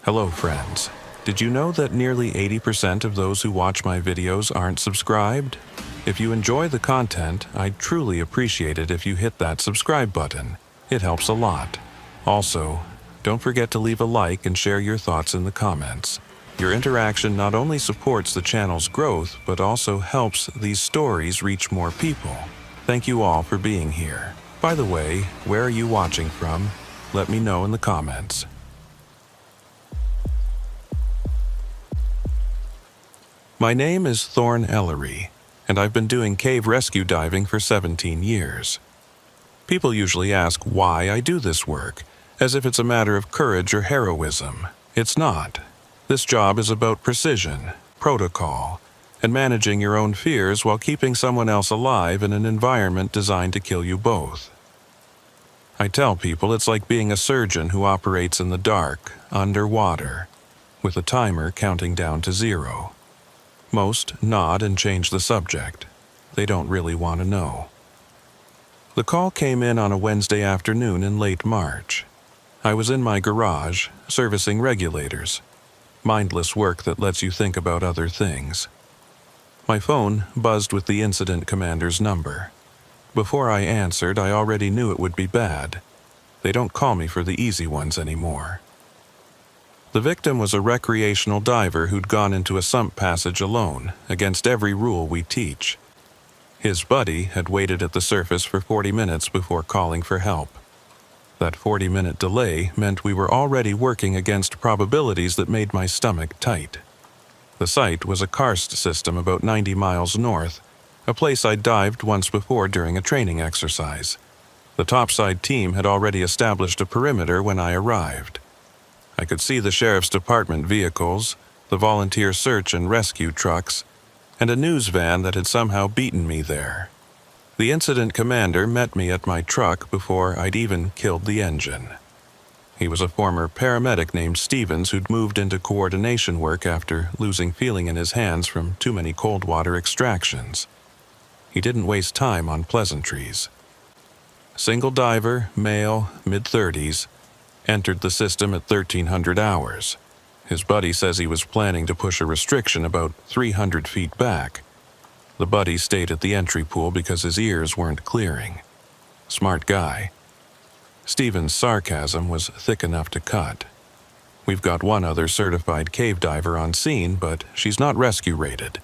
Hello friends. Did you know that nearly 80% of those who watch my videos aren't subscribed? If you enjoy the content, I'd truly appreciate it if you hit that subscribe button. It helps a lot. Also, don't forget to leave a like and share your thoughts in the comments. Your interaction not only supports the channel's growth, but also helps these stories reach more people. Thank you all for being here. By the way, where are you watching from? Let me know in the comments. My name is Thorne Ellery, and I've been doing cave rescue diving for 17 years. People usually ask why I do this work, as if it's a matter of courage or heroism. It's not. This job is about precision, protocol, and managing your own fears while keeping someone else alive in an environment designed to kill you both. I tell people it's like being a surgeon who operates in the dark, underwater, with a timer counting down to 0. Most nod and change the subject. They don't really want to know. The call came in on a Wednesday afternoon in late March. I was in my garage, servicing regulators. Mindless work that lets you think about other things. My phone buzzed with the incident commander's number. Before I answered, I already knew it would be bad. They don't call me for the easy ones anymore. The victim was a recreational diver who'd gone into a sump passage alone, against every rule we teach. His buddy had waited at the surface for 40 minutes before calling for help. That 40-minute delay meant we were already working against probabilities that made my stomach tight. The site was a karst system about 90 miles north, a place I'd dived once before during a training exercise. The topside team had already established a perimeter when I arrived. I could see the sheriff's department vehicles, the volunteer search and rescue trucks, and a news van that had somehow beaten me there. The incident commander met me at my truck before I'd even killed the engine. He was a former paramedic named Stevens who'd moved into coordination work after losing feeling in his hands from too many cold water extractions. He didn't waste time on pleasantries. Single diver, male, mid-30s, entered the system at 1300 hours. His buddy says he was planning to push a restriction about 300 feet back. The buddy stayed at the entry pool because his ears weren't clearing. Smart guy. Stevens' sarcasm was thick enough to cut. We've got one other certified cave diver on scene, but she's not rescue rated.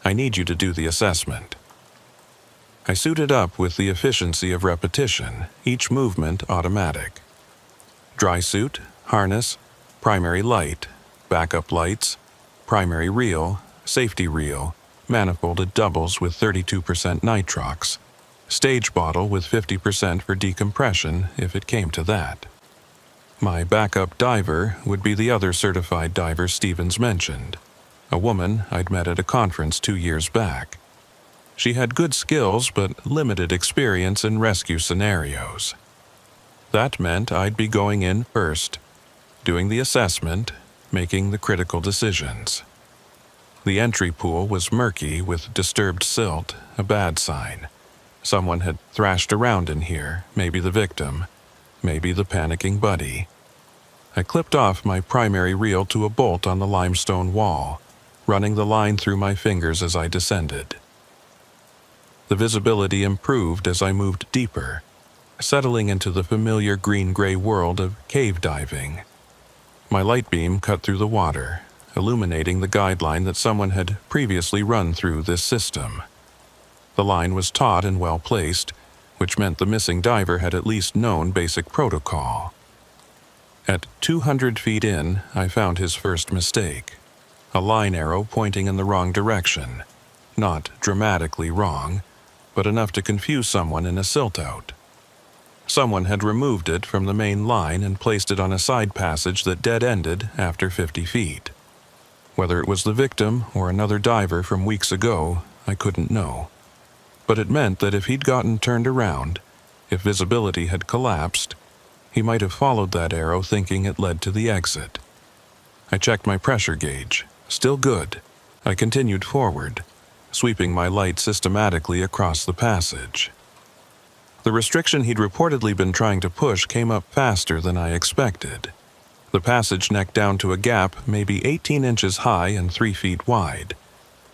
I need you to do the assessment. I suited up with the efficiency of repetition, each movement automatic. Dry suit, harness, primary light, backup lights, primary reel, safety reel, manifolded doubles with 32% nitrox, stage bottle with 50% for decompression if it came to that. My backup diver would be the other certified diver Stevens mentioned, a woman I'd met at a conference 2 years back. She had good skills but limited experience in rescue scenarios. That meant I'd be going in first, doing the assessment, making the critical decisions. The entry pool was murky with disturbed silt, a bad sign. Someone had thrashed around in here, maybe the victim, maybe the panicking buddy. I clipped off my primary reel to a bolt on the limestone wall, running the line through my fingers as I descended. The visibility improved as I moved deeper, settling into the familiar green-gray world of cave diving. My light beam cut through the water, illuminating the guideline that someone had previously run through this system. The line was taut and well-placed, which meant the missing diver had at least known basic protocol. At 200 feet in, I found his first mistake. A line arrow pointing in the wrong direction. Not dramatically wrong, but enough to confuse someone in a silt-out. Someone had removed it from the main line and placed it on a side passage that dead-ended after 50 feet. Whether it was the victim or another diver from weeks ago, I couldn't know. But it meant that if he'd gotten turned around, if visibility had collapsed, he might have followed that arrow thinking it led to the exit. I checked my pressure gauge. Still good. I continued forward, sweeping my light systematically across the passage. The restriction he'd reportedly been trying to push came up faster than I expected. The passage necked down to a gap maybe 18 inches high and 3 feet wide.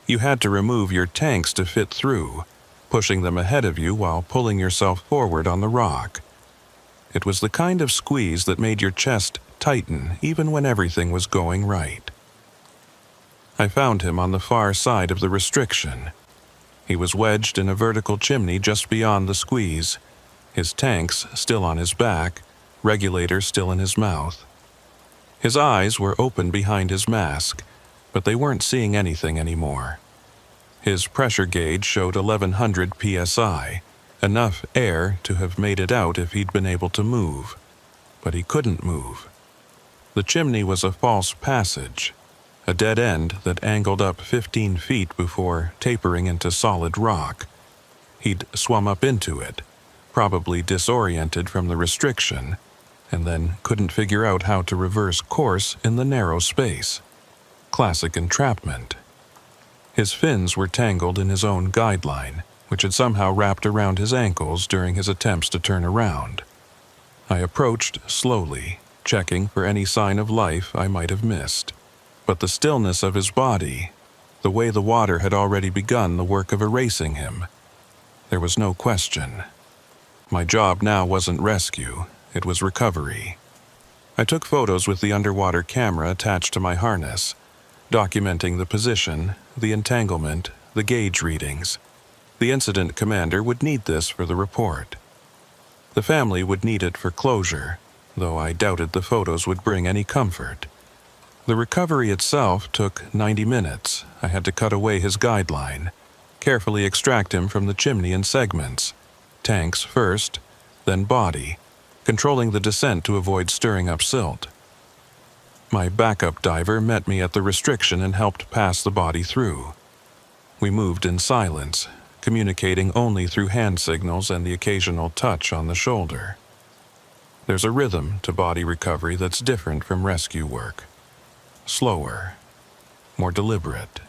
You had to remove your tanks to fit through, pushing them ahead of you while pulling yourself forward on the rock. It was the kind of squeeze that made your chest tighten even when everything was going right. I found him on the far side of the restriction. He was wedged in a vertical chimney just beyond the squeeze, his tanks still on his back, regulator still in his mouth. His eyes were open behind his mask, but they weren't seeing anything anymore. His pressure gauge showed 1100 psi, enough air to have made it out if he'd been able to move. But he couldn't move. The chimney was a false passage, a dead end that angled up 15 feet before tapering into solid rock. He'd swum up into it, probably disoriented from the restriction, and then couldn't figure out how to reverse course in the narrow space. Classic entrapment. His fins were tangled in his own guideline, which had somehow wrapped around his ankles during his attempts to turn around. I approached slowly, checking for any sign of life I might have missed. But the stillness of his body, the way the water had already begun the work of erasing him, there was no question. My job now wasn't rescue, it was recovery. I took photos with the underwater camera attached to my harness, documenting the position, the entanglement, the gauge readings. The incident commander would need this for the report. The family would need it for closure, though I doubted the photos would bring any comfort. The recovery itself took 90 minutes. I had to cut away his guideline, carefully extract him from the chimney in segments, tanks first, then body, controlling the descent to avoid stirring up silt. My backup diver met me at the restriction and helped pass the body through. We moved in silence, communicating only through hand signals and the occasional touch on the shoulder. There's a rhythm to body recovery that's different from rescue work. Slower, more deliberate.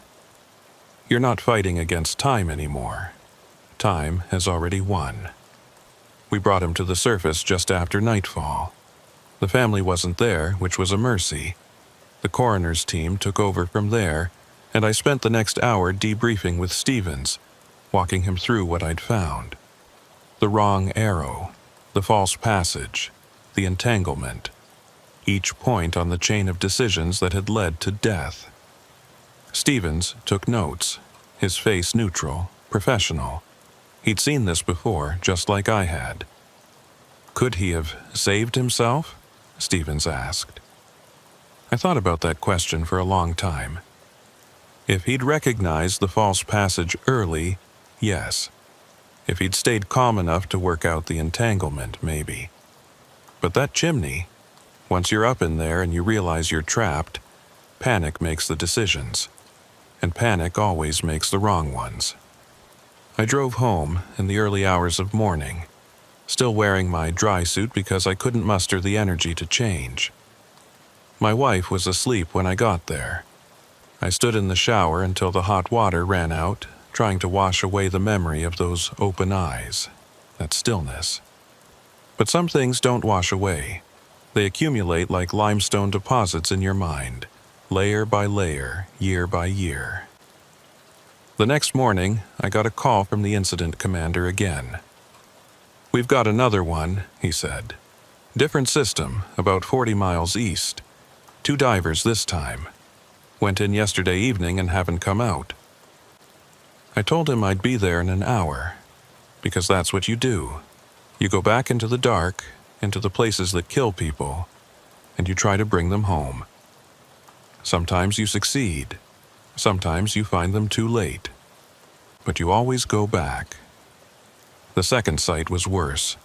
You're not fighting against time anymore. Time has already won. We brought him to the surface just after nightfall. The family wasn't there, which was a mercy. The coroner's team took over from there, and I spent the next hour debriefing with Stevens, walking him through what I'd found. The wrong arrow, the false passage, the entanglement, each point on the chain of decisions that had led to death. Stevens took notes, his face neutral, professional. He'd seen this before, just like I had. Could he have saved himself? Stevens asked. I thought about that question for a long time. If he'd recognized the false passage early, yes. If he'd stayed calm enough to work out the entanglement, maybe. But that chimney, once you're up in there and you realize you're trapped, panic makes the decisions. And panic always makes the wrong ones. I drove home in the early hours of morning, still wearing my dry suit because I couldn't muster the energy to change. My wife was asleep when I got there. I stood in the shower until the hot water ran out, trying to wash away the memory of those open eyes, that stillness. But some things don't wash away. They accumulate like limestone deposits in your mind, layer by layer, year by year. The next morning, I got a call from the incident commander again. "We've got another one," he said. "Different system, about 40 miles east. 2 divers this time. Went in yesterday evening and haven't come out." I told him I'd be there in an hour, because that's what you do. You go back into the dark, into the places that kill people, and you try to bring them home. Sometimes you succeed. Sometimes you find them too late. But you always go back. The second site was worse.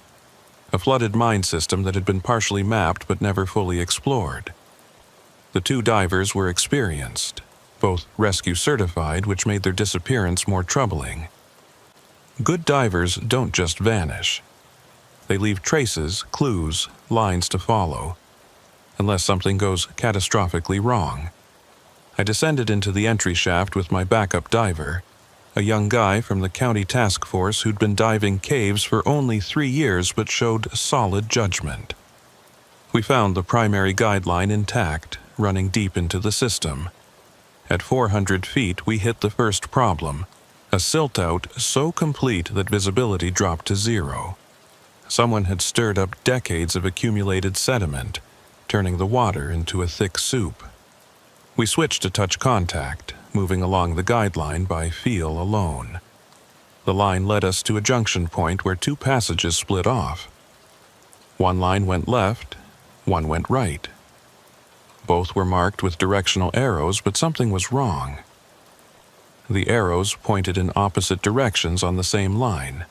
A flooded mine system that had been partially mapped but never fully explored. The 2 divers were experienced, both rescue certified, which made their disappearance more troubling. Good divers don't just vanish. They leave traces, clues, lines to follow, unless something goes catastrophically wrong. I descended into the entry shaft with my backup diver, a young guy from the county task force who'd been diving caves for only 3 years but showed solid judgment. We found the primary guideline intact, running deep into the system. At 400 feet, we hit the first problem, a silt-out so complete that visibility dropped to zero. Someone had stirred up decades of accumulated sediment, turning the water into a thick soup. We switched to touch contact, moving along the guideline by feel alone. The line led us to a junction point where two passages split off. One line went left, one went right. Both were marked with directional arrows, but something was wrong. The arrows pointed in opposite directions on the same line.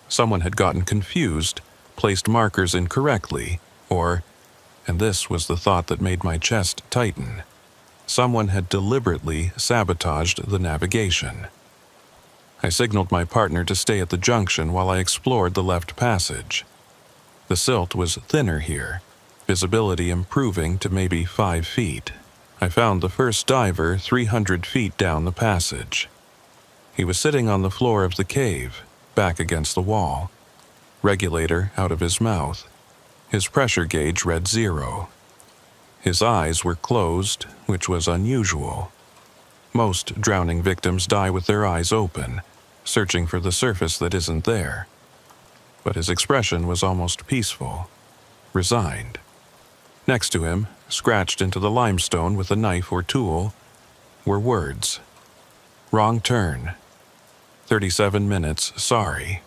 Someone had gotten confused, placed markers incorrectly, or, and this was the thought that made my chest tighten, someone had deliberately sabotaged the navigation. I signaled my partner to stay at the junction while I explored the left passage. The silt was thinner here, visibility improving to maybe 5 feet. I found the first diver 300 feet down the passage. He was sitting on the floor of the cave, back against the wall, regulator out of his mouth. His pressure gauge read 0. His eyes were closed, which was unusual. Most drowning victims die with their eyes open, searching for the surface that isn't there. But his expression was almost peaceful, resigned. Next to him, scratched into the limestone with a knife or tool, were words. Wrong turn. 37 minutes, sorry.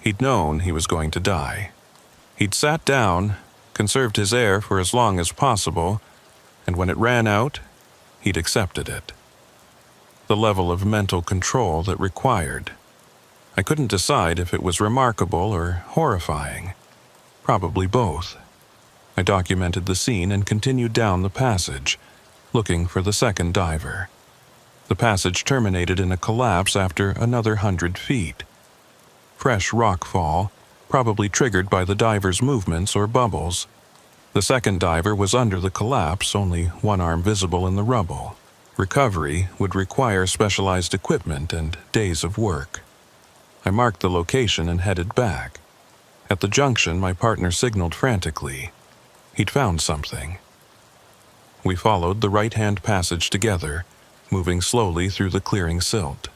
He'd known he was going to die. He'd sat down, conserved his air for as long as possible, and when it ran out, he'd accepted it. The level of mental control that required. I couldn't decide if it was remarkable or horrifying. Probably both. I documented the scene and continued down the passage, looking for the second diver. The passage terminated in a collapse after another 100 feet. Fresh rock fall, probably triggered by the diver's movements or bubbles. The second diver was under the collapse, only one arm visible in the rubble. Recovery would require specialized equipment and days of work. I marked the location and headed back. At the junction, my partner signaled frantically. He'd found something. We followed the right-hand passage together, moving slowly through the clearing silt.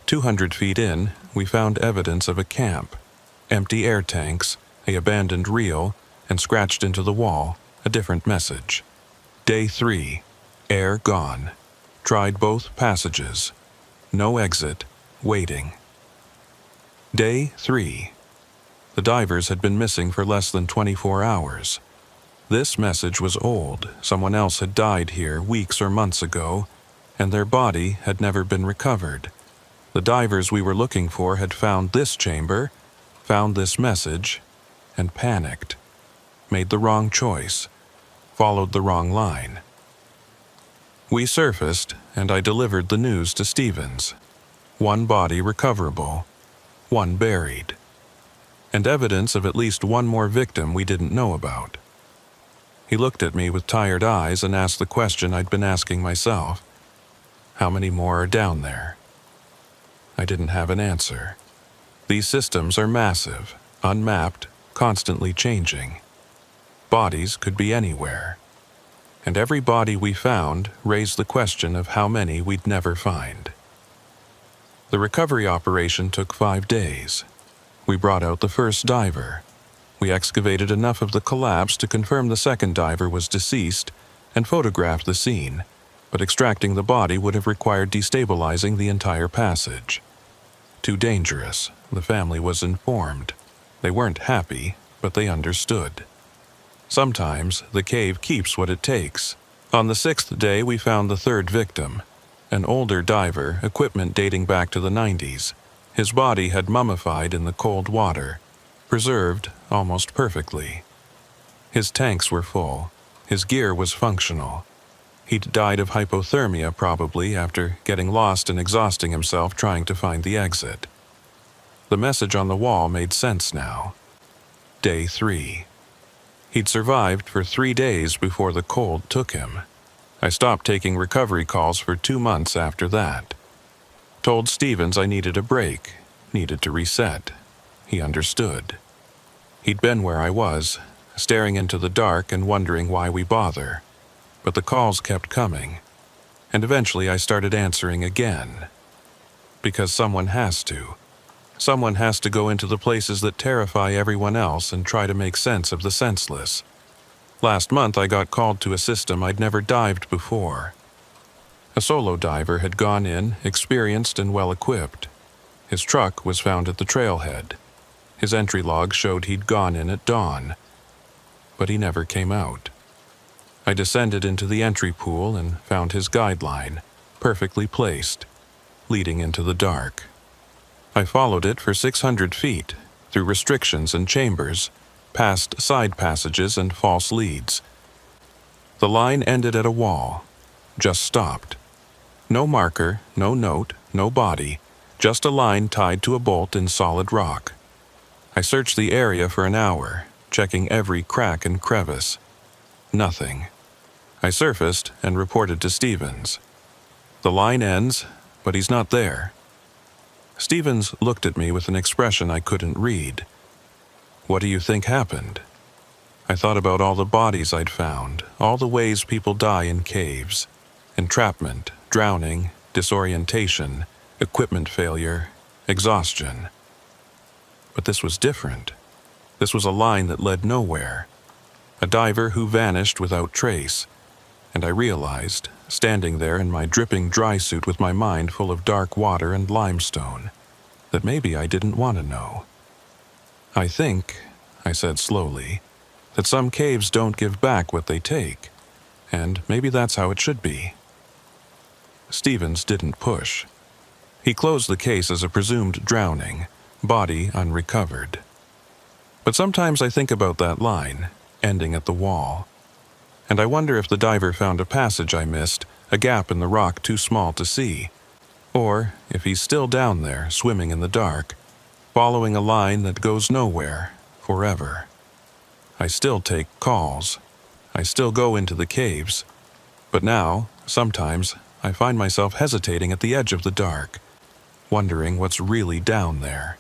200 feet in, we found evidence of a camp. Empty air tanks, an abandoned reel, and scratched into the wall, a different message. Day 3. Air gone. Tried both passages. No exit. Waiting. Day 3. The divers had been missing for less than 24 hours. This message was old. Someone else had died here weeks or months ago, and their body had never been recovered. The divers we were looking for had found this chamber, found this message, and panicked. Made the wrong choice. Followed the wrong line. We surfaced, and I delivered the news to Stevens. One body recoverable, one buried, and evidence of at least one more victim we didn't know about. He looked at me with tired eyes and asked the question I'd been asking myself. How many more are down there? I didn't have an answer. These systems are massive, unmapped, constantly changing. Bodies could be anywhere. And every body we found raised the question of how many we'd never find. The recovery operation took 5 days. We brought out the first diver. We excavated enough of the collapse to confirm the second diver was deceased and photographed the scene, but extracting the body would have required destabilizing the entire passage. Too dangerous, the family was informed. They weren't happy, but they understood. Sometimes the cave keeps what it takes. On the 6th day, we found the third victim, an older diver, equipment dating back to the 90s. His body had mummified in the cold water, preserved almost perfectly. His tanks were full. His gear was functional. He'd died of hypothermia probably after getting lost and exhausting himself trying to find the exit. The message on the wall made sense now. Day 3. He'd survived for 3 days before the cold took him. I stopped taking recovery calls for 2 months after that. Told Stevens I needed a break, needed to reset. He understood. He'd been where I was, staring into the dark and wondering why we bother. But the calls kept coming, and eventually I started answering again. Because someone has to. Someone has to go into the places that terrify everyone else and try to make sense of the senseless. Last month I got called to a system I'd never dived before. A solo diver had gone in, experienced and well-equipped. His truck was found at the trailhead. His entry log showed he'd gone in at dawn, but he never came out. I descended into the entry pool and found his guideline, perfectly placed, leading into the dark. I followed it for 600 feet, through restrictions and chambers, past side passages and false leads. The line ended at a wall, just stopped. No marker, no note, no body, just a line tied to a bolt in solid rock. I searched the area for an hour, checking every crack and crevice. Nothing. I surfaced and reported to Stevens. The line ends, but he's not there. Stevens looked at me with an expression I couldn't read. What do you think happened? I thought about all the bodies I'd found, all the ways people die in caves. Entrapment, drowning, disorientation, equipment failure, exhaustion. But this was different. This was a line that led nowhere. A diver who vanished without trace. And I realized, standing there in my dripping dry suit with my mind full of dark water and limestone, that maybe I didn't want to know. I think, I said slowly, that some caves don't give back what they take, and maybe that's how it should be. Stevens didn't push. He closed the case as a presumed drowning, body unrecovered. But sometimes I think about that line, ending at the wall. And I wonder if the diver found a passage I missed, a gap in the rock too small to see, or if he's still down there, swimming in the dark, following a line that goes nowhere, forever. I still take calls. I still go into the caves. But now, sometimes, I find myself hesitating at the edge of the dark, wondering what's really down there,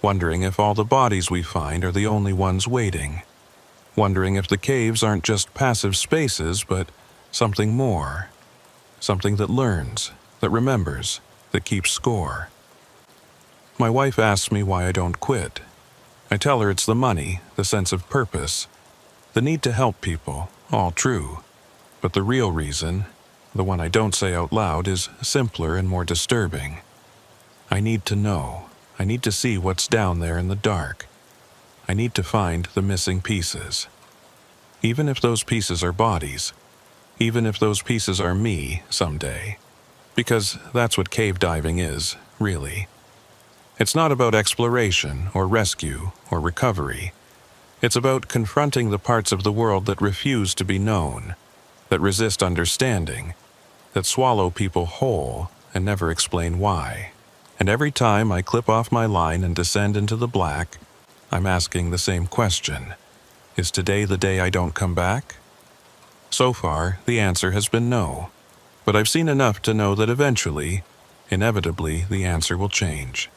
wondering if all the bodies we find are the only ones waiting, wondering if the caves aren't just passive spaces, but something more, something that learns, that remembers, that keeps score. My wife asks me why I don't quit. I tell her it's the money, the sense of purpose, the need to help people, all true. But the real reason, the one I don't say out loud, is simpler and more disturbing. I need to know. I need to see what's down there in the dark. I need to find the missing pieces. Even if those pieces are bodies. Even if those pieces are me someday. Because that's what cave diving is, really. It's not about exploration or rescue or recovery. It's about confronting the parts of the world that refuse to be known, that resist understanding, that swallow people whole and never explain why. And every time I clip off my line and descend into the black, I'm asking the same question. Is today the day I don't come back? So far, the answer has been no. But I've seen enough to know that eventually, inevitably, the answer will change.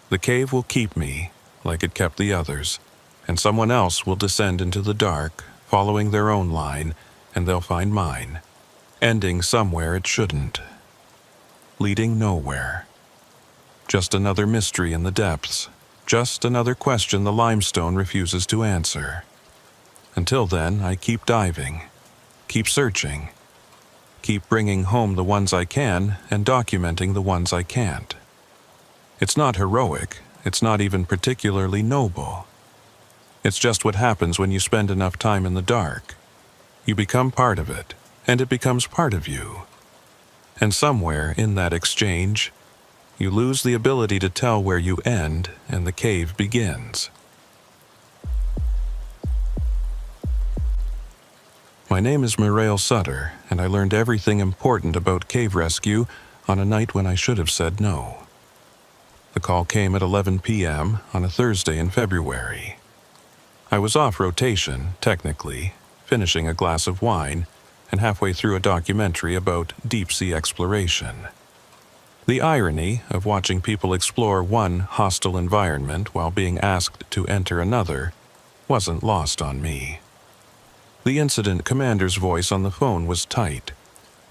The cave will keep me, like it kept the others, and someone else will descend into the dark, following their own line, and they'll find mine, ending somewhere it shouldn't, leading nowhere. Just another mystery in the depths, just another question the limestone refuses to answer. Until then, I keep diving, keep searching, keep bringing home the ones I can and documenting the ones I can't. It's not heroic, it's not even particularly noble. It's just what happens when you spend enough time in the dark. You become part of it, and it becomes part of you. And somewhere in that exchange, you lose the ability to tell where you end and the cave begins. My name is Muriel Sutter, and I learned everything important about cave rescue on a night when I should have said no. The call came at 11 p.m. on a Thursday in February. I was off rotation, technically, finishing a glass of wine and halfway through a documentary about deep-sea exploration. The irony of watching people explore one hostile environment while being asked to enter another wasn't lost on me. The incident commander's voice on the phone was tight,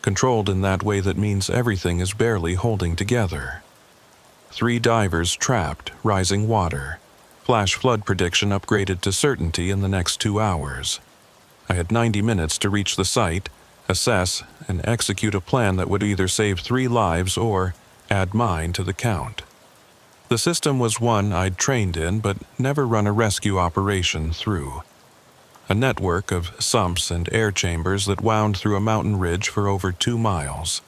controlled in that way that means everything is barely holding together. 3 divers trapped, rising water. Flash flood prediction upgraded to certainty in the next 2 hours. I had 90 minutes to reach the site, assess, and execute a plan that would either save 3 lives or add mine to the count. The system was one I'd trained in but never run a rescue operation through. A network of sumps and air chambers that wound through a mountain ridge for over 2 miles.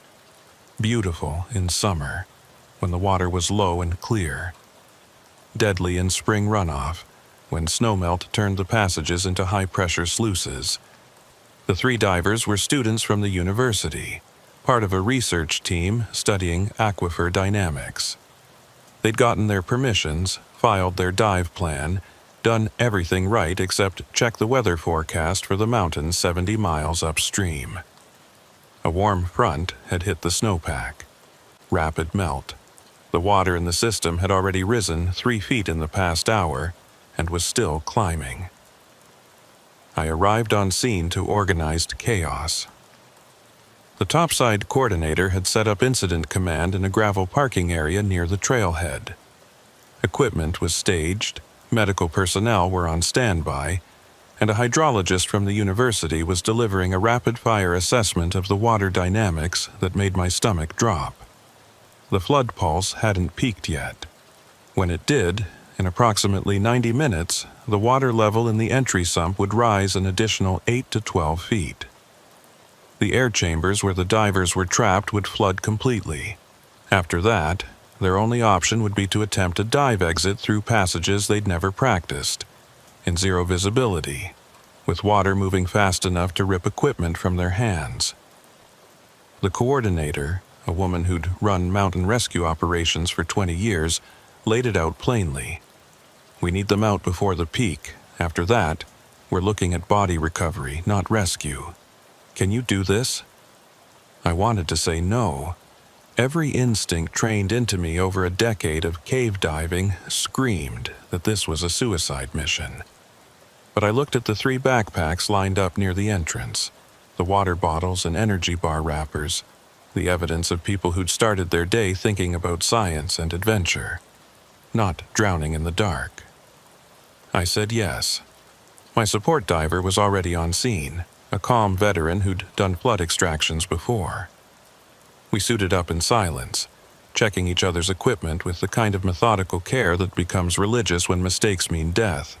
Beautiful in summer, when the water was low and clear. Deadly in spring runoff, when snowmelt turned the passages into high-pressure sluices. The 3 divers were students from the university, part of a research team studying aquifer dynamics. They'd gotten their permissions, filed their dive plan, done everything right except check the weather forecast for the mountains 70 miles upstream. A warm front had hit the snowpack. Rapid melt. The water in the system had already risen 3 feet in the past hour and was still climbing. I arrived on scene to organized chaos. The topside coordinator had set up incident command in a gravel parking area near the trailhead. Equipment was staged, medical personnel were on standby, and a hydrologist from the university was delivering a rapid-fire assessment of the water dynamics that made my stomach drop. The flood pulse hadn't peaked yet. When it did, in approximately 90 minutes, the water level in the entry sump would rise an additional 8 to 12 feet. The air chambers where the divers were trapped would flood completely. After that, their only option would be to attempt a dive exit through passages they'd never practiced, in zero visibility, with water moving fast enough to rip equipment from their hands. The coordinator, a woman who'd run mountain rescue operations for 20 years, laid it out plainly. We need them out before the peak. After that, we're looking at body recovery, not rescue. Can you do this? I wanted to say no. Every instinct trained into me over a decade of cave diving screamed that this was a suicide mission. But I looked at the 3 backpacks lined up near the entrance, the water bottles and energy bar wrappers, the evidence of people who'd started their day thinking about science and adventure, not drowning in the dark. I said yes. My support diver was already on scene, a calm veteran who'd done flood extractions before. We suited up in silence, checking each other's equipment with the kind of methodical care that becomes religious when mistakes mean death.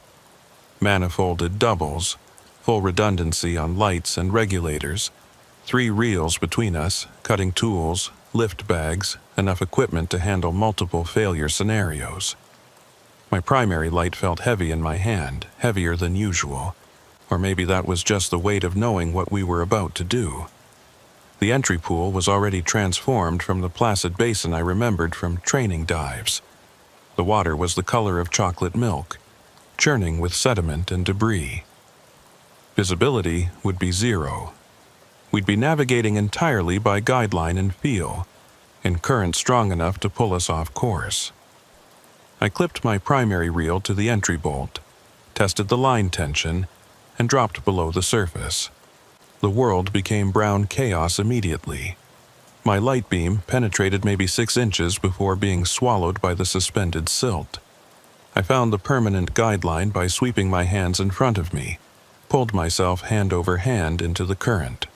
Manifolded doubles, full redundancy on lights and regulators, 3 reels between us, cutting tools, lift bags, enough equipment to handle multiple failure scenarios. My primary light felt heavy in my hand, heavier than usual, or maybe that was just the weight of knowing what we were about to do. The entry pool was already transformed from the placid basin I remembered from training dives. The water was the color of chocolate milk, churning with sediment and debris. Visibility would be 0. We'd be navigating entirely by guideline and feel, in current strong enough to pull us off course. I clipped my primary reel to the entry bolt, tested the line tension, and dropped below the surface. The world became brown chaos immediately. My light beam penetrated maybe 6 inches before being swallowed by the suspended silt. I found the permanent guideline by sweeping my hands in front of me, pulled myself hand over hand into the current.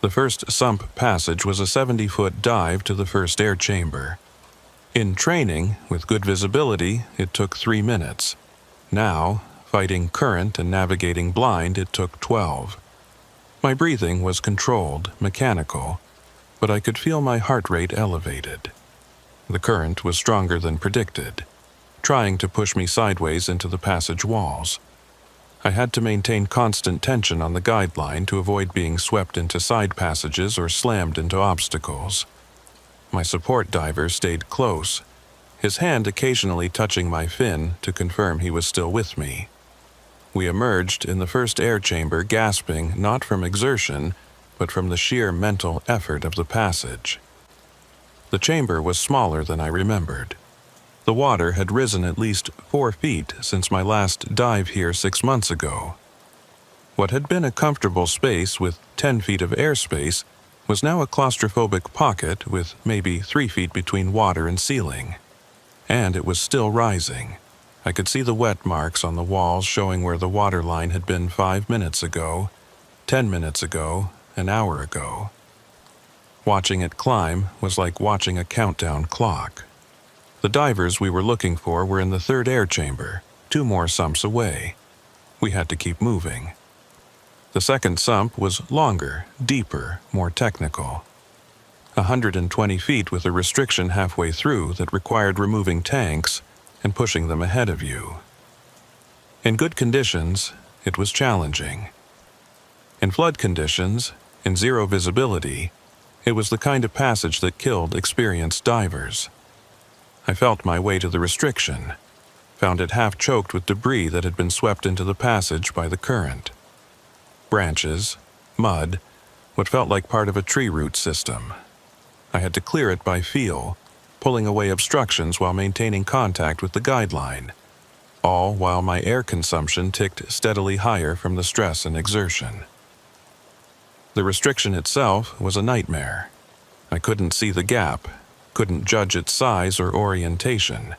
The first sump passage was a 70-foot dive to the first air chamber. In training, with good visibility, it took 3 minutes. Now, fighting current and navigating blind, it took 12. My breathing was controlled, mechanical, but I could feel my heart rate elevated. The current was stronger than predicted, trying to push me sideways into the passage walls. I had to maintain constant tension on the guideline to avoid being swept into side passages or slammed into obstacles. My support diver stayed close, his hand occasionally touching my fin to confirm he was still with me. We emerged in the first air chamber gasping not from exertion, but from the sheer mental effort of the passage. The chamber was smaller than I remembered. The water had risen at least 4 feet since my last dive here 6 months ago. What had been a comfortable space with 10 feet of airspace was now a claustrophobic pocket with maybe 3 feet between water and ceiling. And it was still rising. I could see the wet marks on the walls showing where the water line had been 5 minutes ago, 10 minutes ago, an hour ago. Watching it climb was like watching a countdown clock. The divers we were looking for were in the 3rd air chamber, 2 more sumps away. We had to keep moving. The 2nd sump was longer, deeper, more technical. 120 feet with a restriction halfway through that required removing tanks and pushing them ahead of you. In good conditions, it was challenging. In flood conditions, in zero visibility, it was the kind of passage that killed experienced divers. I felt my way to the restriction, found it half choked with debris that had been swept into the passage by the current. Branches, mud, what felt like part of a tree root system. I had to clear it by feel, pulling away obstructions while maintaining contact with the guideline, all while my air consumption ticked steadily higher from the stress and exertion. The restriction itself was a nightmare. I couldn't see the gap, couldn't judge its size or orientation.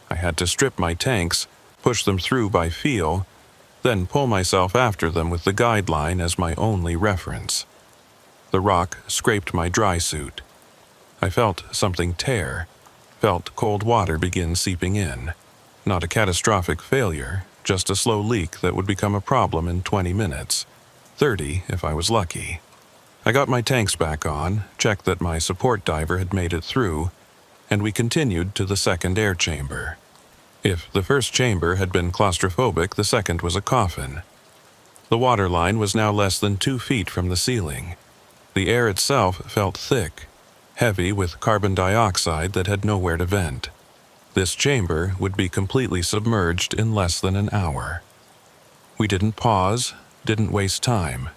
I had to strip my tanks, push them through by feel, then pull myself after them with the guideline as my only reference. The rock scraped my dry suit. I felt something tear, felt cold water begin seeping in. Not a catastrophic failure, just a slow leak that would become a problem in 20 minutes, 30 if I was lucky. I got my tanks back on, checked that my support diver had made it through, and we continued to the 2nd air chamber. If the 1st chamber had been claustrophobic, the 2nd was a coffin. The water line was now less than 2 feet from the ceiling. The air itself felt thick, heavy with carbon dioxide that had nowhere to vent. This chamber would be completely submerged in less than an hour. We didn't pause, didn't waste time.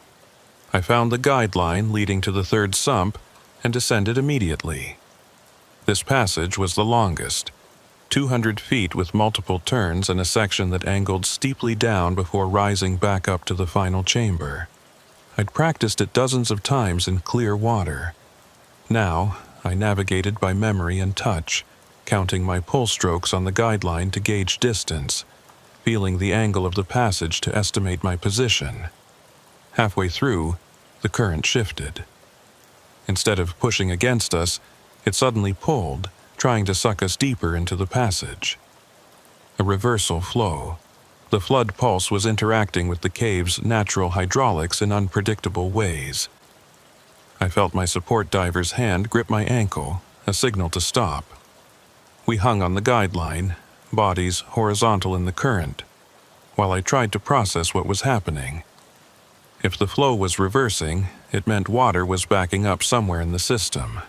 I found the guideline leading to the 3rd sump and descended immediately. This passage was the longest, 200 feet with multiple turns and a section that angled steeply down before rising back up to the final chamber. I'd practiced it dozens of times in clear water. Now, I navigated by memory and touch, counting my pull strokes on the guideline to gauge distance, feeling the angle of the passage to estimate my position. Halfway through, the current shifted. Instead of pushing against us, it suddenly pulled, trying to suck us deeper into the passage. A reversal flow. The flood pulse was interacting with the cave's natural hydraulics in unpredictable ways. I felt my support diver's hand grip my ankle, a signal to stop. We hung on the guideline, bodies horizontal in the current, while I tried to process what was happening. If the flow was reversing, it meant water was backing up somewhere in the system.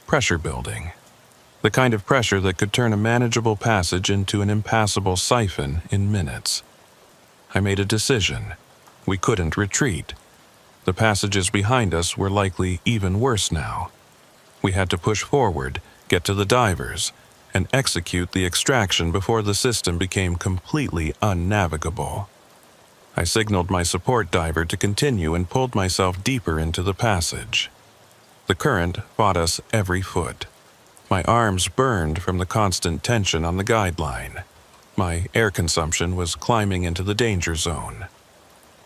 Pressure building. The kind of pressure that could turn a manageable passage into an impassable siphon in minutes. I made a decision. We couldn't retreat. The passages behind us were likely even worse now. We had to push forward, get to the divers, and execute the extraction before the system became completely unnavigable. I signaled my support diver to continue and pulled myself deeper into the passage. The current fought us every foot. My arms burned from the constant tension on the guideline. My air consumption was climbing into the danger zone.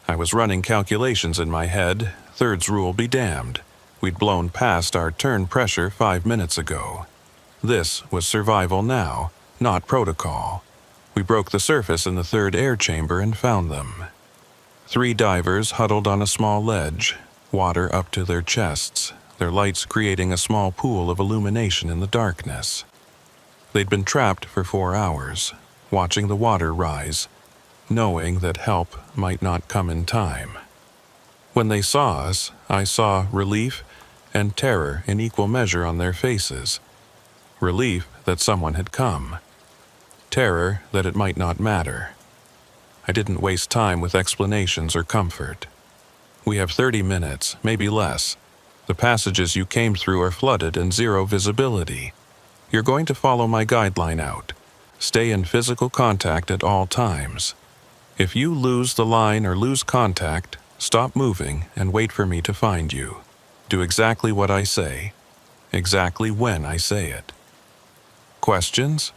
I was running calculations in my head, third's rule be damned. We'd blown past our turn pressure 5 minutes ago. This was survival now, not protocol. We broke the surface in the 3rd air chamber and found them. 3 divers huddled on a small ledge, water up to their chests, their lights creating a small pool of illumination in the darkness. They'd been trapped for 4 hours, watching the water rise, knowing that help might not come in time. When they saw us, I saw relief and terror in equal measure on their faces. Relief that someone had come. Terror that it might not matter. I didn't waste time with explanations or comfort. We have 30 minutes, maybe less. The passages you came through are flooded and zero visibility. You're going to follow my guideline out. Stay in physical contact at all times. If you lose the line or lose contact, stop moving and wait for me to find you. Do exactly what I say, exactly when I say it. Questions?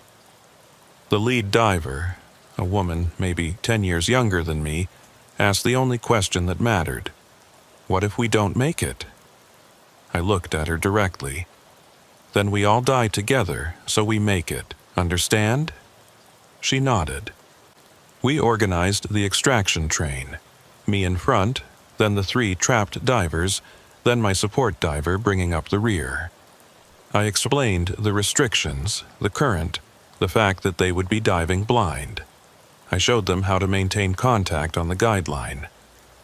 The lead diver, a woman maybe 10 years younger than me, asked the only question that mattered. What if we don't make it? I looked at her directly. Then we all die together, so we make it. Understand? She nodded. We organized the extraction train. Me in front, then the 3 trapped divers, then my support diver bringing up the rear. I explained the restrictions, the current, the fact that they would be diving blind. I showed them how to maintain contact on the guideline,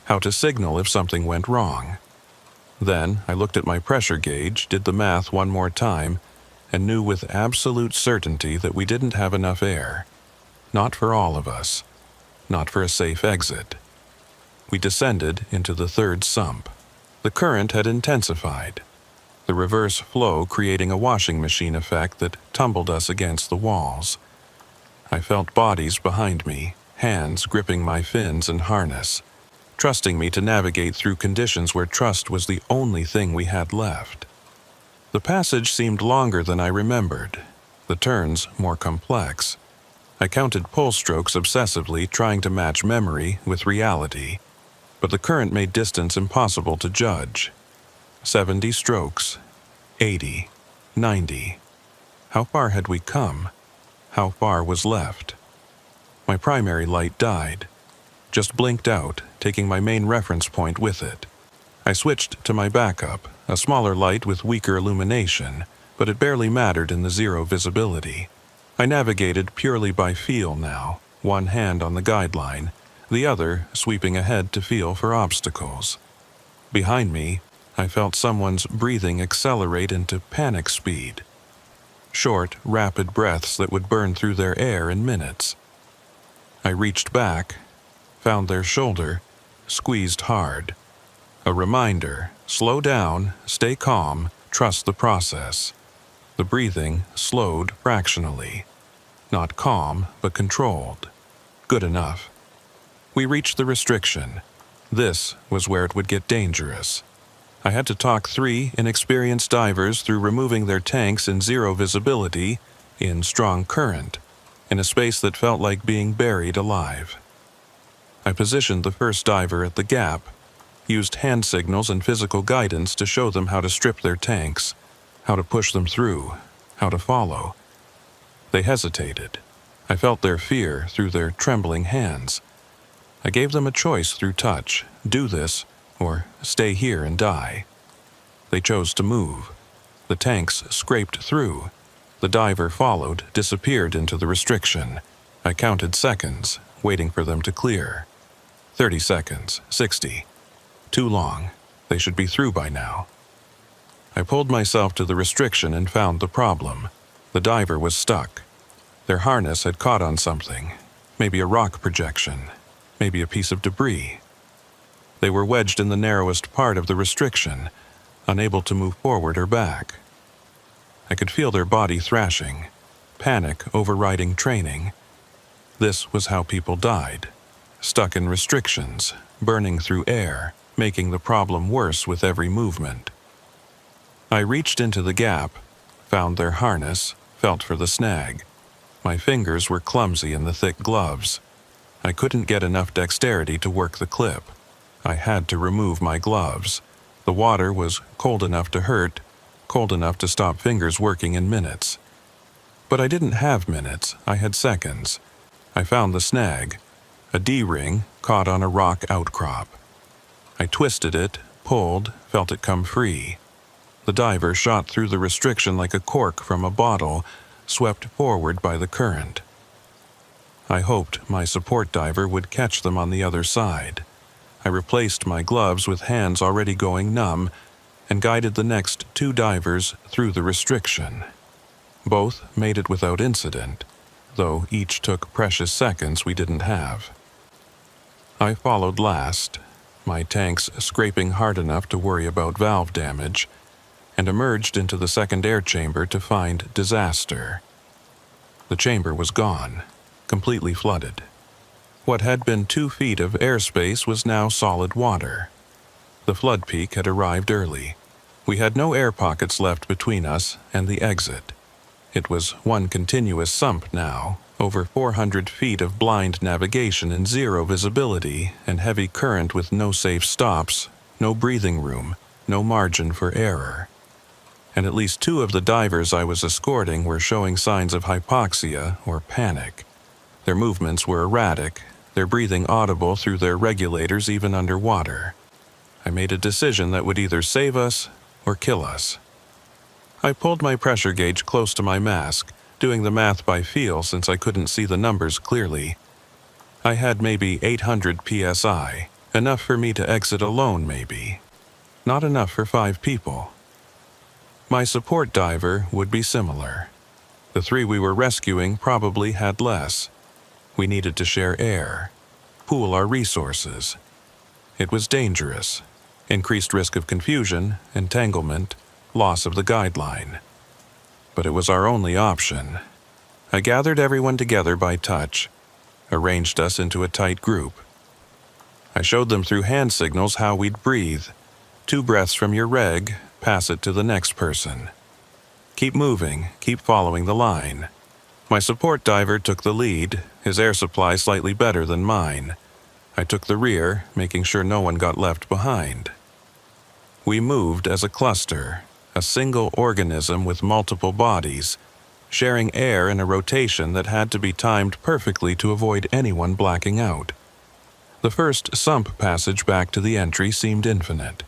how to signal if something went wrong. Then I looked at my pressure gauge, did the math one more time, and knew with absolute certainty that we didn't have enough air. Not for all of us. Not for a safe exit. We descended into the 3rd sump. The current had intensified, the reverse flow creating a washing machine effect that tumbled us against the walls. I felt bodies behind me, hands gripping my fins and harness, trusting me to navigate through conditions where trust was the only thing we had left. The passage seemed longer than I remembered, the turns more complex. I counted pull strokes obsessively, trying to match memory with reality, but the current made distance impossible to judge. 70 strokes, 80, 90. How far had we come? How far was left? My primary light died, just blinked out, taking my main reference point with it. I switched to my backup, a smaller light with weaker illumination, but it barely mattered in the 0 visibility. I navigated purely by feel now, one hand on the guideline, the other sweeping ahead to feel for obstacles. Behind me, I felt someone's breathing accelerate into panic speed. Short, rapid breaths that would burn through their air in minutes. I reached back, found their shoulder, squeezed hard. A reminder, slow down, stay calm, trust the process. The breathing slowed fractionally. Not calm, but controlled. Good enough. We reached the restriction. This was where it would get dangerous. I had to talk 3 inexperienced divers through removing their tanks in 0 visibility, in strong current, in a space that felt like being buried alive. I positioned the first diver at the gap, used hand signals and physical guidance to show them how to strip their tanks, how to push them through, how to follow. They hesitated. I felt their fear through their trembling hands. I gave them a choice through touch, do this, or stay here and die. They chose to move. The tanks scraped through. The diver followed, disappeared into the restriction. I counted seconds, waiting for them to clear. 30 seconds, 60. Too long. They should be through by now. I pulled myself to the restriction and found the problem. The diver was stuck. Their harness had caught on something, maybe a rock projection, maybe a piece of debris. They were wedged in the narrowest part of the restriction, unable to move forward or back. I could feel their body thrashing, panic overriding training. This was how people died, stuck in restrictions, burning through air, making the problem worse with every movement. I reached into the gap, found their harness, felt for the snag. My fingers were clumsy in the thick gloves. I couldn't get enough dexterity to work the clip. I had to remove my gloves. The water was cold enough to hurt, cold enough to stop fingers working in minutes. But I didn't have minutes, I had seconds. I found the snag, a D-ring caught on a rock outcrop. I twisted it, pulled, felt it come free. The diver shot through the restriction like a cork from a bottle, swept forward by the current. I hoped my support diver would catch them on the other side. I replaced my gloves with hands already going numb and guided the next 2 divers through the restriction. Both made it without incident, though each took precious seconds we didn't have. I followed last, my tanks scraping hard enough to worry about valve damage, and emerged into the second air chamber to find disaster. The chamber was gone, completely flooded. What had been 2 feet of airspace was now solid water. The flood peak had arrived early. We had no air pockets left between us and the exit. It was one continuous sump now, over 400 feet of blind navigation and zero visibility, and heavy current with no safe stops, no breathing room, no margin for error. And at least 2 of the divers I was escorting were showing signs of hypoxia or panic. Their movements were erratic, their breathing audible through their regulators even underwater. I made a decision that would either save us or kill us. I pulled my pressure gauge close to my mask, doing the math by feel since I couldn't see the numbers clearly. I had maybe 800 psi, enough for me to exit alone maybe. Not enough for 5 people. My support diver would be similar. The 3 we were rescuing probably had less. We needed to share air, pool our resources. It was dangerous. Increased risk of confusion, entanglement, loss of the guideline. But it was our only option. I gathered everyone together by touch, arranged us into a tight group. I showed them through hand signals how we'd breathe. 2 breaths from your reg, pass it to the next person. Keep moving, keep following the line. My support diver took the lead, his air supply slightly better than mine. I took the rear, making sure no one got left behind. We moved as a cluster, a single organism with multiple bodies, sharing air in a rotation that had to be timed perfectly to avoid anyone blacking out. The first sump passage back to the entry seemed infinite.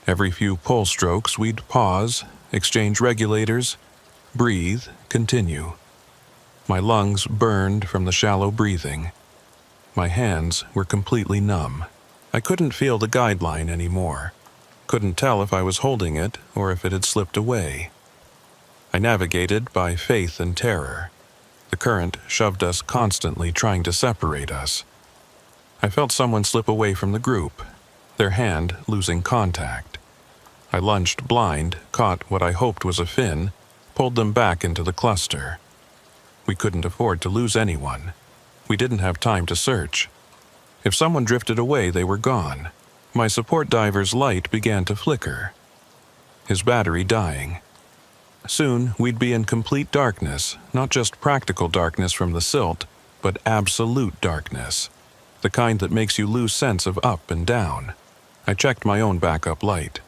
Every few pull strokes we'd pause, exchange regulators, breathe, continue. My lungs burned from the shallow breathing. My hands were completely numb. I couldn't feel the guideline anymore. Couldn't tell if I was holding it or if it had slipped away. I navigated by faith and terror. The current shoved us constantly, trying to separate us. I felt someone slip away from the group, their hand losing contact. I lunged blind, caught what I hoped was a fin, pulled them back into the cluster. We couldn't afford to lose anyone. We didn't have time to search. If someone drifted away, they were gone. My support diver's light began to flicker. His battery dying. Soon, we'd be in complete darkness, not just practical darkness from the silt, but absolute darkness. The kind that makes you lose sense of up and down. I checked my own backup light.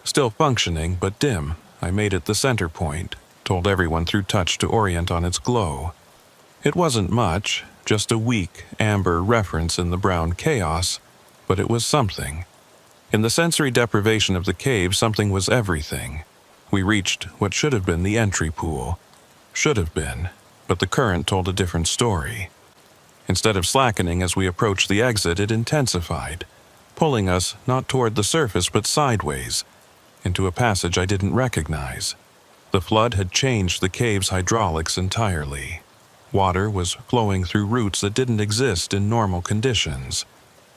Still functioning, but dim, I made it the center point, told everyone through touch to orient on its glow. It wasn't much, just a weak, amber reference in the brown chaos, but it was something. In the sensory deprivation of the cave, something was everything. We reached what should have been the entry pool. Should have been, but the current told a different story. Instead of slackening as we approached the exit, it intensified, pulling us not toward the surface but sideways, into a passage I didn't recognize. The flood had changed the cave's hydraulics entirely. Water was flowing through routes that didn't exist in normal conditions,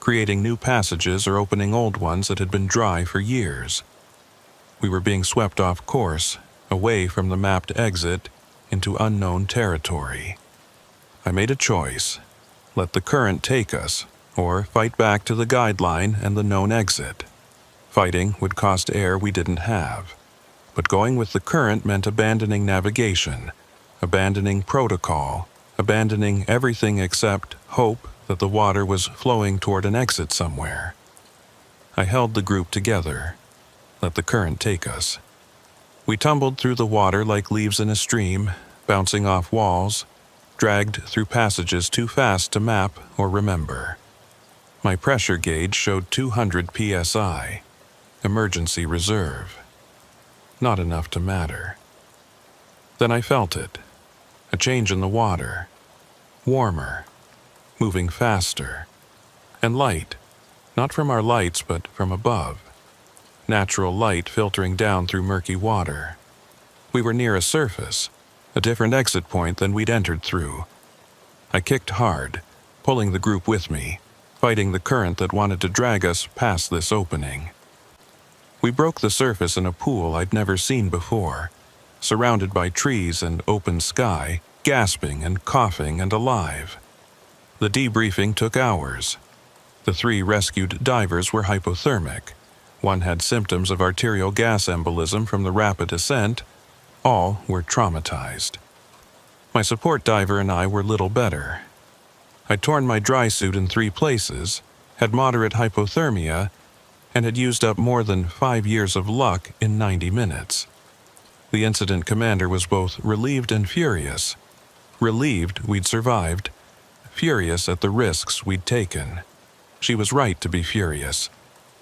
creating new passages or opening old ones that had been dry for years. We were being swept off course, away from the mapped exit, into unknown territory. I made a choice. Let the current take us, or fight back to the guideline and the known exit. Fighting would cost air we didn't have. But going with the current meant abandoning navigation, abandoning protocol, abandoning everything except hope that the water was flowing toward an exit somewhere. I held the group together. Let the current take us. We tumbled through the water like leaves in a stream, bouncing off walls, dragged through passages too fast to map or remember. My pressure gauge showed 200 psi. Emergency reserve. Not enough to matter. Then I felt it. A change in the water. Warmer. Moving faster. And light. Not from our lights, but from above. Natural light filtering down through murky water. We were near a surface, a different exit point than we'd entered through. I kicked hard, pulling the group with me, fighting the current that wanted to drag us past this opening. We broke the surface in a pool I'd never seen before, surrounded by trees and open sky, gasping and coughing and alive. The debriefing took hours. The 3 rescued divers were hypothermic. One had symptoms of arterial gas embolism from the rapid ascent. All were traumatized. My support diver and I were little better. I'd torn my dry suit in 3 places, had moderate hypothermia, and had used up more than 5 years of luck in 90 minutes. The incident commander was both relieved and furious. Relieved we'd survived, furious at the risks we'd taken. She was right to be furious.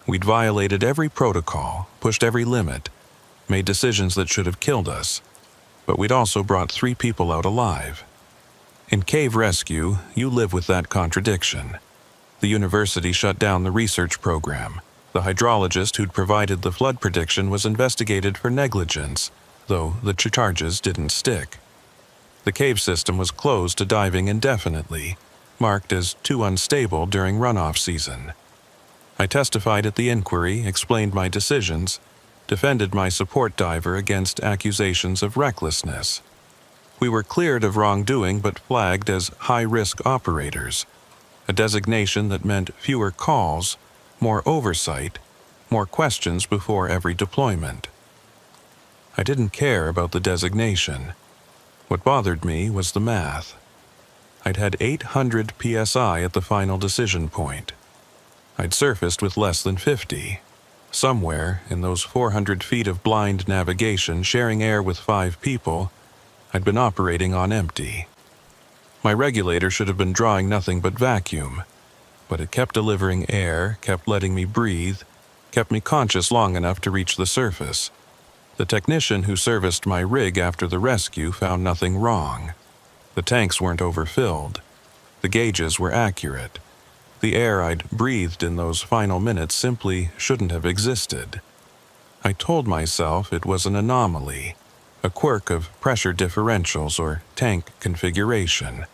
We'd violated every protocol, pushed every limit, made decisions that should have killed us. But we'd also brought 3 people out alive. In cave rescue, you live with that contradiction. The university shut down the research program. The hydrologist who'd provided the flood prediction was investigated for negligence, though the charges didn't stick. The cave system was closed to diving indefinitely, marked as too unstable during runoff season. I testified at the inquiry, explained my decisions, defended my support diver against accusations of recklessness. We were cleared of wrongdoing but flagged as high-risk operators, a designation that meant fewer calls, more oversight, more questions before every deployment. I didn't care about the designation. What bothered me was the math. I'd had 800 psi at the final decision point. I'd surfaced with less than 50. Somewhere, in those 400 feet of blind navigation sharing air with 5 people, I'd been operating on empty. My regulator should have been drawing nothing but vacuum, but it kept delivering air, kept letting me breathe, kept me conscious long enough to reach the surface. The technician who serviced my rig after the rescue found nothing wrong. The tanks weren't overfilled. The gauges were accurate. The air I'd breathed in those final minutes simply shouldn't have existed. I told myself it was an anomaly, a quirk of pressure differentials or tank configuration.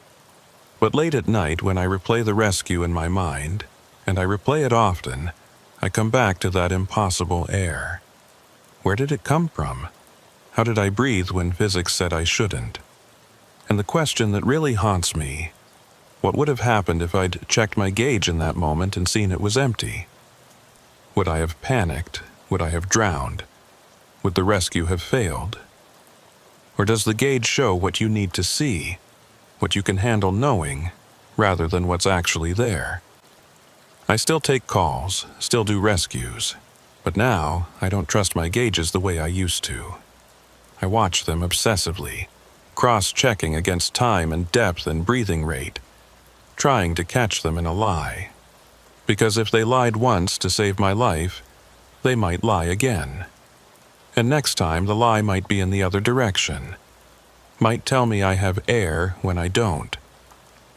But late at night, when I replay the rescue in my mind, and I replay it often, I come back to that impossible air. Where did it come from? How did I breathe when physics said I shouldn't? And the question that really haunts me: what would have happened if I'd checked my gauge in that moment and seen it was empty? Would I have panicked? Would I have drowned? Would the rescue have failed? Or does the gauge show what you need to see, what you can handle knowing, rather than what's actually there? I still take calls, still do rescues, but now I don't trust my gauges the way I used to. I watch them obsessively, cross-checking against time and depth and breathing rate, trying to catch them in a lie. Because if they lied once to save my life, they might lie again. And next time the lie might be in the other direction. Might tell me I have air when I don't.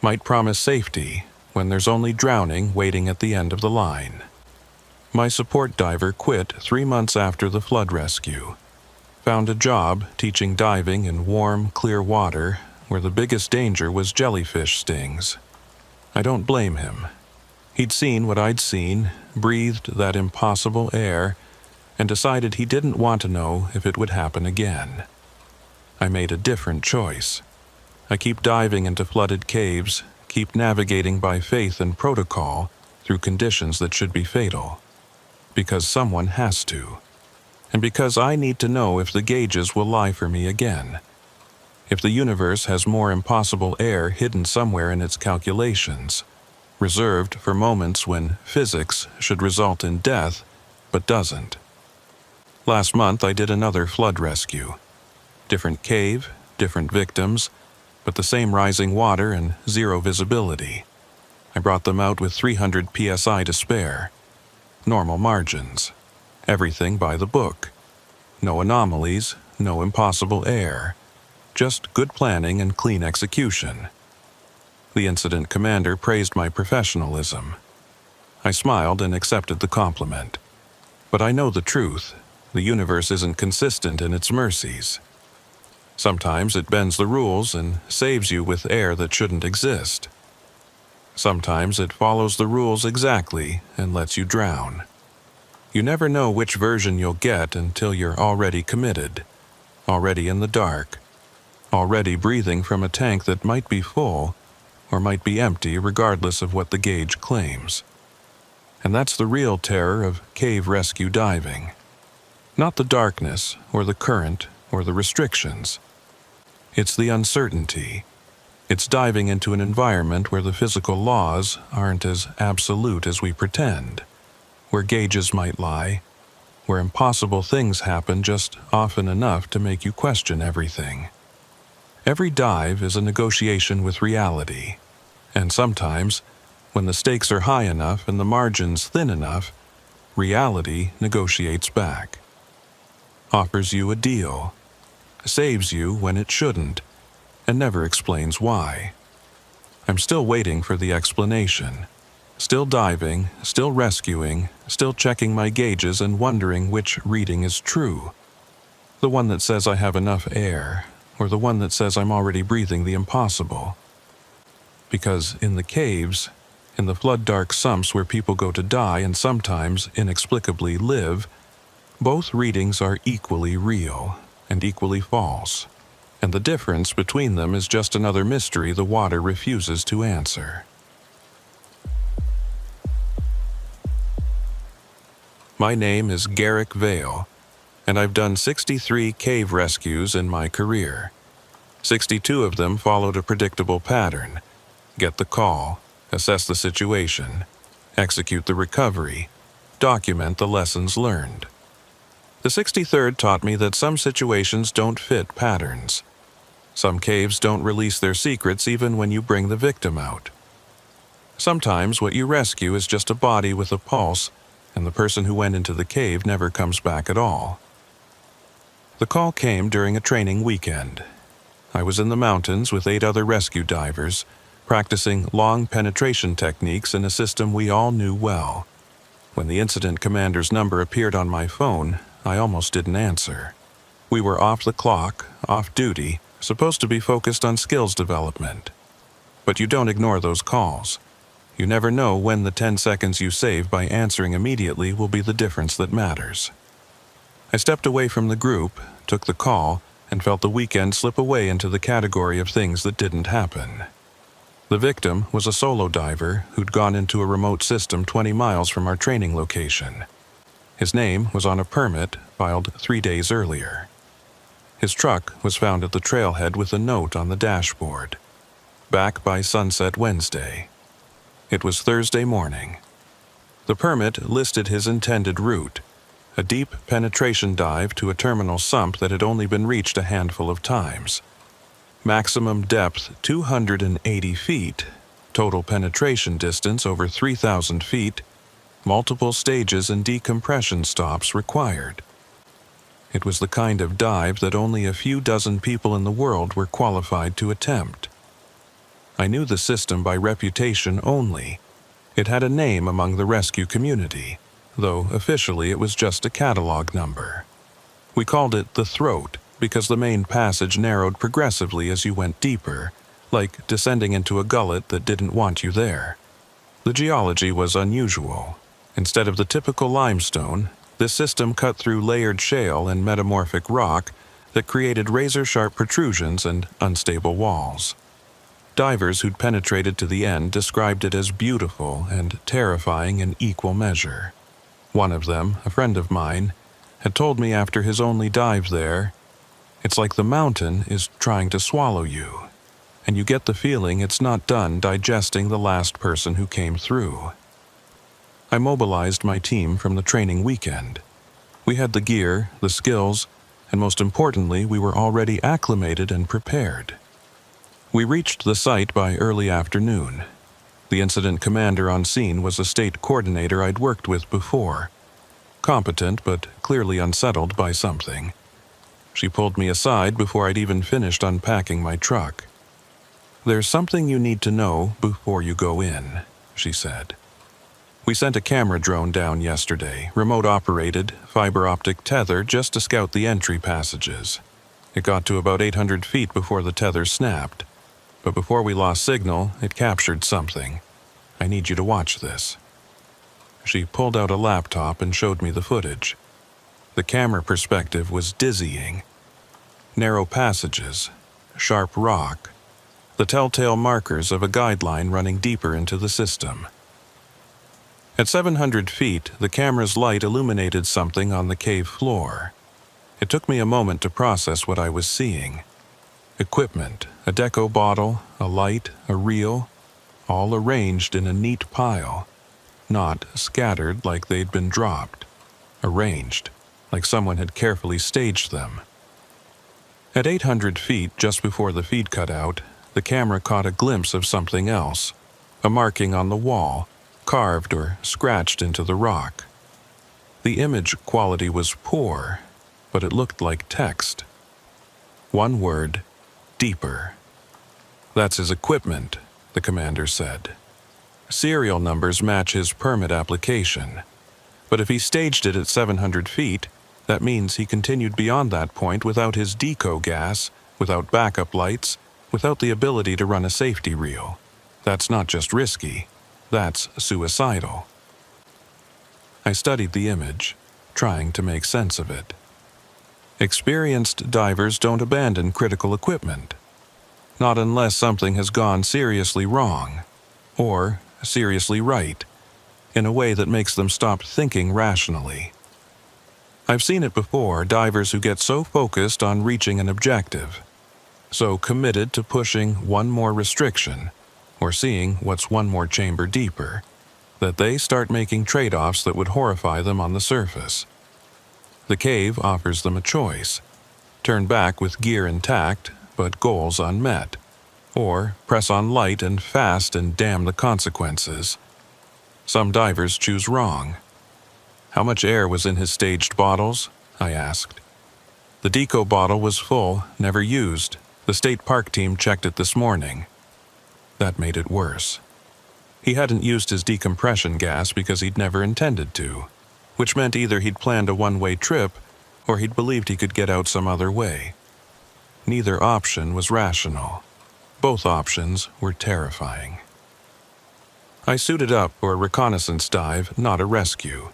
Might promise safety when there's only drowning waiting at the end of the line. My support diver quit 3 months after the flood rescue. Found a job teaching diving in warm, clear water where the biggest danger was jellyfish stings. I don't blame him. He'd seen what I'd seen, breathed that impossible air, and decided he didn't want to know if it would happen again. I made a different choice. I keep diving into flooded caves, keep navigating by faith and protocol through conditions that should be fatal. Because someone has to. And because I need to know if the gauges will lie for me again. If the universe has more impossible air hidden somewhere in its calculations, reserved for moments when physics should result in death, but doesn't. Last month I did another flood rescue. Different cave, different victims, but the same rising water and zero visibility. I brought them out with 300 psi to spare. Normal margins. Everything by the book. No anomalies, no impossible air. Just good planning and clean execution. The incident commander praised my professionalism. I smiled and accepted the compliment. But I know the truth. The universe isn't consistent in its mercies. Sometimes it bends the rules and saves you with air that shouldn't exist. Sometimes it follows the rules exactly and lets you drown. You never know which version you'll get until you're already committed, already in the dark, already breathing from a tank that might be full or might be empty regardless of what the gauge claims. And that's the real terror of cave rescue diving. Not the darkness or the current or the restrictions. It's the uncertainty. It's diving into an environment where the physical laws aren't as absolute as we pretend, where gauges might lie, where impossible things happen just often enough to make you question everything. Every dive is a negotiation with reality, and sometimes, when the stakes are high enough and the margins thin enough, reality negotiates back. Offers you a deal, saves you when it shouldn't, and never explains why. I'm still waiting for the explanation. Still diving, still rescuing, still checking my gauges and wondering which reading is true. The one that says I have enough air, or the one that says I'm already breathing the impossible. Because in the caves, in the flood-dark sumps where people go to die and sometimes inexplicably live, both readings are equally real and equally false, and the difference between them is just another mystery the water refuses to answer. My name is Garrick Vale, and I've done 63 cave rescues in my career. 62 of them followed a predictable pattern: get the call, assess the situation, execute the recovery, document the lessons learned. The 63rd taught me that some situations don't fit patterns. Some caves don't release their secrets even when you bring the victim out. Sometimes what you rescue is just a body with a pulse, and the person who went into the cave never comes back at all. The call came during a training weekend. I was in the mountains with 8 other rescue divers, practicing long penetration techniques in a system we all knew well. When the incident commander's number appeared on my phone, I almost didn't answer. We were off the clock, off duty, supposed to be focused on skills development. But you don't ignore those calls. You never know when the 10 seconds you save by answering immediately will be the difference that matters. I stepped away from the group, took the call, and felt the weekend slip away into the category of things that didn't happen. The victim was a solo diver who'd gone into a remote system 20 miles from our training location. His name was on a permit filed 3 days earlier. His truck was found at the trailhead with a note on the dashboard: back by sunset Wednesday. It was Thursday morning. The permit listed his intended route: a deep penetration dive to a terminal sump that had only been reached a handful of times. Maximum depth 280 feet, total penetration distance over 3,000 feet, multiple stages and decompression stops required. It was the kind of dive that only a few dozen people in the world were qualified to attempt. I knew the system by reputation only. It had a name among the rescue community, though officially it was just a catalog number. We called it the Throat because the main passage narrowed progressively as you went deeper, like descending into a gullet that didn't want you there. The geology was unusual. Instead of the typical limestone, this system cut through layered shale and metamorphic rock that created razor-sharp protrusions and unstable walls. Divers who'd penetrated to the end described it as beautiful and terrifying in equal measure. One of them, a friend of mine, had told me after his only dive there, "It's like the mountain is trying to swallow you, and you get the feeling it's not done digesting the last person who came through." I mobilized my team from the training weekend. We had the gear, the skills, and most importantly, we were already acclimated and prepared. We reached the site by early afternoon. The incident commander on scene was a state coordinator I'd worked with before. Competent, but clearly unsettled by something. She pulled me aside before I'd even finished unpacking my truck. "There's something you need to know before you go in," she said. "We sent a camera drone down yesterday, remote-operated, fiber-optic tether just to scout the entry passages. It got to about 800 feet before the tether snapped. But before we lost signal, it captured something. I need you to watch this." She pulled out a laptop and showed me the footage. The camera perspective was dizzying. Narrow passages, sharp rock, the telltale markers of a guideline running deeper into the system. At 700 feet, the camera's light illuminated something on the cave floor. It took me a moment to process what I was seeing. Equipment, a deco bottle, a light, a reel, all arranged in a neat pile. Not scattered like they'd been dropped. Arranged, like someone had carefully staged them. At 800 feet, just before the feed cut out, the camera caught a glimpse of something else. A marking on the wall, carved or scratched into the rock. The image quality was poor, but it looked like text. One word, deeper. "That's his equipment," the commander said. "Serial numbers match his permit application. But if he staged it at 700 feet, that means he continued beyond that point without his deco gas, without backup lights, without the ability to run a safety reel. That's not just risky, that's suicidal." I studied the image, trying to make sense of it. Experienced divers don't abandon critical equipment. Not unless something has gone seriously wrong, or seriously right, in a way that makes them stop thinking rationally. I've seen it before, divers who get so focused on reaching an objective, so committed to pushing one more restriction, or seeing what's one more chamber deeper, that they start making trade-offs that would horrify them on the surface. The cave offers them a choice: turn back with gear intact, but goals unmet, or press on light and fast and damn the consequences. Some divers choose wrong. "How much air was in his staged bottles?" I asked. "The deco bottle was full, never used. The state park team checked it this morning." That made it worse. He hadn't used his decompression gas because he'd never intended to, which meant either he'd planned a one-way trip or he'd believed he could get out some other way. Neither option was rational. Both options were terrifying. I suited up for a reconnaissance dive, not a rescue.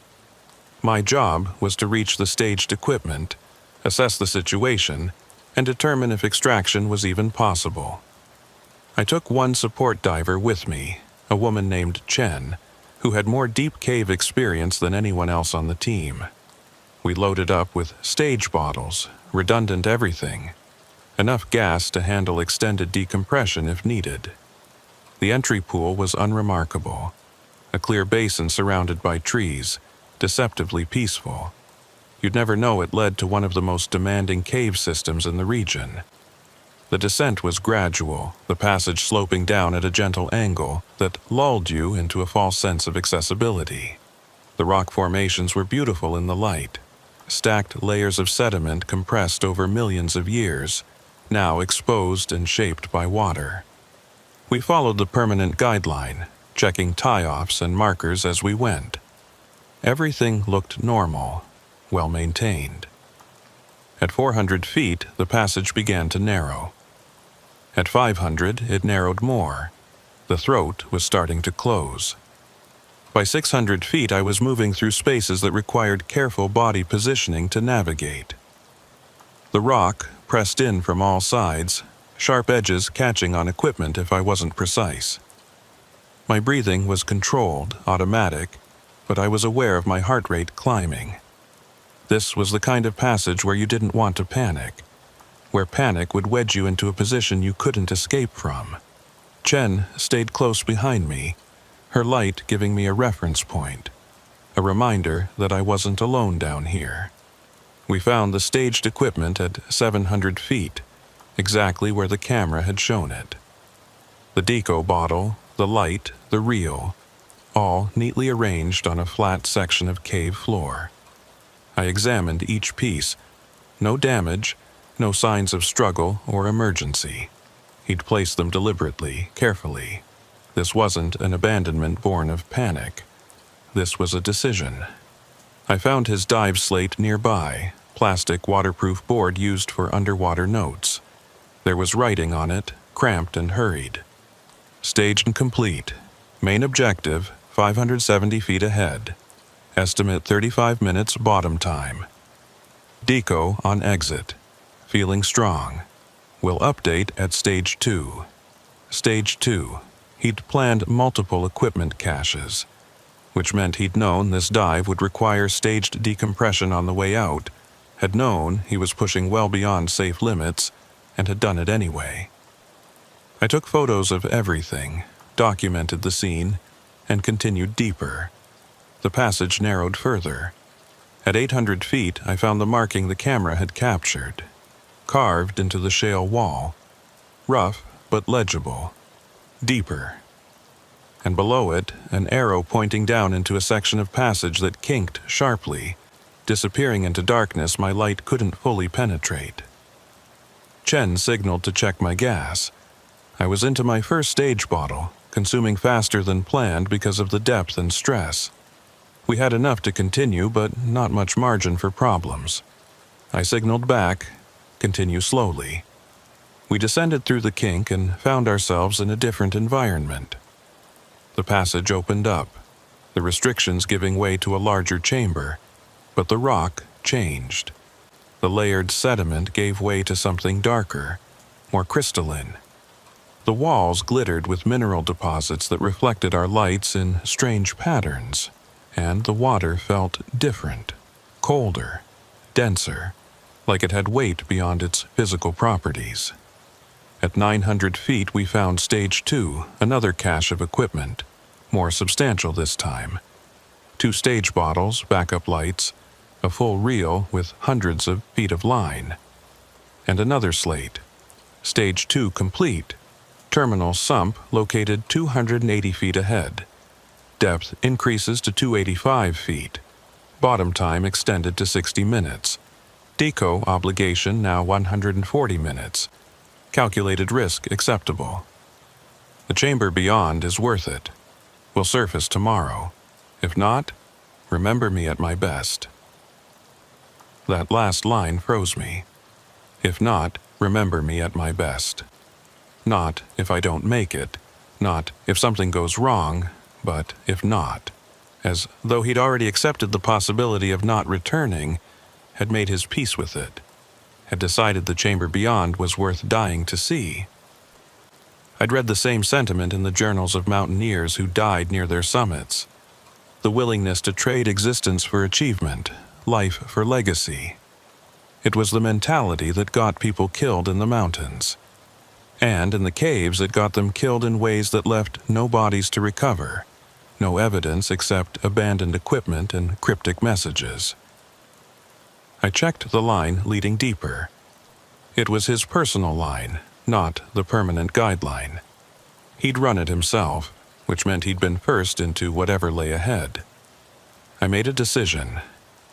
My job was to reach the staged equipment, assess the situation, and determine if extraction was even possible. I took one support diver with me, a woman named Chen, who had more deep cave experience than anyone else on the team. We loaded up with stage bottles, redundant everything, enough gas to handle extended decompression if needed. The entry pool was unremarkable, a clear basin surrounded by trees, deceptively peaceful. You'd never know it led to one of the most demanding cave systems in the region. The descent was gradual, the passage sloping down at a gentle angle that lulled you into a false sense of accessibility. The rock formations were beautiful in the light, stacked layers of sediment compressed over millions of years, now exposed and shaped by water. We followed the permanent guideline, checking tie-offs and markers as we went. Everything looked normal, well maintained. At 400 feet, the passage began to narrow. At 500, it narrowed more. The throat was starting to close. By 600 feet, I was moving through spaces that required careful body positioning to navigate. The rock pressed in from all sides, sharp edges catching on equipment if I wasn't precise. My breathing was controlled, automatic, but I was aware of my heart rate climbing. This was the kind of passage where you didn't want to panic, where panic would wedge you into a position you couldn't escape from. Chen stayed close behind me, her light giving me a reference point, a reminder that I wasn't alone down here. We found the staged equipment at 700 feet, exactly where the camera had shown it. The deco bottle, the light, the reel, all neatly arranged on a flat section of cave floor. I examined each piece. No damage, no signs of struggle or emergency. He'd placed them deliberately, carefully. This wasn't an abandonment born of panic. This was a decision. I found his dive slate nearby, plastic waterproof board used for underwater notes. There was writing on it, cramped and hurried. Staged and complete. Main objective, 570 feet ahead. Estimate 35 minutes bottom time. Deco on exit. Feeling strong. Will update at Stage 2. Stage 2. He'd planned multiple equipment caches, which meant he'd known this dive would require staged decompression on the way out, had known he was pushing well beyond safe limits, and had done it anyway. I took photos of everything, documented the scene, and continued deeper. The passage narrowed further. At 800 feet, I found the marking the camera had captured, carved into the shale wall, rough but legible, deeper. And below it, an arrow pointing down into a section of passage that kinked sharply, disappearing into darkness my light couldn't fully penetrate. Chen signaled to check my gas. I was into my first stage bottle, consuming faster than planned because of the depth and stress. We had enough to continue, but not much margin for problems. I signaled back, continue slowly. We descended through the kink and found ourselves in a different environment. The passage opened up, the restrictions giving way to a larger chamber, but the rock changed. The layered sediment gave way to something darker, more crystalline. The walls glittered with mineral deposits that reflected our lights in strange patterns, and the water felt different, colder, denser, like it had weight beyond its physical properties. At 900 feet, we found Stage 2, another cache of equipment, more substantial this time. 2 stage bottles, backup lights, a full reel with hundreds of feet of line. And another slate. Stage 2 complete. Terminal sump located 280 feet ahead. Depth increases to 285 feet. Bottom time extended to 60 minutes. Deco obligation now 140 minutes. Calculated risk acceptable. The chamber beyond is worth it. We'll surface tomorrow. If not, remember me at my best. That last line froze me. If not, remember me at my best. Not if I don't make it, not if something goes wrong, but if not. As though he'd already accepted the possibility of not returning, had made his peace with it, had decided the chamber beyond was worth dying to see. I'd read the same sentiment in the journals of mountaineers who died near their summits. The willingness to trade existence for achievement, life for legacy. It was the mentality that got people killed in the mountains. And in the caves, it got them killed in ways that left no bodies to recover, no evidence except abandoned equipment and cryptic messages. I checked the line leading deeper. It was his personal line, not the permanent guideline. He'd run it himself, which meant he'd been first into whatever lay ahead. I made a decision.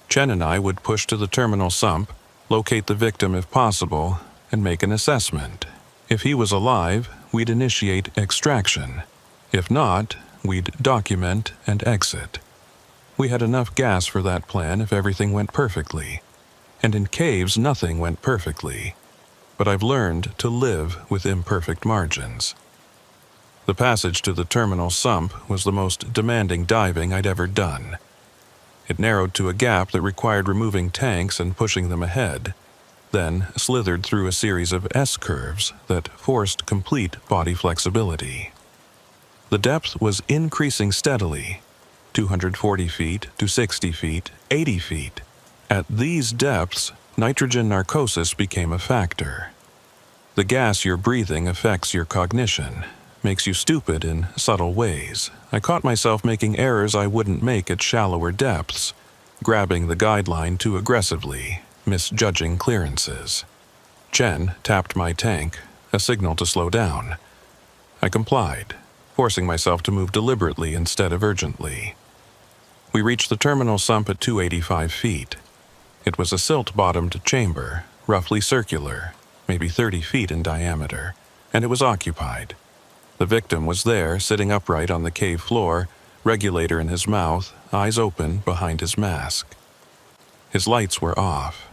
Chen and I would push to the terminal sump, locate the victim if possible, and make an assessment. If he was alive, we'd initiate extraction. If not, we'd document and exit. We had enough gas for that plan if everything went perfectly. And in caves, nothing went perfectly. But I've learned to live with imperfect margins. The passage to the terminal sump was the most demanding diving I'd ever done. It narrowed to a gap that required removing tanks and pushing them ahead, then slithered through a series of S-curves that forced complete body flexibility. The depth was increasing steadily, 240 feet to 60 feet, 80 feet. At these depths, nitrogen narcosis became a factor. The gas you're breathing affects your cognition, makes you stupid in subtle ways. I caught myself making errors I wouldn't make at shallower depths, grabbing the guideline too aggressively, misjudging clearances. Chen tapped my tank, a signal to slow down. I complied, forcing myself to move deliberately instead of urgently. We reached the terminal sump at 285 feet. It was a silt-bottomed chamber, roughly circular, maybe 30 feet in diameter, and it was occupied. The victim was there, sitting upright on the cave floor, regulator in his mouth, eyes open behind his mask. His lights were off.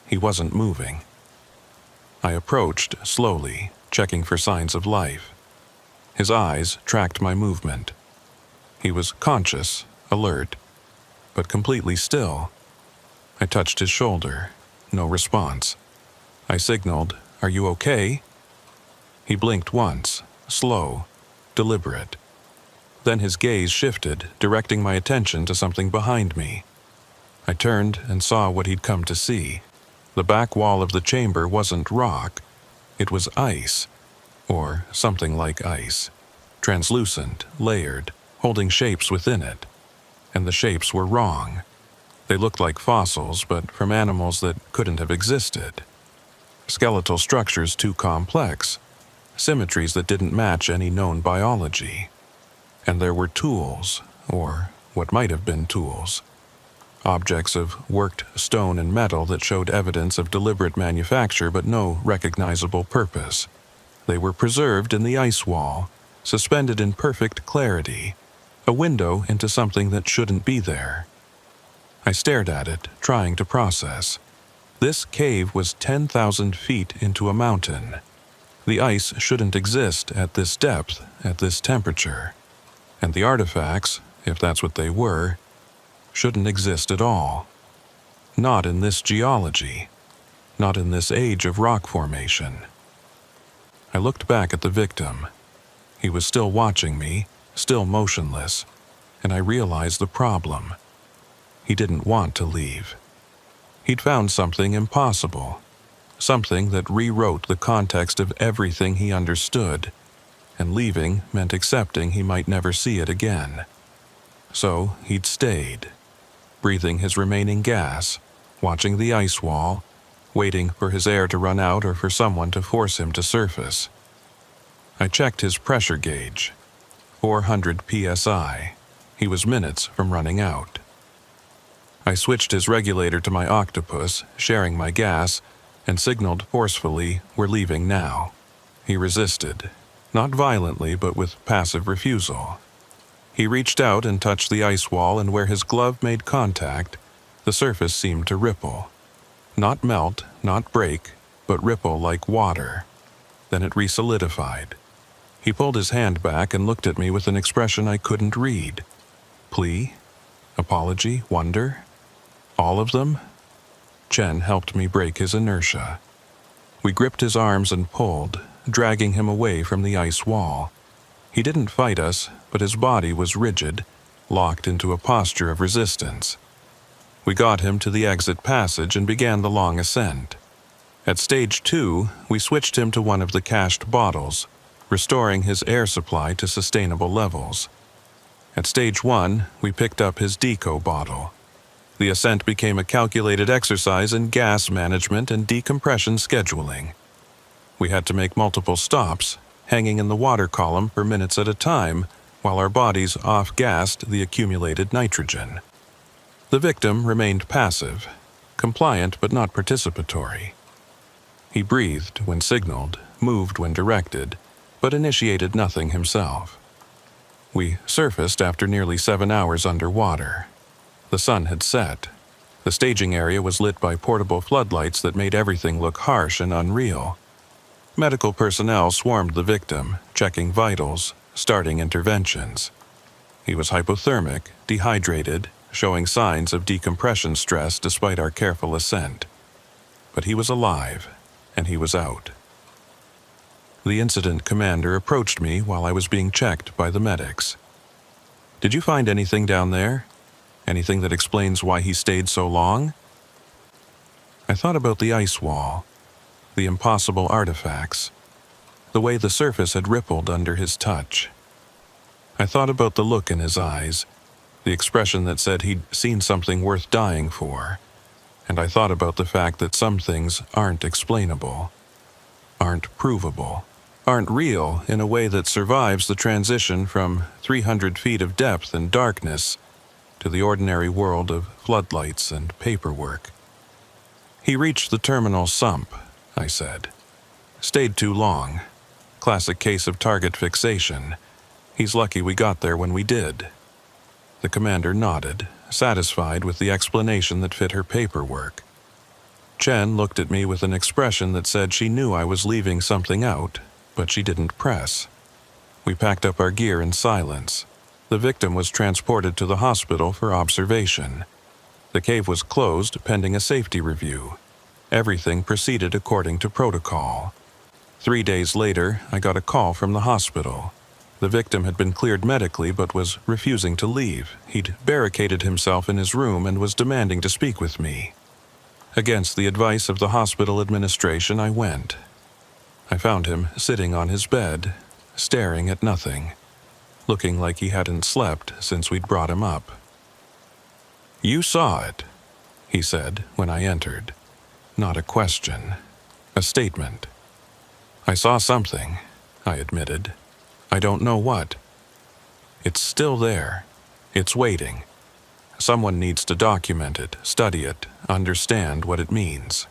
He wasn't moving. I approached slowly, checking for signs of life. His eyes tracked my movement. He was conscious, alert. but completely still. I touched his shoulder. No response. I signaled, "Are you okay?" He blinked once, slow, deliberate. Then his gaze shifted, directing my attention to something behind me. I turned and saw what he'd come to see. The back wall of the chamber wasn't rock. It was ice, or something like ice. Translucent, layered, holding shapes within it. And the shapes were wrong. They looked like fossils, but from animals that couldn't have existed. Skeletal structures too complex. Symmetries that didn't match any known biology. And there were tools, or what might have been tools. Objects of worked stone and metal that showed evidence of deliberate manufacture but no recognizable purpose. They were preserved in the ice wall, suspended in perfect clarity, a window into something that shouldn't be there. I stared at it, trying to process. This cave was 10,000 feet into a mountain. The ice shouldn't exist at this depth, at this temperature. And the artifacts, if that's what they were, shouldn't exist at all. Not in this geology. Not in this age of rock formation. I looked back at the victim. He was still watching me, still motionless, and I realized the problem. He didn't want to leave. He'd found something impossible, something that rewrote the context of everything he understood, and leaving meant accepting he might never see it again. So he'd stayed, breathing his remaining gas, watching the ice wall, waiting for his air to run out or for someone to force him to surface. I checked his pressure gauge. 400 psi. He was minutes from running out. I switched his regulator to my octopus, sharing my gas, and signaled forcefully, "We're leaving now." He resisted, not violently but with passive refusal. He reached out and touched the ice wall, and where his glove made contact, the surface seemed to ripple. Not melt, not break, but ripple like water. Then it resolidified. He pulled his hand back and looked at me with an expression I couldn't read. Plea? Apology? Wonder? All of them? Chen helped me break his inertia. We gripped his arms and pulled, dragging him away from the ice wall. He didn't fight us, but his body was rigid, locked into a posture of resistance. We got him to the exit passage and began the long ascent. At stage 2, we switched him to one of the cached bottles, restoring his air supply to sustainable levels. At stage 1, we picked up his deco bottle. The ascent became a calculated exercise in gas management and decompression scheduling. We had to make multiple stops, hanging in the water column for minutes at a time, while our bodies off-gassed the accumulated nitrogen. The victim remained passive, compliant but not participatory. He breathed when signaled, moved when directed, but initiated nothing himself. We surfaced after nearly 7 hours underwater. The sun had set. The staging area was lit by portable floodlights that made everything look harsh and unreal. Medical personnel swarmed the victim, checking vitals, starting interventions. He was hypothermic, dehydrated, showing signs of decompression stress despite our careful ascent. But he was alive, and he was out. The incident commander approached me while I was being checked by the medics. "Did you find anything down there? Anything that explains why he stayed so long?" I thought about the ice wall, the impossible artifacts, the way the surface had rippled under his touch. I thought about the look in his eyes, the expression that said he'd seen something worth dying for, and I thought about the fact that some things aren't explainable, aren't provable, aren't real in a way that survives the transition from 300 feet of depth and darkness to the ordinary world of floodlights and paperwork. "He reached the terminal sump," I said. "Stayed too long. Classic case of target fixation. He's lucky we got there when we did." The commander nodded, satisfied with the explanation that fit her paperwork. Chen looked at me with an expression that said she knew I was leaving something out, but she didn't press. We packed up our gear in silence. The victim was transported to the hospital for observation. The cave was closed pending a safety review. Everything proceeded according to protocol. 3 days later, I got a call from the hospital. The victim had been cleared medically but was refusing to leave. He'd barricaded himself in his room and was demanding to speak with me. Against the advice of the hospital administration, I went. I found him sitting on his bed, staring at nothing, looking like he hadn't slept since we'd brought him up. "You saw it," he said when I entered. Not a question, a statement. "I saw something," I admitted. "I don't know what. It's still there. It's waiting. Someone needs to document it, study it, understand what it means."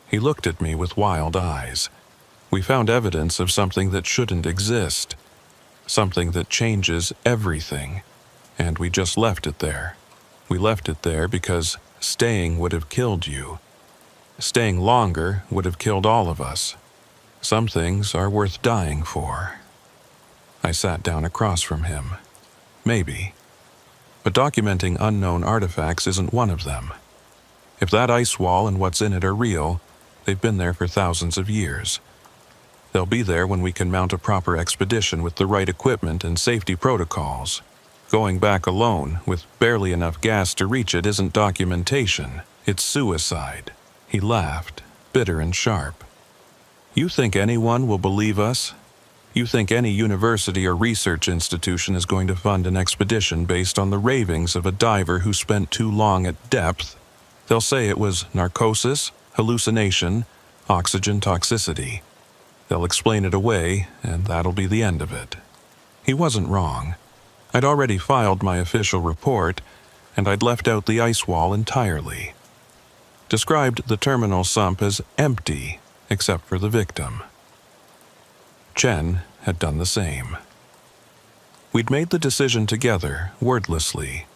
He looked at me with wild eyes. "We found evidence of something that shouldn't exist, something that changes everything, and we just left it there. We left it there because staying would have killed you. Staying longer would have killed all of us. Some things are worth dying for." I sat down across from him. Maybe. But documenting unknown artifacts isn't one of them. If that ice wall and what's in it are real, they've been there for thousands of years. They'll be there when we can mount a proper expedition with the right equipment and safety protocols. Going back alone, with barely enough gas to reach it, isn't documentation. It's suicide. He laughed, bitter and sharp. "You think anyone will believe us? You think any university or research institution is going to fund an expedition based on the ravings of a diver who spent too long at depth? They'll say it was narcosis, hallucination, oxygen toxicity. They'll explain it away, and that'll be the end of it." He wasn't wrong. I'd already filed my official report, and I'd left out the ice wall entirely. Described the terminal sump as empty, except for the victim. Chen had done the same. We'd made the decision together, wordlessly,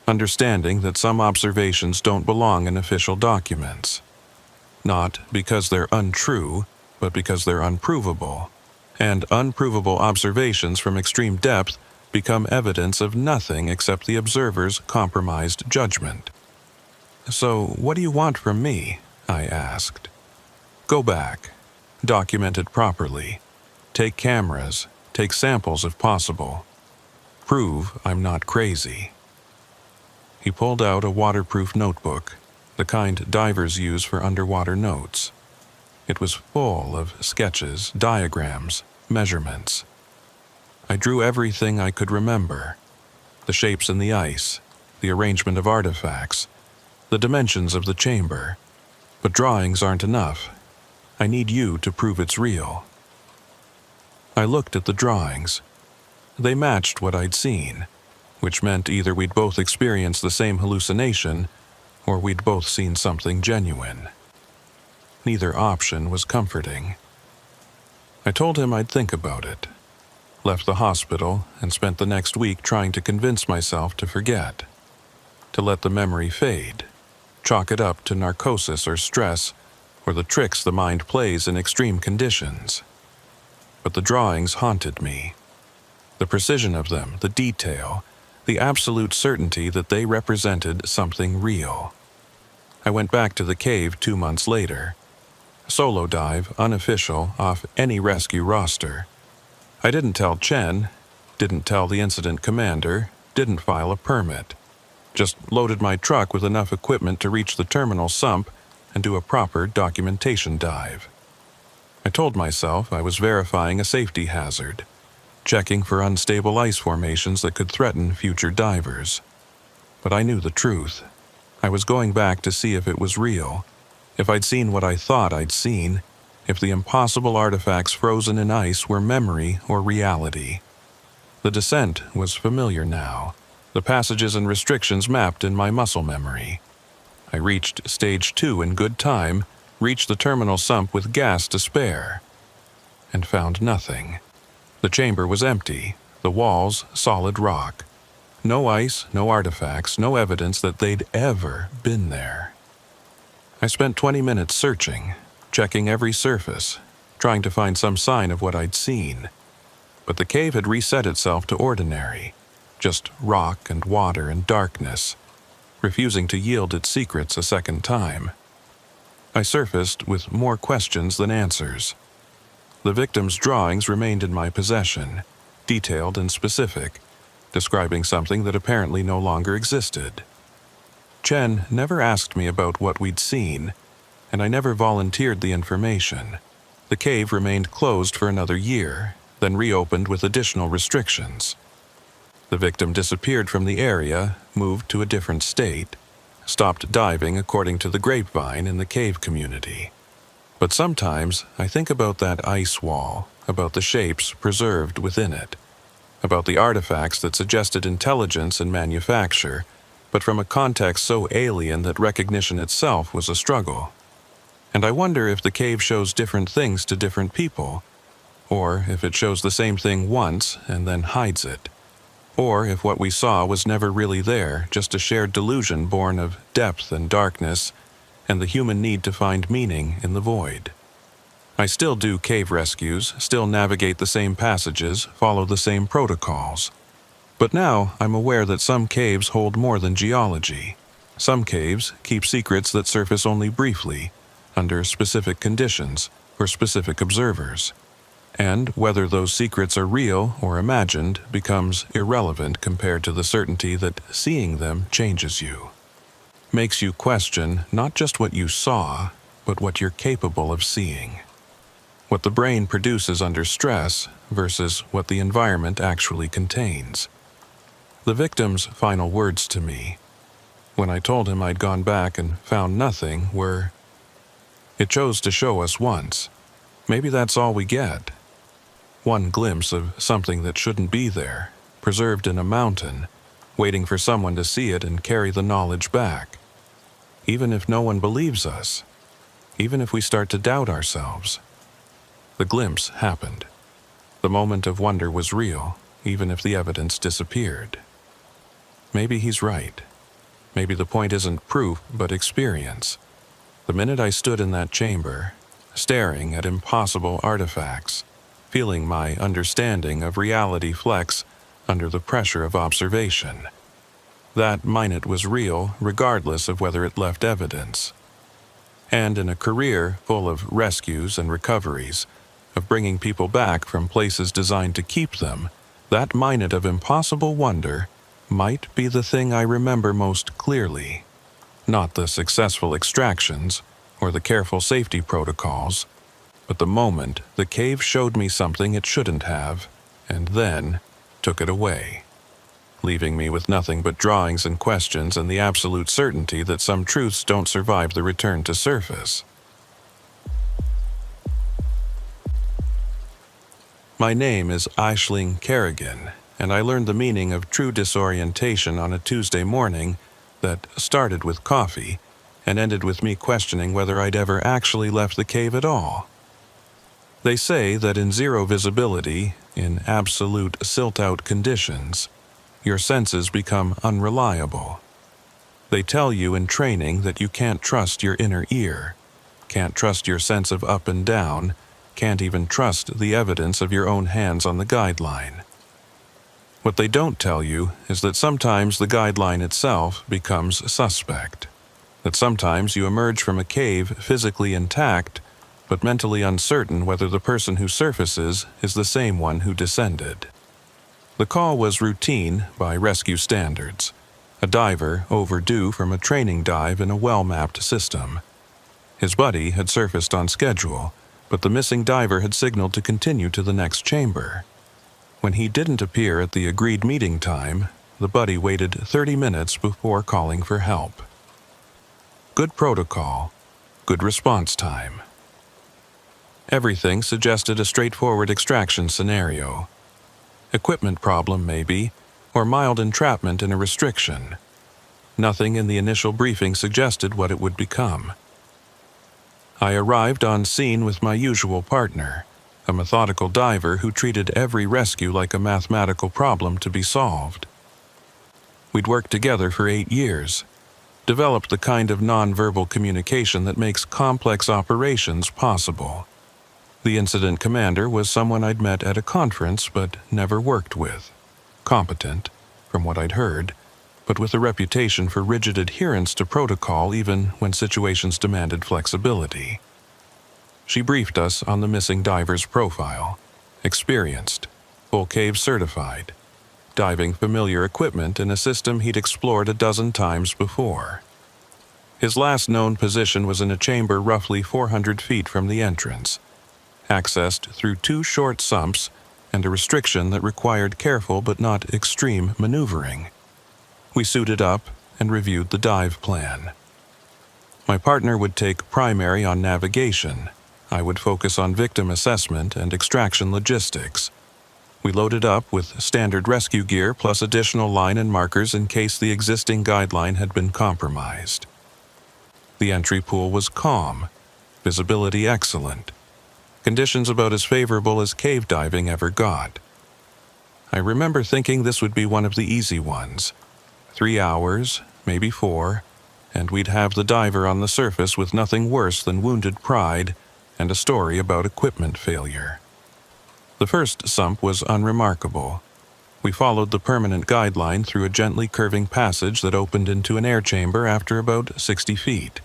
understanding that some observations don't belong in official documents. Not because they're untrue, but because they're unprovable. And unprovable observations from extreme depth become evidence of nothing except the observer's compromised judgment. "So, what do you want from me?" I asked. "Go back. Document it properly. Take cameras. Take samples if possible. Prove I'm not crazy." He pulled out a waterproof notebook, the kind divers use for underwater notes. It was full of sketches, diagrams, measurements. I drew everything I could remember. The shapes in the ice, the arrangement of artifacts, the dimensions of the chamber. But drawings aren't enough. I need you to prove it's real. I looked at the drawings. They matched what I'd seen, which meant either we'd both experienced the same hallucination, or we'd both seen something genuine. Neither option was comforting. I told him I'd think about it. Left the hospital and spent the next week trying to convince myself to forget, to let the memory fade, chalk it up to narcosis or stress, or the tricks the mind plays in extreme conditions. But the drawings haunted me. The precision of them, the detail, the absolute certainty that they represented something real. I went back to the cave 2 months later. Solo dive, unofficial, off any rescue roster. I didn't tell Chen, didn't tell the incident commander, didn't file a permit. Just loaded my truck with enough equipment to reach the terminal sump and do a proper documentation dive. I told myself I was verifying a safety hazard, checking for unstable ice formations that could threaten future divers. But I knew the truth. I was going back to see if it was real, if I'd seen what I thought I'd seen, if the impossible artifacts frozen in ice were memory or reality. The descent was familiar now, the passages and restrictions mapped in my muscle memory. I reached stage 2 in good time, reached the terminal sump with gas to spare, and found nothing. The chamber was empty, the walls solid rock. No ice, no artifacts, no evidence that they'd ever been there. I spent 20 minutes searching, checking every surface, trying to find some sign of what I'd seen. But the cave had reset itself to ordinary. just rock and water and darkness, refusing to yield its secrets a second time. I surfaced with more questions than answers. The victim's drawings remained in my possession, detailed and specific, describing something that apparently no longer existed. Chen never asked me about what we'd seen, and I never volunteered the information. The cave remained closed for another year, then reopened with additional restrictions. The victim disappeared from the area, moved to a different state, stopped diving according to the grapevine in the cave community. But sometimes I think about that ice wall, about the shapes preserved within it, about the artifacts that suggested intelligence and manufacture, but from a context so alien that recognition itself was a struggle. And I wonder if the cave shows different things to different people, or if it shows the same thing once and then hides it, or if what we saw was never really there, just a shared delusion born of depth and darkness, and the human need to find meaning in the void. I still do cave rescues, still navigate the same passages, follow the same protocols. But now I'm aware that some caves hold more than geology. Some caves keep secrets that surface only briefly, under specific conditions, for specific observers. And whether those secrets are real or imagined becomes irrelevant compared to the certainty that seeing them changes you. Makes you question not just what you saw, but what you're capable of seeing. What the brain produces under stress versus what the environment actually contains. The victim's final words to me, when I told him I'd gone back and found nothing, were, "It chose to show us once. Maybe that's all we get." One glimpse of something that shouldn't be there, preserved in a mountain, waiting for someone to see it and carry the knowledge back. Even if no one believes us, even if we start to doubt ourselves. The glimpse happened. The moment of wonder was real, even if the evidence disappeared. Maybe he's right. Maybe the point isn't proof, but experience. The minute I stood in that chamber, staring at impossible artifacts, feeling my understanding of reality flex under the pressure of observation. That minute was real, regardless of whether it left evidence. And in a career full of rescues and recoveries, of bringing people back from places designed to keep them, that minute of impossible wonder might be the thing I remember most clearly. Not the successful extractions or the careful safety protocols, but the moment the cave showed me something it shouldn't have, and then took it away, leaving me with nothing but drawings and questions and the absolute certainty that some truths don't survive the return to surface. My name is Aisling Kerrigan, and I learned the meaning of true disorientation on a Tuesday morning that started with coffee and ended with me questioning whether I'd ever actually left the cave at all. They say that in zero visibility, in absolute silt-out conditions, your senses become unreliable. They tell you in training that you can't trust your inner ear, can't trust your sense of up and down, can't even trust the evidence of your own hands on the guideline. What they don't tell you is that sometimes the guideline itself becomes suspect, that sometimes you emerge from a cave physically intact, but mentally uncertain whether the person who surfaces is the same one who descended. The call was routine by rescue standards, a diver overdue from a training dive in a well-mapped system. His buddy had surfaced on schedule, but the missing diver had signaled to continue to the next chamber. When he didn't appear at the agreed meeting time, the buddy waited 30 minutes before calling for help. Good protocol, good response time. Everything suggested a straightforward extraction scenario. Equipment problem, maybe, or mild entrapment in a restriction. Nothing in the initial briefing suggested what it would become. I arrived on scene with my usual partner, a methodical diver who treated every rescue like a mathematical problem to be solved. We'd worked together for 8 years, developed the kind of nonverbal communication that makes complex operations possible. The incident commander was someone I'd met at a conference but never worked with. Competent, from what I'd heard, but with a reputation for rigid adherence to protocol even when situations demanded flexibility. She briefed us on the missing diver's profile: experienced, full cave certified, diving familiar equipment in a system he'd explored a dozen times before. His last known position was in a chamber roughly 400 feet from the entrance, accessed through 2 short sumps and a restriction that required careful but not extreme maneuvering. We suited up and reviewed the dive plan. My partner would take primary on navigation. I would focus on victim assessment and extraction logistics. We loaded up with standard rescue gear plus additional line and markers in case the existing guideline had been compromised. The entry pool was calm, visibility excellent, conditions about as favorable as cave diving ever got. I remember thinking this would be one of the easy ones. 3 hours, maybe 4, and we'd have the diver on the surface with nothing worse than wounded pride and a story about equipment failure. The first sump was unremarkable. We followed the permanent guideline through a gently curving passage that opened into an air chamber after about 60 feet.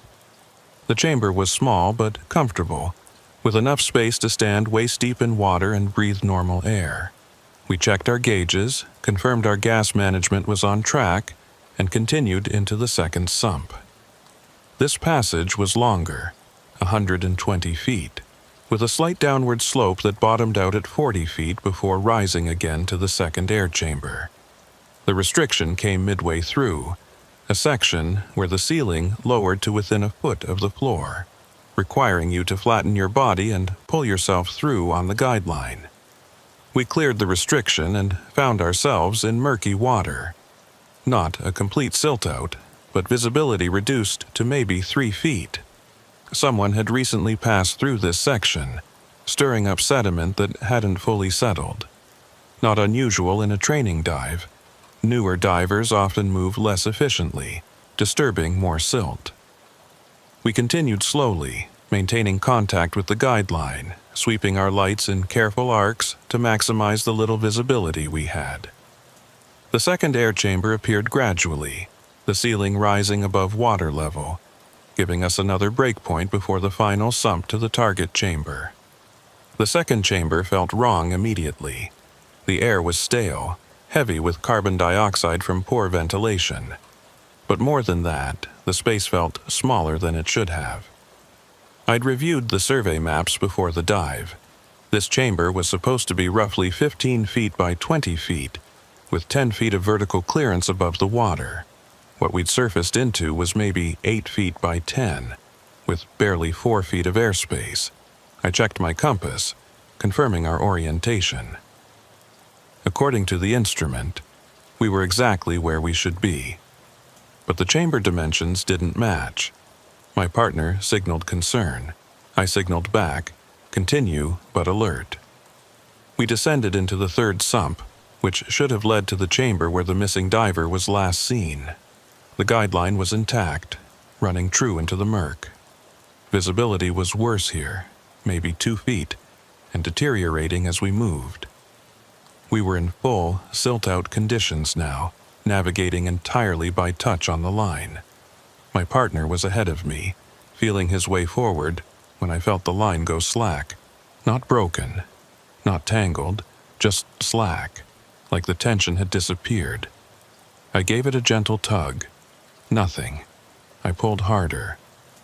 The chamber was small but comfortable, with enough space to stand waist-deep in water and breathe normal air. We checked our gauges, confirmed our gas management was on track, and continued into the second sump. This passage was longer, 120 feet, with a slight downward slope that bottomed out at 40 feet before rising again to the second air chamber. The restriction came midway through, a section where the ceiling lowered to within a foot of the floor, requiring you to flatten your body and pull yourself through on the guideline. We cleared the restriction and found ourselves in murky water. Not a complete silt-out, but visibility reduced to maybe 3 feet. Someone had recently passed through this section, stirring up sediment that hadn't fully settled. Not unusual in a training dive. Newer divers often move less efficiently, disturbing more silt. We continued slowly, maintaining contact with the guideline, sweeping our lights in careful arcs to maximize the little visibility we had. The second air chamber appeared gradually, the ceiling rising above water level, giving us another breakpoint before the final sump to the target chamber. The second chamber felt wrong immediately. The air was stale, heavy with carbon dioxide from poor ventilation. But more than that, the space felt smaller than it should have. I'd reviewed the survey maps before the dive. This chamber was supposed to be roughly 15 feet by 20 feet, with 10 feet of vertical clearance above the water. What we'd surfaced into was maybe 8 feet by 10, with barely 4 feet of airspace. I checked my compass, confirming our orientation. According to the instrument, we were exactly where we should be. But the chamber dimensions didn't match. My partner signaled concern. I signaled back, continue but alert. We descended into the third sump, which should have led to the chamber where the missing diver was last seen. The guideline was intact, running true into the murk. Visibility was worse here, maybe 2 feet, and deteriorating as we moved. We were in full, silt-out conditions now, navigating entirely by touch on the line. My partner was ahead of me, feeling his way forward when I felt the line go slack. Not broken, not tangled, just slack, like the tension had disappeared. I gave it a gentle tug. Nothing. I pulled harder.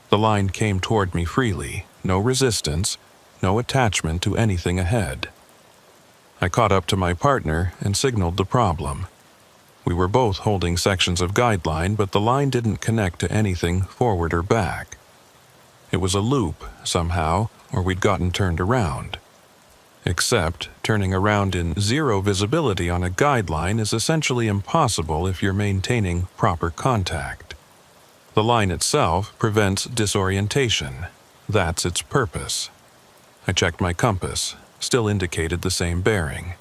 The line came toward me freely, no resistance, no attachment to anything ahead. I caught up to my partner and signaled the problem. We were both holding sections of guideline, but the line didn't connect to anything forward or back. It was a loop, somehow, or we'd gotten turned around. Except, turning around in zero visibility on a guideline is essentially impossible if you're maintaining proper contact. The line itself prevents disorientation. That's its purpose. I checked my compass, still indicated the same bearing.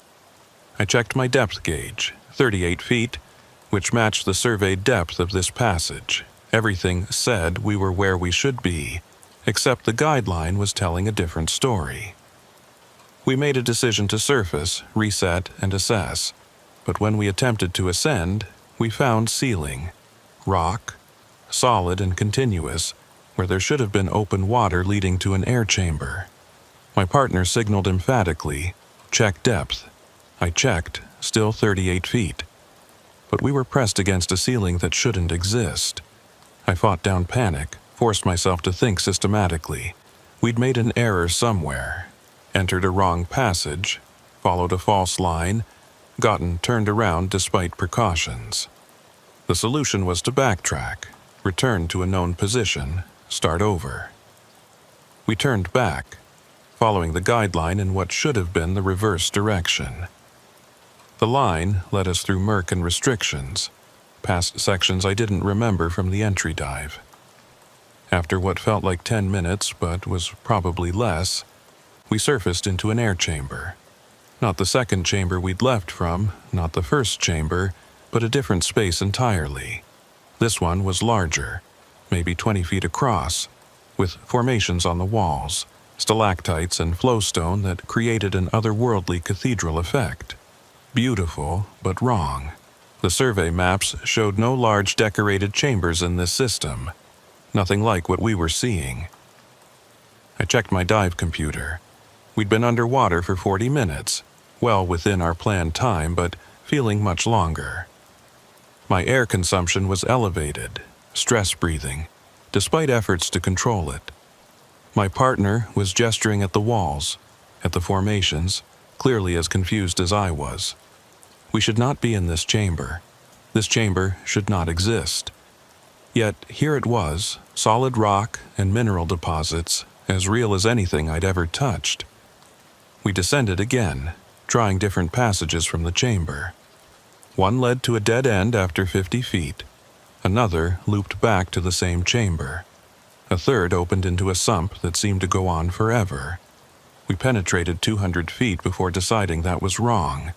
I checked my depth gauge, 38 feet, which matched the surveyed depth of this passage. Everything said we were where we should be, except the guideline was telling a different story. We made a decision to surface, reset, and assess. But when we attempted to ascend, we found ceiling, rock, solid and continuous, where there should have been open water leading to an air chamber. My partner signaled emphatically, "Check depth." I checked, still 38 feet. But we were pressed against a ceiling that shouldn't exist. I fought down panic, forced myself to think systematically. We'd made an error somewhere, entered a wrong passage, followed a false line, gotten turned around despite precautions. The solution was to backtrack, return to a known position, start over. We turned back, following the guideline in what should have been the reverse direction. The line led us through murk and restrictions, past sections I didn't remember from the entry dive. After what felt like 10 minutes, but was probably less, we surfaced into an air chamber. Not the second chamber we'd left from, not the first chamber, but a different space entirely. This one was larger, maybe 20 feet across, with formations on the walls, stalactites and flowstone that created an otherworldly cathedral effect. Beautiful, but wrong. The survey maps showed no large decorated chambers in this system, nothing like what we were seeing. I checked my dive computer. We'd been underwater for 40 minutes, well within our planned time, but feeling much longer. My air consumption was elevated, stress breathing, despite efforts to control it. My partner was gesturing at the walls, at the formations, clearly as confused as I was. We should not be in this chamber. This chamber should not exist. Yet here it was, solid rock and mineral deposits, as real as anything I'd ever touched. We descended again, trying different passages from the chamber. One led to a dead end after 50 feet. Another looped back to the same chamber. A third opened into a sump that seemed to go on forever. We penetrated 200 feet before deciding that was wrong,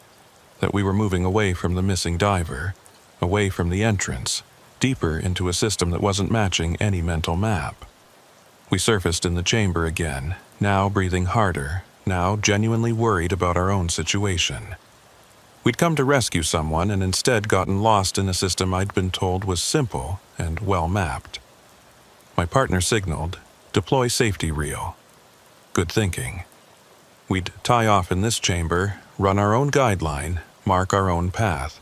that we were moving away from the missing diver, away from the entrance, deeper into a system that wasn't matching any mental map. We surfaced in the chamber again, now breathing harder, now genuinely worried about our own situation. We'd come to rescue someone and instead gotten lost in a system I'd been told was simple and well mapped. My partner signaled, "Deploy safety reel." Good thinking. We'd tie off in this chamber, run our own guideline, mark our own path,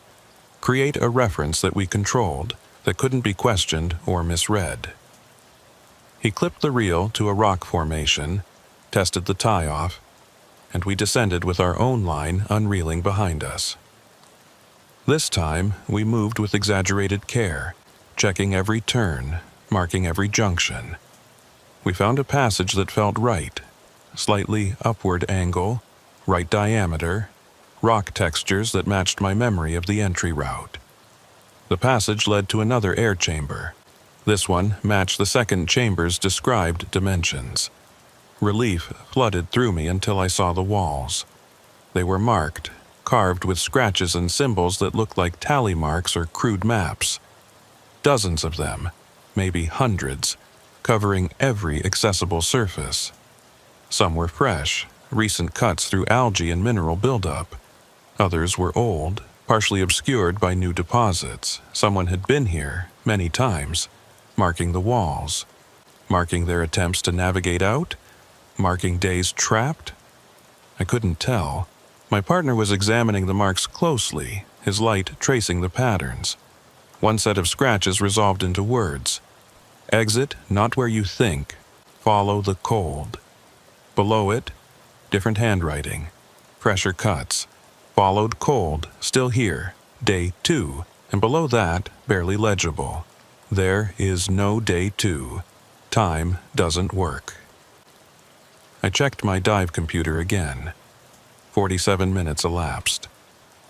create a reference that we controlled, that couldn't be questioned or misread. He clipped the reel to a rock formation, tested the tie-off, and we descended with our own line unreeling behind us. This time, we moved with exaggerated care, checking every turn, marking every junction. We found a passage that felt right, slightly upward angle, right diameter, rock textures that matched my memory of the entry route. The passage led to another air chamber. This one matched the second chamber's described dimensions. Relief flooded through me until I saw the walls. They were marked, carved with scratches and symbols that looked like tally marks or crude maps. Dozens of them, maybe hundreds, covering every accessible surface. Some were fresh, recent cuts through algae and mineral buildup. Others were old, partially obscured by new deposits. Someone had been here many times, marking the walls, marking their attempts to navigate out, marking days trapped. I couldn't tell. My partner was examining the marks closely, his light tracing the patterns. One set of scratches resolved into words. "Exit not where you think. Follow the cold." Below it, different handwriting. Fresher cuts. Followed cold, still here. Day 2. And below that, barely legible. There is no day 2. Time doesn't work. I checked my dive computer again. 47 minutes elapsed.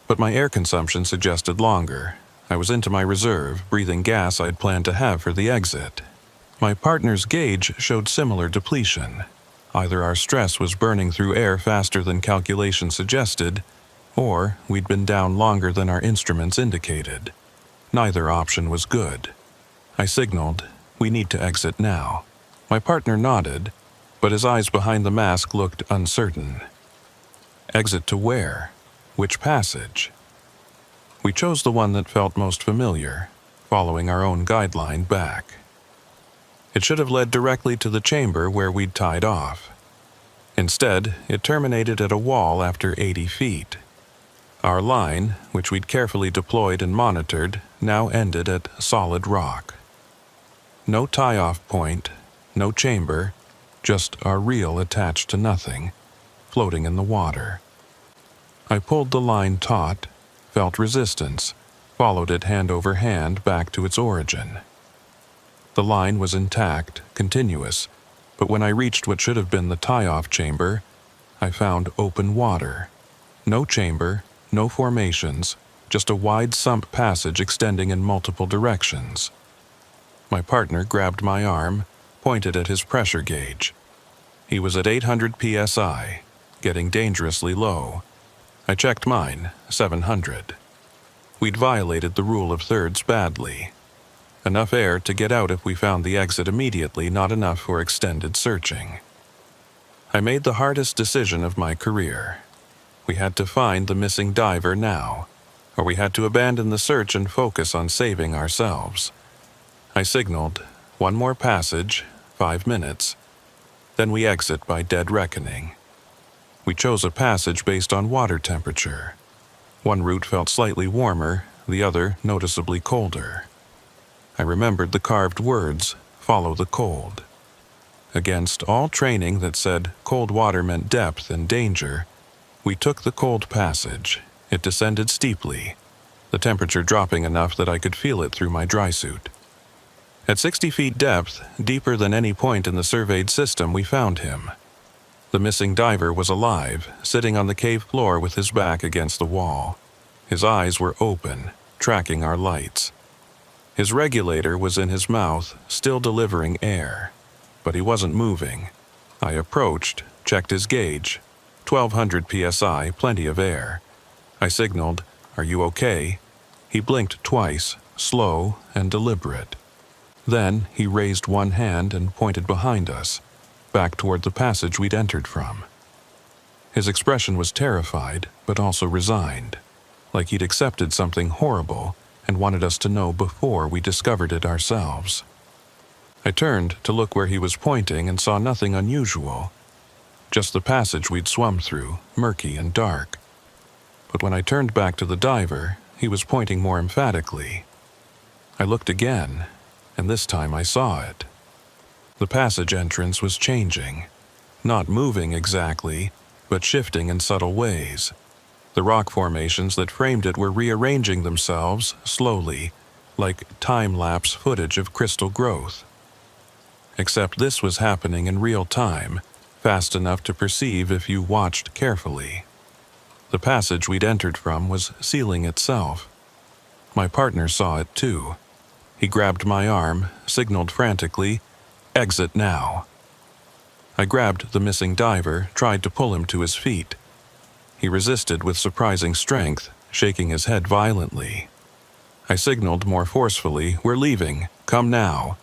But my air consumption suggested longer. I was into my reserve, breathing gas I'd planned to have for the exit. My partner's gauge showed similar depletion. Either our stress was burning through air faster than calculation suggested, or we'd been down longer than our instruments indicated. Neither option was good. I signaled, "We need to exit now." My partner nodded, but his eyes behind the mask looked uncertain. Exit to where? Which passage? We chose the one that felt most familiar, following our own guideline back. It should have led directly to the chamber where we'd tied off. Instead, it terminated at a wall after 80 feet. Our line, which we'd carefully deployed and monitored, now ended at solid rock. No tie-off point, no chamber, just our reel attached to nothing, floating in the water. I pulled the line taut, felt resistance, followed it hand over hand back to its origin. The line was intact, continuous, but when I reached what should have been the tie-off chamber, I found open water. No chamber, no formations, just a wide sump passage extending in multiple directions. My partner grabbed my arm, pointed at his pressure gauge. He was at 800 psi, getting dangerously low. I checked mine, 700. We'd violated the rule of thirds badly. Enough air to get out if we found the exit immediately, not enough for extended searching. I made the hardest decision of my career. We had to find the missing diver now, or we had to abandon the search and focus on saving ourselves. I signaled, one more passage, 5 minutes. Then we exit by dead reckoning. We chose a passage based on water temperature. One route felt slightly warmer, the other noticeably colder. I remembered the carved words, "Follow the cold." Against all training that said cold water meant depth and danger, we took the cold passage. It descended steeply, the temperature dropping enough that I could feel it through my dry suit. At 60 feet depth, deeper than any point in the surveyed system, we found him. The missing diver was alive, sitting on the cave floor with his back against the wall. His eyes were open, tracking our lights. His regulator was in his mouth, still delivering air, but he wasn't moving. I approached, checked his gauge. 1200 psi, plenty of air. I signaled, "Are you okay?" He blinked twice, slow and deliberate. Then he raised one hand and pointed behind us, back toward the passage we'd entered from. His expression was terrified, but also resigned, like he'd accepted something horrible and wanted us to know before we discovered it ourselves. I turned to look where he was pointing and saw nothing unusual, just the passage we'd swum through, murky and dark. But when I turned back to the diver, he was pointing more emphatically. I looked again, and this time I saw it. The passage entrance was changing, not moving exactly, but shifting in subtle ways. The rock formations that framed it were rearranging themselves slowly, like time-lapse footage of crystal growth. Except this was happening in real time, fast enough to perceive if you watched carefully. The passage we'd entered from was sealing itself. My partner saw it too. He grabbed my arm, signaled frantically, "Exit now." I grabbed the missing diver, tried to pull him to his feet. He resisted with surprising strength, shaking his head violently. I signaled more forcefully, "We're leaving, come now."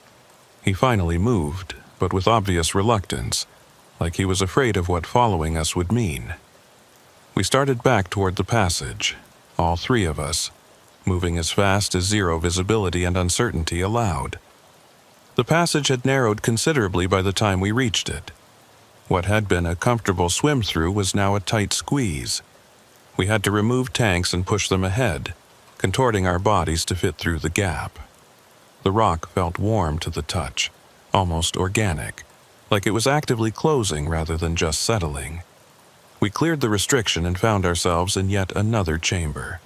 He finally moved, but with obvious reluctance, like he was afraid of what following us would mean. We started back toward the passage, all three of us, moving as fast as zero visibility and uncertainty allowed. The passage had narrowed considerably by the time we reached it. What had been a comfortable swim-through was now a tight squeeze. We had to remove tanks and push them ahead, contorting our bodies to fit through the gap. The rock felt warm to the touch, almost organic, like it was actively closing rather than just settling. We cleared the restriction and found ourselves in yet another chamber,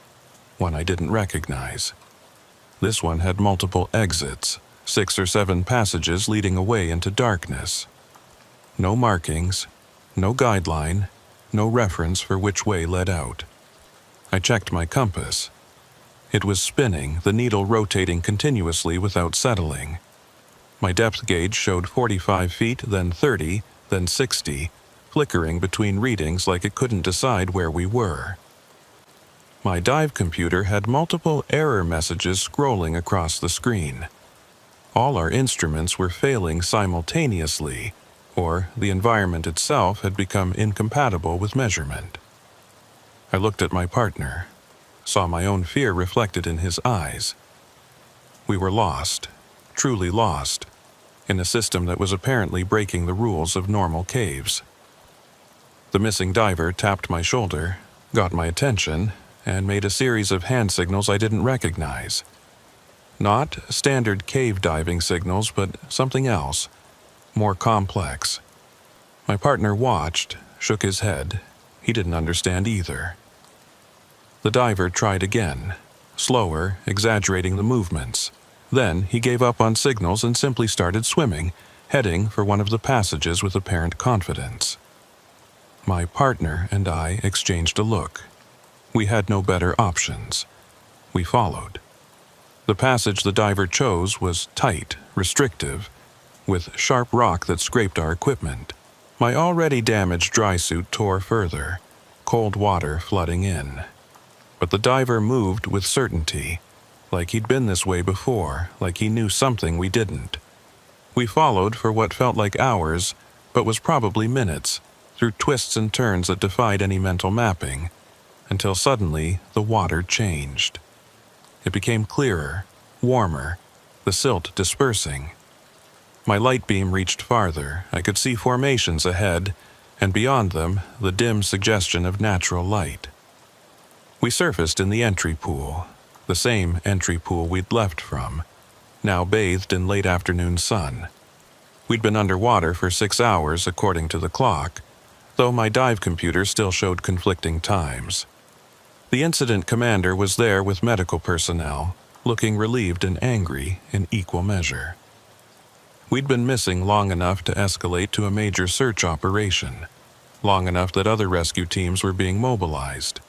one I didn't recognize. This one had multiple exits, 6 or 7 passages leading away into darkness. No markings, no guideline, no reference for which way led out. I checked my compass. It was spinning, the needle rotating continuously without settling. My depth gauge showed 45 feet, then 30, then 60, flickering between readings like it couldn't decide where we were. My dive computer had multiple error messages scrolling across the screen. All our instruments were failing simultaneously, or the environment itself had become incompatible with measurement. I looked at my partner. saw my own fear reflected in his eyes. We were lost, truly lost, in a system that was apparently breaking the rules of normal caves. The missing diver tapped my shoulder, got my attention, and made a series of hand signals I didn't recognize. Not standard cave diving signals, but something else, more complex. My partner watched, shook his head. He didn't understand either. The diver tried again, slower, exaggerating the movements. Then he gave up on signals and simply started swimming, heading for one of the passages with apparent confidence. My partner and I exchanged a look. We had no better options. We followed. The passage the diver chose was tight, restrictive, with sharp rock that scraped our equipment. My already damaged dry suit tore further, cold water flooding in. But the diver moved with certainty, like he'd been this way before, like he knew something we didn't. We followed for what felt like hours, but was probably minutes, through twists and turns that defied any mental mapping, until suddenly the water changed. It became clearer, warmer, the silt dispersing. My light beam reached farther. I could see formations ahead, and beyond them, the dim suggestion of natural light. We surfaced in the entry pool, the same entry pool we'd left from, now bathed in late afternoon sun. We'd been underwater for 6 hours according to the clock, though my dive computer still showed conflicting times. The incident commander was there with medical personnel, looking relieved and angry in equal measure. We'd been missing long enough to escalate to a major search operation, long enough that other rescue teams were being mobilized.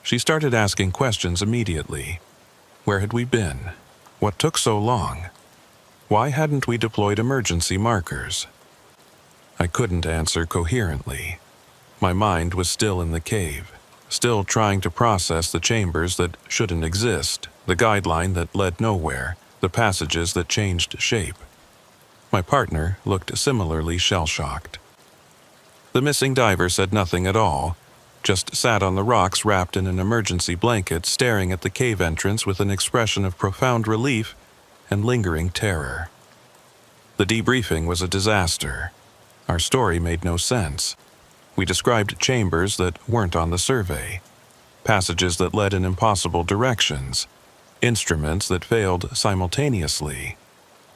She started asking questions immediately. Where had we been? What took so long? Why hadn't we deployed emergency markers? I couldn't answer coherently. My mind was still in the cave, still trying to process the chambers that shouldn't exist, the guideline that led nowhere, the passages that changed shape. My partner looked similarly shell-shocked. The missing diver said nothing at all, just sat on the rocks wrapped in an emergency blanket, staring at the cave entrance with an expression of profound relief and lingering terror. The debriefing was a disaster. Our story made no sense. We described chambers that weren't on the survey, passages that led in impossible directions, instruments that failed simultaneously.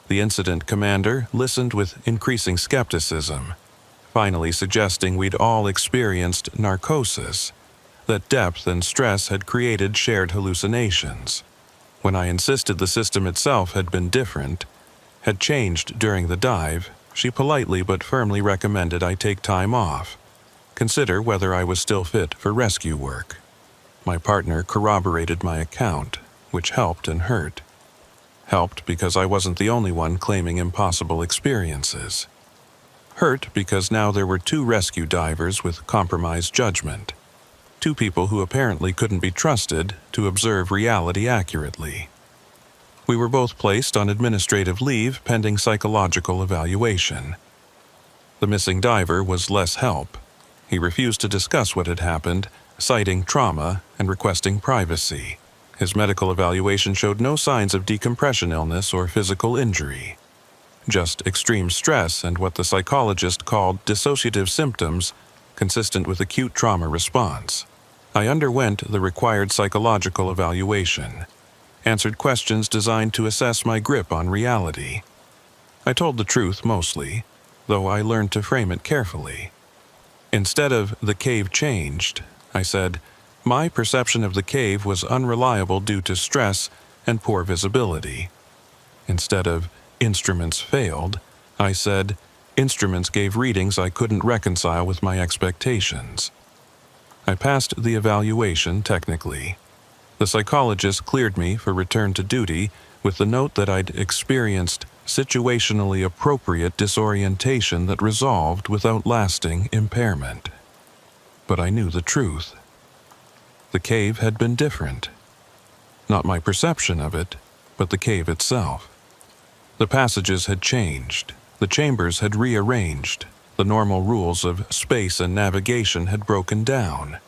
The incident commander listened with increasing skepticism, finally suggesting we'd all experienced narcosis, that depth and stress had created shared hallucinations. When I insisted the system itself had been different, had changed during the dive, she politely but firmly recommended I take time off, consider whether I was still fit for rescue work. My partner corroborated my account, which helped and hurt. Helped because I wasn't the only one claiming impossible experiences. Hurt because now there were 2 rescue divers with compromised judgment. 2 people who apparently couldn't be trusted to observe reality accurately. We were both placed on administrative leave pending psychological evaluation. The missing diver was less help. He refused to discuss what had happened, citing trauma and requesting privacy. His medical evaluation showed no signs of decompression illness or physical injury. Just extreme stress and what the psychologist called dissociative symptoms consistent with acute trauma response. I underwent the required psychological evaluation, answered questions designed to assess my grip on reality. I told the truth mostly, though I learned to frame it carefully. Instead of "the cave changed," I said, "My perception of the cave was unreliable due to stress and poor visibility." Instead of "instruments failed," I said, "Instruments gave readings I couldn't reconcile with my expectations." I passed the evaluation technically. The psychologist cleared me for return to duty with the note that I'd experienced situationally appropriate disorientation that resolved without lasting impairment. But I knew the truth. The cave had been different. Not my perception of it, but the cave itself. The passages had changed. The chambers had rearranged. The normal rules of space and navigation had broken down.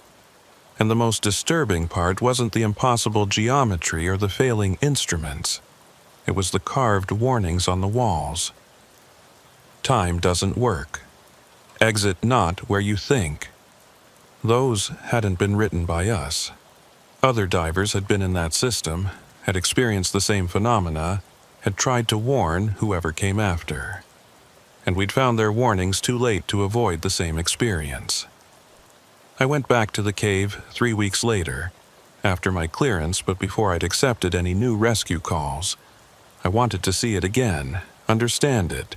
And the most disturbing part wasn't the impossible geometry or the failing instruments. It was the carved warnings on the walls. Time doesn't work. Exit not where you think. Those hadn't been written by us. Other divers had been in that system, had experienced the same phenomena, had tried to warn whoever came after. And we'd found their warnings too late to avoid the same experience. I went back to the cave 3 weeks later, after my clearance but before I'd accepted any new rescue calls. I wanted to see it again, understand it,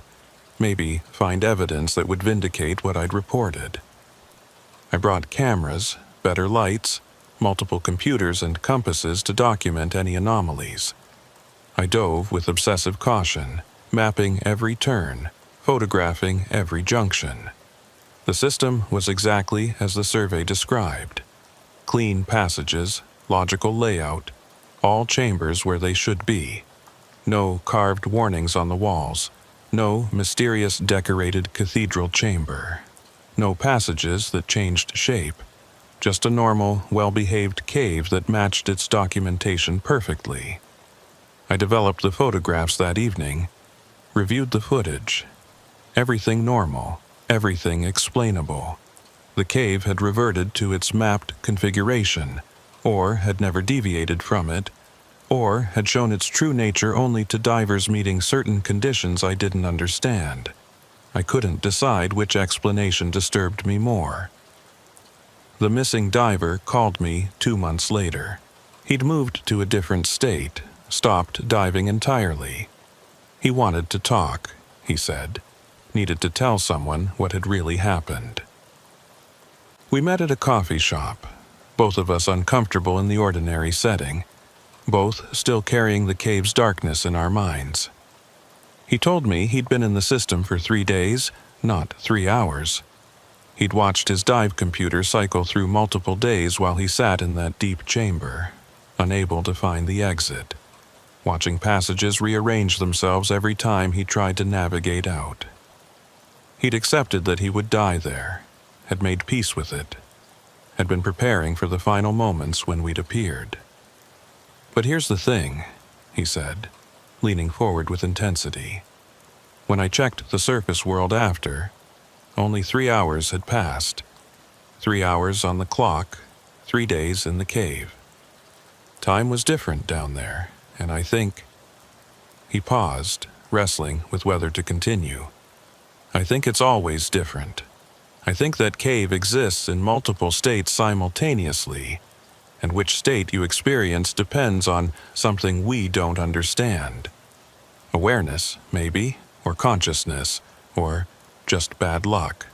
maybe find evidence that would vindicate what I'd reported. I brought cameras, better lights, multiple computers and compasses to document any anomalies. I dove with obsessive caution, mapping every turn, photographing every junction. The system was exactly as the survey described. Clean passages, logical layout, all chambers where they should be. No carved warnings on the walls, no mysterious decorated cathedral chamber. No passages that changed shape, just a normal, well-behaved cave that matched its documentation perfectly. I developed the photographs that evening, reviewed the footage. Everything normal, everything explainable. The cave had reverted to its mapped configuration, or had never deviated from it, or had shown its true nature only to divers meeting certain conditions I didn't understand. I couldn't decide which explanation disturbed me more. The missing diver called me 2 months later. He'd moved to a different state, stopped diving entirely. He wanted to talk, he said, needed to tell someone what had really happened. We met at a coffee shop, both of us uncomfortable in the ordinary setting, both still carrying the cave's darkness in our minds. He told me he'd been in the system for 3 days, not 3 hours. He'd watched his dive computer cycle through multiple days while he sat in that deep chamber, unable to find the exit, watching passages rearrange themselves every time he tried to navigate out. He'd accepted that he would die there, had made peace with it, had been preparing for the final moments when we'd appeared. But here's the thing, he said, leaning forward with intensity. When I checked the surface world after, only 3 hours had passed. 3 hours on the clock, 3 days in the cave. Time was different down there, and I think... He paused, wrestling with whether to continue. I think it's always different. I think that cave exists in multiple states simultaneously, and which state you experience depends on something we don't understand. Awareness, maybe, or consciousness, or just bad luck.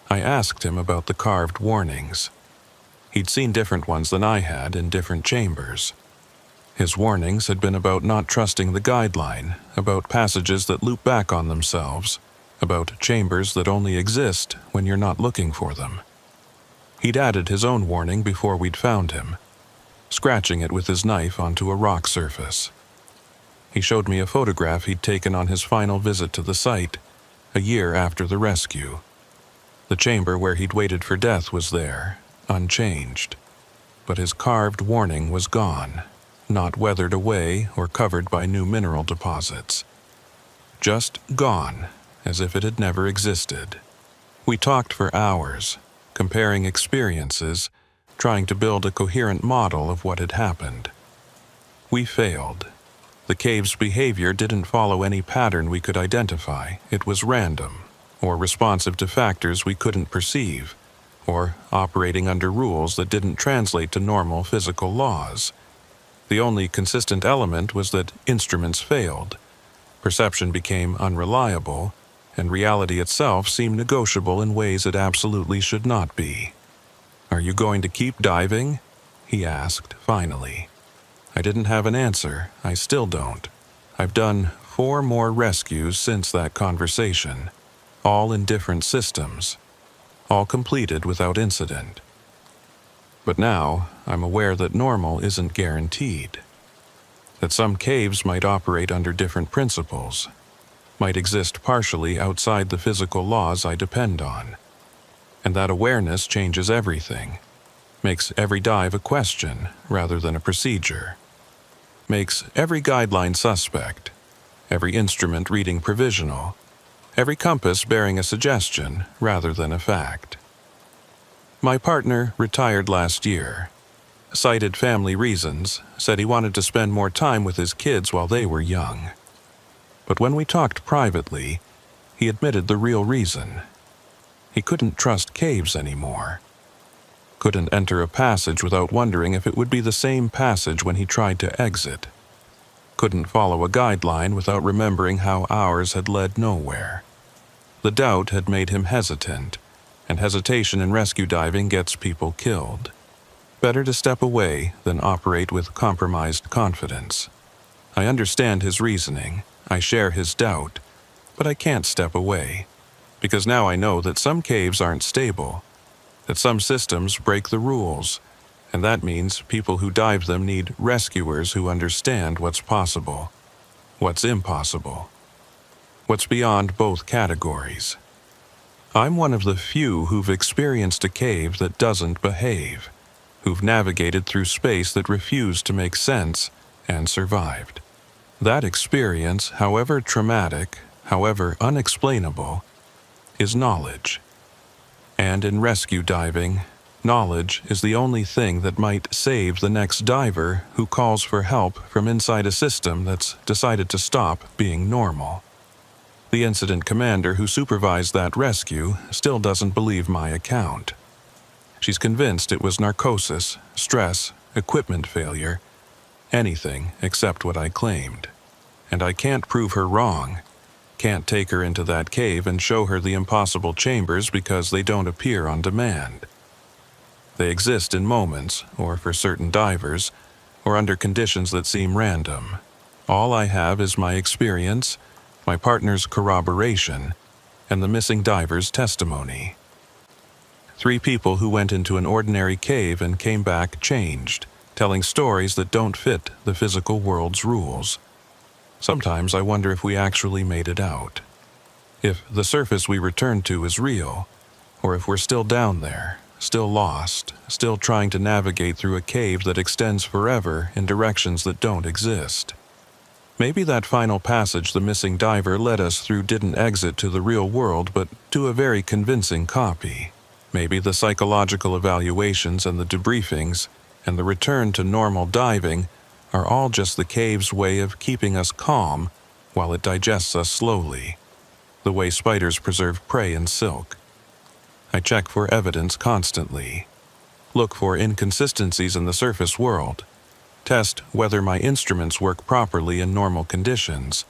I asked him about the carved warnings. He'd seen different ones than I had in different chambers. His warnings had been about not trusting the guideline, about passages that loop back on themselves, about chambers that only exist when you're not looking for them. He'd added his own warning before we'd found him, scratching it with his knife onto a rock surface. He showed me a photograph he'd taken on his final visit to the site, a year after the rescue. The chamber where he'd waited for death was there, unchanged, but his carved warning was gone, not weathered away or covered by new mineral deposits. Just gone, as if it had never existed. We talked for hours, comparing experiences, trying to build a coherent model of what had happened. We failed. The cave's behavior didn't follow any pattern we could identify. It was random, or responsive to factors we couldn't perceive, or operating under rules that didn't translate to normal physical laws. The only consistent element was that instruments failed. Perception became unreliable, and reality itself seemed negotiable in ways it absolutely should not be. "Are you going to keep diving?" he asked, finally. I didn't have an answer. I still don't. I've done 4 more rescues since that conversation, all in different systems, all completed without incident. But now, I'm aware that normal isn't guaranteed. That some caves might operate under different principles, might exist partially outside the physical laws I depend on. And that awareness changes everything. makes every dive a question rather than a procedure, makes every guideline suspect, every instrument reading provisional, every compass bearing a suggestion rather than a fact. My partner retired last year, cited family reasons, said he wanted to spend more time with his kids while they were young. But when we talked privately, he admitted the real reason. He couldn't trust caves anymore. Couldn't enter a passage without wondering if it would be the same passage when he tried to exit. Couldn't follow a guideline without remembering how ours had led nowhere. The doubt had made him hesitant, and hesitation in rescue diving gets people killed. Better to step away than operate with compromised confidence. I understand his reasoning, I share his doubt, but I can't step away, because now I know that some caves aren't stable, that some systems break the rules, and that means people who dive them need rescuers who understand what's possible, what's impossible, what's beyond both categories. I'm one of the few who've experienced a cave that doesn't behave, who've navigated through space that refused to make sense and survived. That experience, however traumatic, however unexplainable, is knowledge. And in rescue diving, knowledge is the only thing that might save the next diver who calls for help from inside a system that's decided to stop being normal. The incident commander who supervised that rescue still doesn't believe my account. She's convinced it was narcosis, stress, equipment failure, anything except what I claimed. And I can't prove her wrong. Can't take her into that cave and show her the impossible chambers because they don't appear on demand. They exist in moments, or for certain divers, or under conditions that seem random. All I have is my experience, my partner's corroboration, and the missing diver's testimony. 3 people who went into an ordinary cave and came back changed, telling stories that don't fit the physical world's rules. Sometimes I wonder if we actually made it out. If the surface we returned to is real, or if we're still down there, still lost, still trying to navigate through a cave that extends forever in directions that don't exist. Maybe that final passage the missing diver led us through didn't exit to the real world, but to a very convincing copy. Maybe the psychological evaluations and the debriefings and the return to normal diving are all just the cave's way of keeping us calm while it digests us slowly, the way spiders preserve prey in silk. I check for evidence constantly, look for inconsistencies in the surface world, test whether my instruments work properly in normal conditions,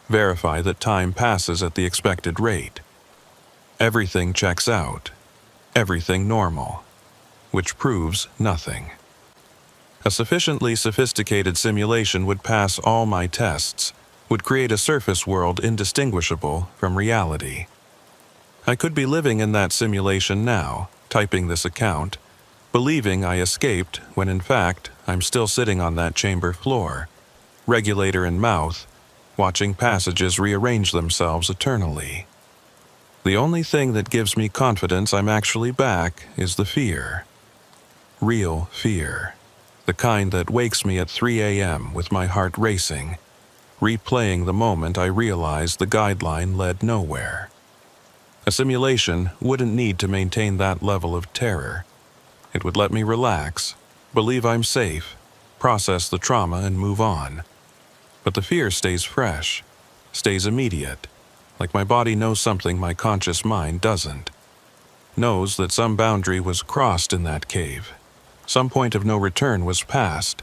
verify that time passes at the expected rate. Everything checks out, everything normal, which proves nothing. A sufficiently sophisticated simulation would pass all my tests, would create a surface world indistinguishable from reality. I could be living in that simulation now, typing this account, believing I escaped when in fact I'm still sitting on that chamber floor, regulator in mouth, watching passages rearrange themselves eternally. The only thing that gives me confidence I'm actually back is the fear. Real fear. The kind that wakes me at 3 a.m. with my heart racing, replaying the moment I realized the guideline led nowhere. A simulation wouldn't need to maintain that level of terror. It would let me relax, believe I'm safe, process the trauma and move on. But the fear stays fresh, stays immediate, like my body knows something my conscious mind doesn't. Knows that some boundary was crossed in that cave. Some point of no return was passed,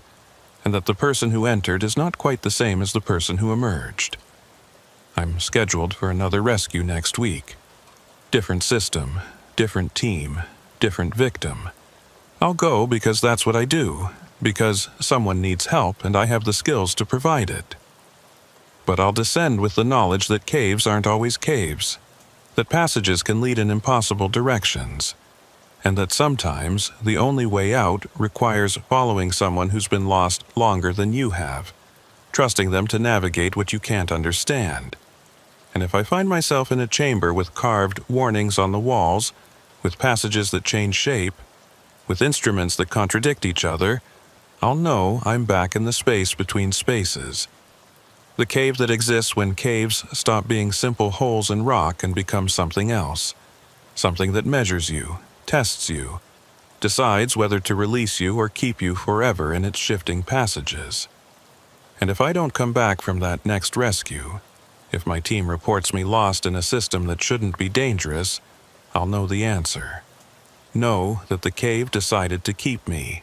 and that the person who entered is not quite the same as the person who emerged. I'm scheduled for another rescue next week. Different system, different team, different victim. I'll go because that's what I do, because someone needs help and I have the skills to provide it. But I'll descend with the knowledge that caves aren't always caves, that passages can lead in impossible directions, and that sometimes the only way out requires following someone who's been lost longer than you have, trusting them to navigate what you can't understand. And if I find myself in a chamber with carved warnings on the walls, with passages that change shape, with instruments that contradict each other, I'll know I'm back in the space between spaces. The cave that exists when caves stop being simple holes in rock and become something else. Something that measures you, tests you, decides whether to release you or keep you forever in its shifting passages. And if I don't come back from that next rescue, if my team reports me lost in a system that shouldn't be dangerous, I'll know the answer. Know that the cave decided to keep me,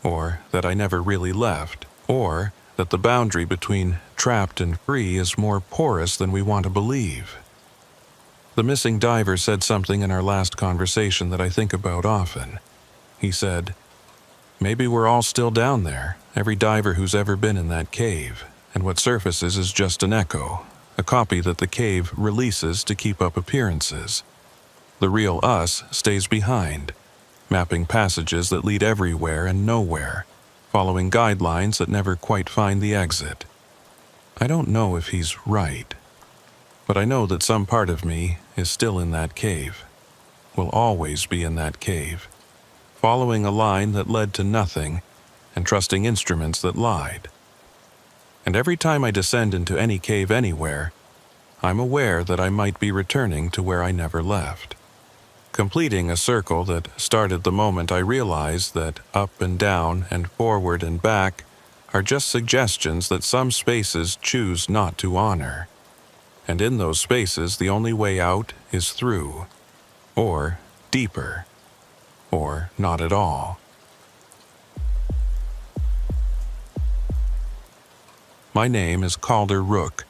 or that I never really left, or that the boundary between trapped and free is more porous than we want to believe. The missing diver said something in our last conversation that I think about often. He said, "Maybe we're all still down there, every diver who's ever been in that cave, and what surfaces is just an echo, a copy that the cave releases to keep up appearances. The real us stays behind, mapping passages that lead everywhere and nowhere, following guidelines that never quite find the exit." I don't know if he's right, but I know that some part of me is still in that cave, will always be in that cave, following a line that led to nothing and trusting instruments that lied. And every time I descend into any cave anywhere, I'm aware that I might be returning to where I never left, completing a circle that started the moment I realized that up and down and forward and back are just suggestions that some spaces choose not to honor. And in those spaces, the only way out is through, or deeper, or not at all. My name is Calder Rook,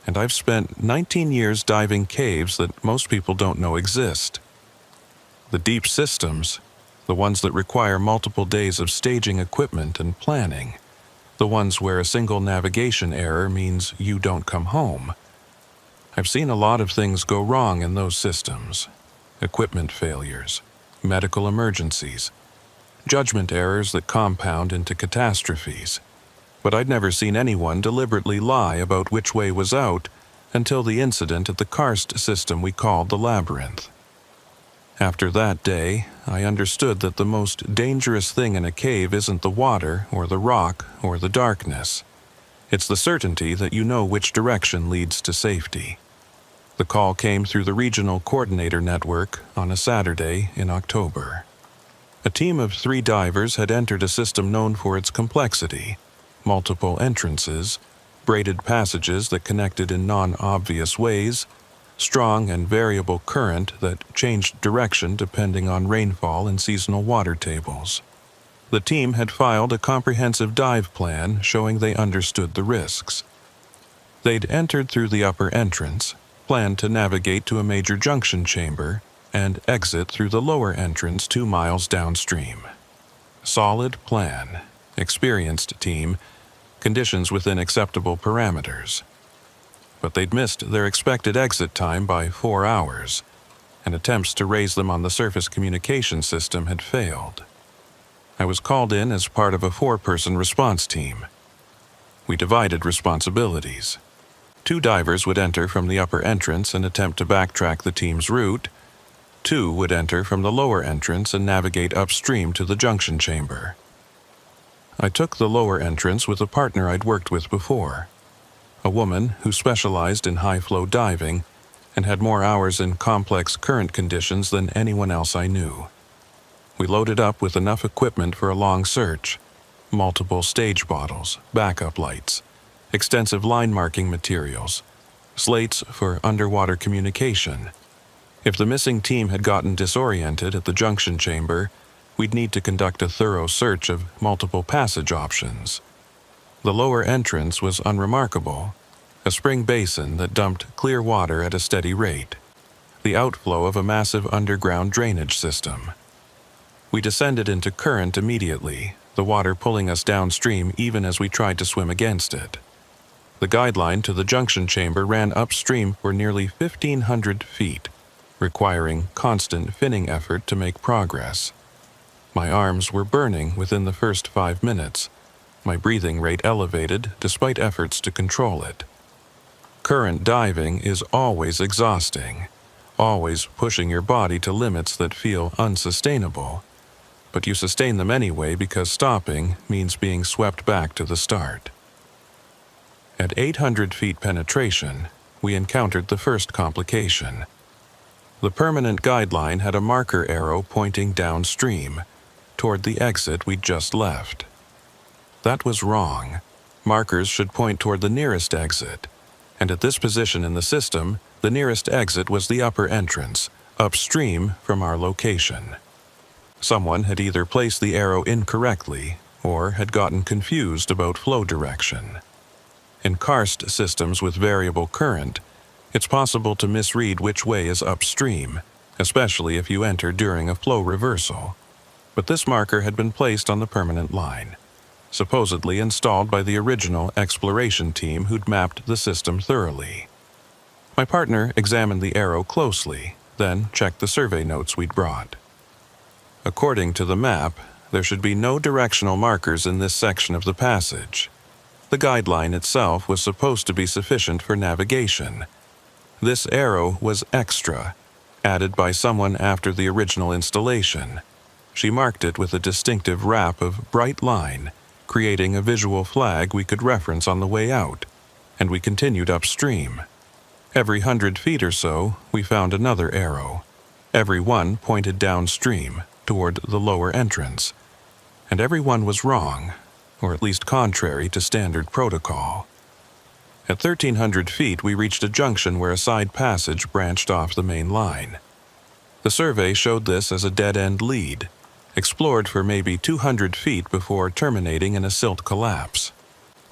and I've spent 19 years diving caves that most people don't know exist. The deep systems, the ones that require multiple days of staging equipment and planning, the ones where a single navigation error means you don't come home. I've seen a lot of things go wrong in those systems. Equipment failures, medical emergencies, judgment errors that compound into catastrophes. But I'd never seen anyone deliberately lie about which way was out until the incident at the karst system we called the Labyrinth. After that day, I understood that the most dangerous thing in a cave isn't the water or the rock or the darkness. It's the certainty that you know which direction leads to safety. The call came through the Regional Coordinator Network on a Saturday in October. A team of 3 divers had entered a system known for its complexity, multiple entrances, braided passages that connected in non-obvious ways, strong and variable current that changed direction depending on rainfall and seasonal water tables. The team had filed a comprehensive dive plan showing they understood the risks. They'd entered through the upper entrance, planned to navigate to a major junction chamber, and exit through the lower entrance 2 miles downstream. Solid plan, experienced team, conditions within acceptable parameters. But they'd missed their expected exit time by 4 hours, and attempts to raise them on the surface communication system had failed. I was called in as part of a 4-person response team. We divided responsibilities. 2 divers would enter from the upper entrance and attempt to backtrack the team's route. 2 would enter from the lower entrance and navigate upstream to the junction chamber. I took the lower entrance with a partner I'd worked with before, a woman who specialized in high-flow diving and had more hours in complex current conditions than anyone else I knew. We loaded up with enough equipment for a long search, multiple stage bottles, backup lights, extensive line marking materials, slates for underwater communication. If the missing team had gotten disoriented at the junction chamber, we'd need to conduct a thorough search of multiple passage options. The lower entrance was unremarkable, a spring basin that dumped clear water at a steady rate, the outflow of a massive underground drainage system. We descended into current immediately, the water pulling us downstream even as we tried to swim against it. The guideline to the junction chamber ran upstream for nearly 1,500 feet, requiring constant finning effort to make progress. My arms were burning within the first 5 minutes, my breathing rate elevated despite efforts to control it. Current diving is always exhausting, always pushing your body to limits that feel unsustainable. but you sustain them anyway because stopping means being swept back to the start. At 800 feet penetration, we encountered the first complication. The permanent guideline had a marker arrow pointing downstream, toward the exit we'd just left. That was wrong. Markers should point toward the nearest exit, and at this position in the system, the nearest exit was the upper entrance, upstream from our location. Someone had either placed the arrow incorrectly or had gotten confused about flow direction. In karst systems with variable current, it's possible to misread which way is upstream, especially if you enter during a flow reversal. But this marker had been placed on the permanent line, supposedly installed by the original exploration team who'd mapped the system thoroughly. My partner examined the arrow closely, then checked the survey notes we'd brought. According to the map, there should be no directional markers in this section of the passage. The guideline itself was supposed to be sufficient for navigation. This arrow was extra, added by someone after the original installation. She marked it with a distinctive wrap of bright line, creating a visual flag we could reference on the way out, and we continued upstream. Every 100 feet or so, we found another arrow. Every one pointed downstream, toward the lower entrance. And every one was wrong, or at least contrary to standard protocol. At 1,300 feet, we reached a junction where a side passage branched off the main line. The survey showed this as a dead-end lead, explored for maybe 200 feet before terminating in a silt collapse.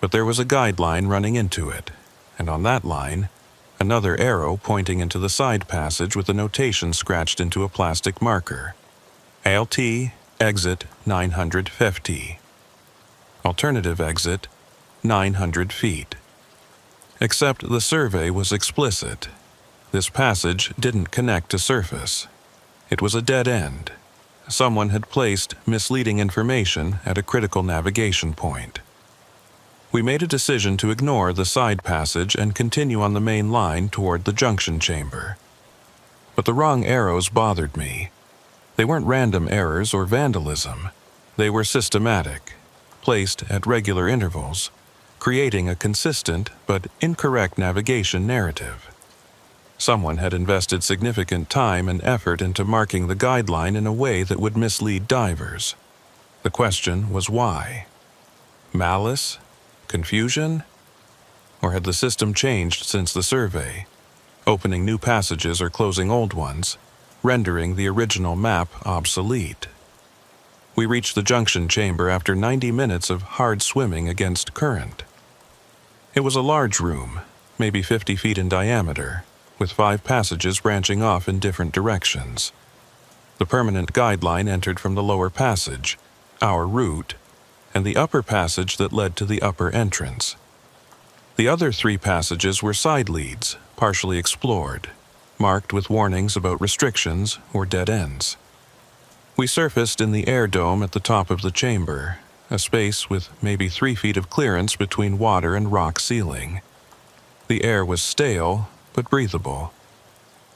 But there was a guideline running into it, and on that line, another arrow pointing into the side passage with a notation scratched into a plastic marker. ALT, exit 950. Alternative exit, 900 feet. Except the survey was explicit. This passage didn't connect to surface. It was a dead end. Someone had placed misleading information at a critical navigation point. We made a decision to ignore the side passage and continue on the main line toward the junction chamber. But the wrong arrows bothered me. They weren't random errors or vandalism. They were systematic, placed at regular intervals, creating a consistent but incorrect navigation narrative. Someone had invested significant time and effort into marking the guideline in a way that would mislead divers. The question was why? Malice? Confusion? Or had the system changed since the survey, opening new passages or closing old ones, rendering the original map obsolete? We reached the junction chamber after 90 minutes of hard swimming against current. It was a large room, maybe 50 feet in diameter, with 5 passages branching off in different directions. The permanent guideline entered from the lower passage, our route, and the upper passage that led to the upper entrance. The other 3 passages were side leads, partially explored, marked with warnings about restrictions or dead ends. We surfaced in the air dome at the top of the chamber, a space with maybe 3 feet of clearance between water and rock ceiling. The air was stale, but breathable.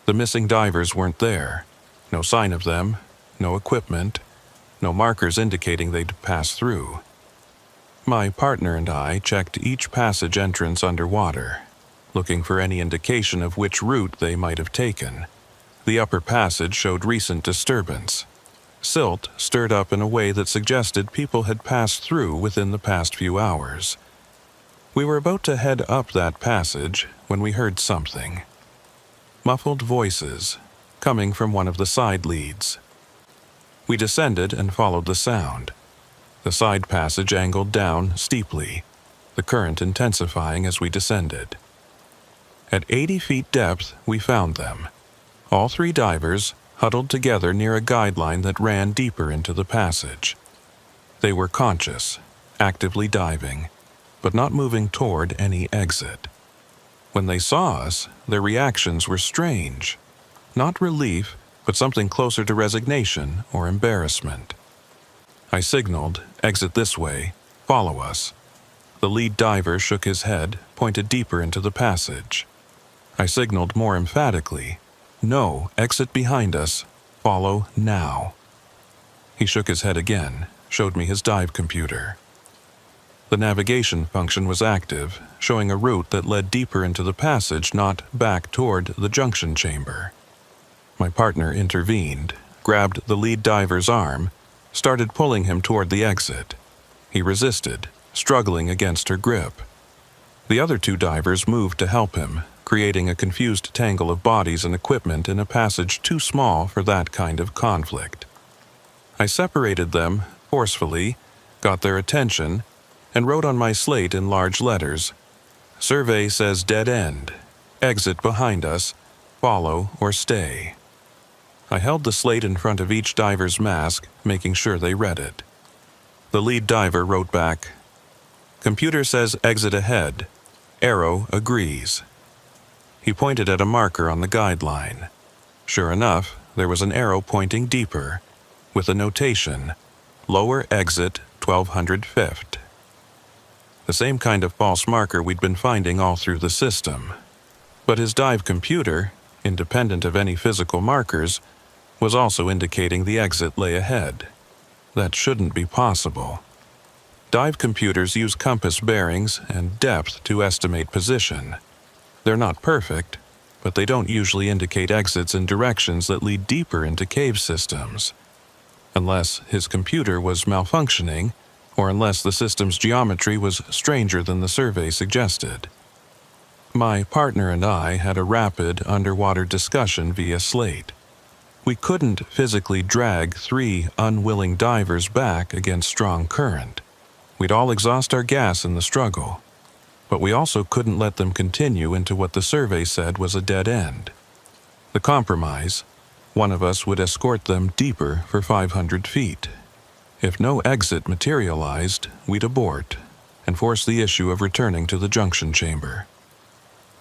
The missing divers weren't there. No sign of them, no equipment, no markers indicating they'd passed through. My partner and I checked each passage entrance underwater, looking for any indication of which route they might have taken. The upper passage showed recent disturbance. Silt stirred up in a way that suggested people had passed through within the past few hours. We were about to head up that passage when we heard something. Muffled voices, coming from one of the side leads. We descended and followed the sound. The side passage angled down steeply, the current intensifying as we descended. At 80 feet depth, we found them. All 3 divers huddled together near a guideline that ran deeper into the passage. They were conscious, actively diving, but not moving toward any exit. When they saw us, their reactions were strange. Not relief, but something closer to resignation or embarrassment. I signaled, "Exit this way, follow us." The lead diver shook his head, pointed deeper into the passage. I signaled more emphatically, "No, exit behind us, follow now." He shook his head again, showed me his dive computer. The navigation function was active, showing a route that led deeper into the passage, not back toward the junction chamber. My partner intervened, grabbed the lead diver's arm, started pulling him toward the exit. He resisted, struggling against her grip. The other two divers moved to help him, creating a confused tangle of bodies and equipment in a passage too small for that kind of conflict. I separated them forcefully, got their attention, and wrote on my slate in large letters, "Survey says dead end. Exit behind us. Follow or stay." I held the slate in front of each diver's mask, making sure they read it. The lead diver wrote back, "Computer says exit ahead. Arrow agrees." He pointed at a marker on the guideline. Sure enough, there was an arrow pointing deeper, with a notation, "Lower exit 1200 Fifth." The same kind of false marker we'd been finding all through the system. But his dive computer, independent of any physical markers, was also indicating the exit lay ahead. That shouldn't be possible. Dive computers use compass bearings and depth to estimate position. They're not perfect, but they don't usually indicate exits in directions that lead deeper into cave systems. Unless his computer was malfunctioning, or unless the system's geometry was stranger than the survey suggested. My partner and I had a rapid underwater discussion via slate. We couldn't physically drag 3 unwilling divers back against strong current. We'd all exhaust our gas in the struggle. But we also couldn't let them continue into what the survey said was a dead end. The compromise: one of us would escort them deeper for 500 feet. If no exit materialized, we'd abort and force the issue of returning to the junction chamber.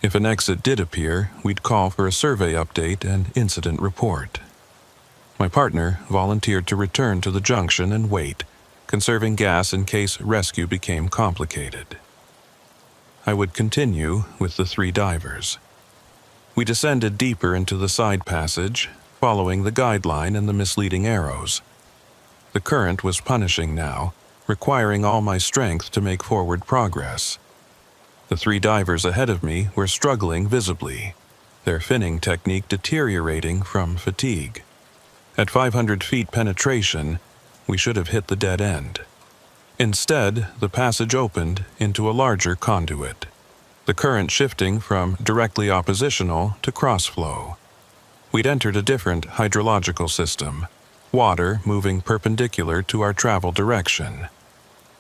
If an exit did appear, we'd call for a survey update and incident report. My partner volunteered to return to the junction and wait, conserving gas in case rescue became complicated. I would continue with the 3 divers. We descended deeper into the side passage, following the guideline and the misleading arrows. The current was punishing now, requiring all my strength to make forward progress. The 3 divers ahead of me were struggling visibly, their finning technique deteriorating from fatigue. At 500 feet penetration, we should have hit the dead end. Instead, the passage opened into a larger conduit, the current shifting from directly oppositional to cross-flow. We'd entered a different hydrological system, water moving perpendicular to our travel direction.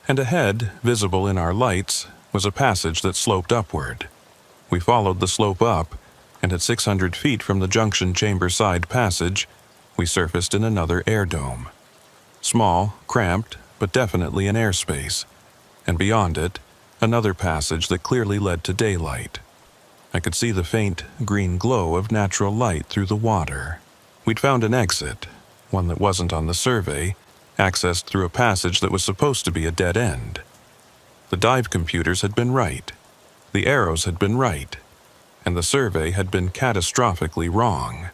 And ahead, visible in our lights, was a passage that sloped upward. We followed the slope up, and at 600 feet from the junction chamber side passage, we surfaced in another air dome. Small, cramped, but definitely an airspace, and beyond it, another passage that clearly led to daylight. I could see the faint green glow of natural light through the water. We'd found an exit, one that wasn't on the survey, accessed through a passage that was supposed to be a dead end. The dive computers had been right, the arrows had been right, and the survey had been catastrophically wrong.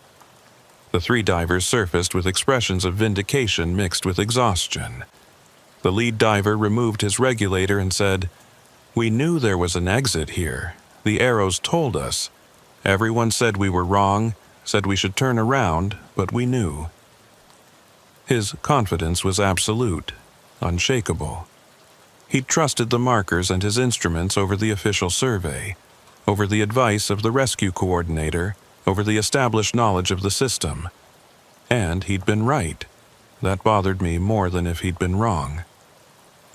The 3 divers surfaced with expressions of vindication mixed with exhaustion. The lead diver removed his regulator and said, "We knew there was an exit here. The arrows told us. Everyone said we were wrong, said we should turn around, but we knew." His confidence was absolute, unshakable. He'd trusted the markers and his instruments over the official survey, over the advice of the rescue coordinator, over the established knowledge of the system. And he'd been right. That bothered me more than if he'd been wrong.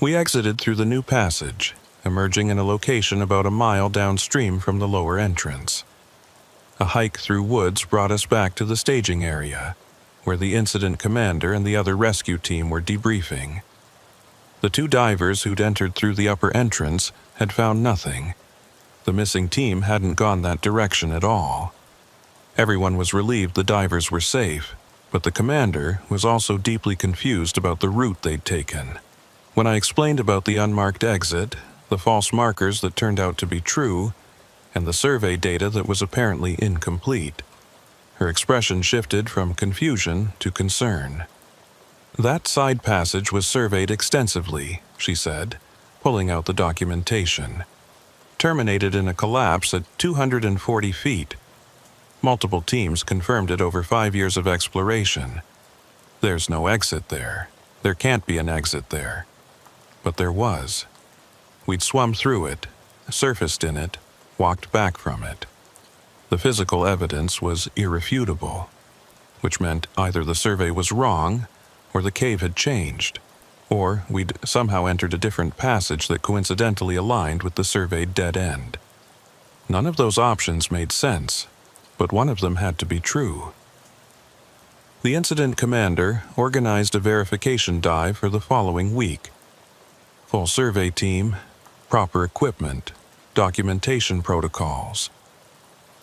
We exited through the new passage, emerging in a location about a mile downstream from the lower entrance. A hike through woods brought us back to the staging area, where the incident commander and the other rescue team were debriefing. The 2 divers who'd entered through the upper entrance had found nothing. The missing team hadn't gone that direction at all. Everyone was relieved the divers were safe, but the commander was also deeply confused about the route they'd taken. When I explained about the unmarked exit, the false markers that turned out to be true, and the survey data that was apparently incomplete, her expression shifted from confusion to concern. "That side passage was surveyed extensively," she said, pulling out the documentation. "Terminated in a collapse at 240 feet. Multiple teams confirmed it over 5 years of exploration. There's no exit there. There can't be an exit there. But there was. We'd swum through it, surfaced in it, walked back from it. The physical evidence was irrefutable, which meant either the survey was wrong, or the cave had changed, or we'd somehow entered a different passage that coincidentally aligned with the surveyed dead end. None of those options made sense, but one of them had to be true. The incident commander organized a verification dive for the following week. Full survey team, proper equipment, documentation protocols.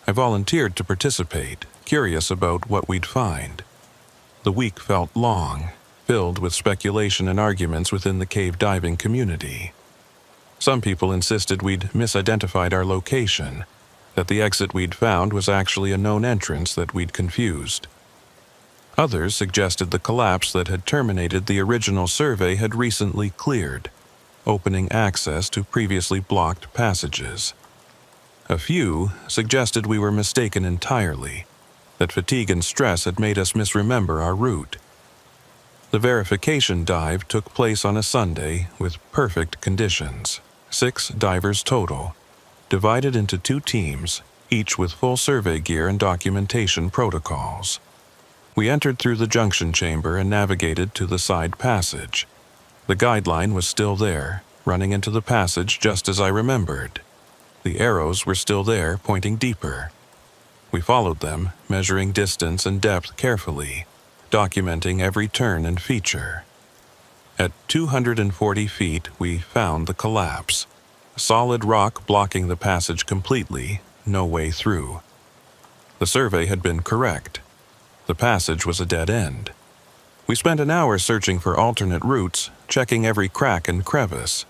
I volunteered to participate, curious about what we'd find. The week felt long, filled with speculation and arguments within the cave diving community. Some people insisted we'd misidentified our location, that the exit we'd found was actually a known entrance that we'd confused. Others suggested the collapse that had terminated the original survey had recently cleared, opening access to previously blocked passages. A few suggested we were mistaken entirely, that fatigue and stress had made us misremember our route. The verification dive took place on a Sunday with perfect conditions. 6 divers total, divided into 2 teams, each with full survey gear and documentation protocols. We entered through the junction chamber and navigated to the side passage. The guideline was still there, running into the passage just as I remembered. The arrows were still there, pointing deeper. We followed them, measuring distance and depth carefully, documenting every turn and feature. At 240 feet, we found the collapse. Solid rock blocking the passage completely, no way through. The survey had been correct. The passage was a dead end. We spent an hour searching for alternate routes, checking every crack and crevice.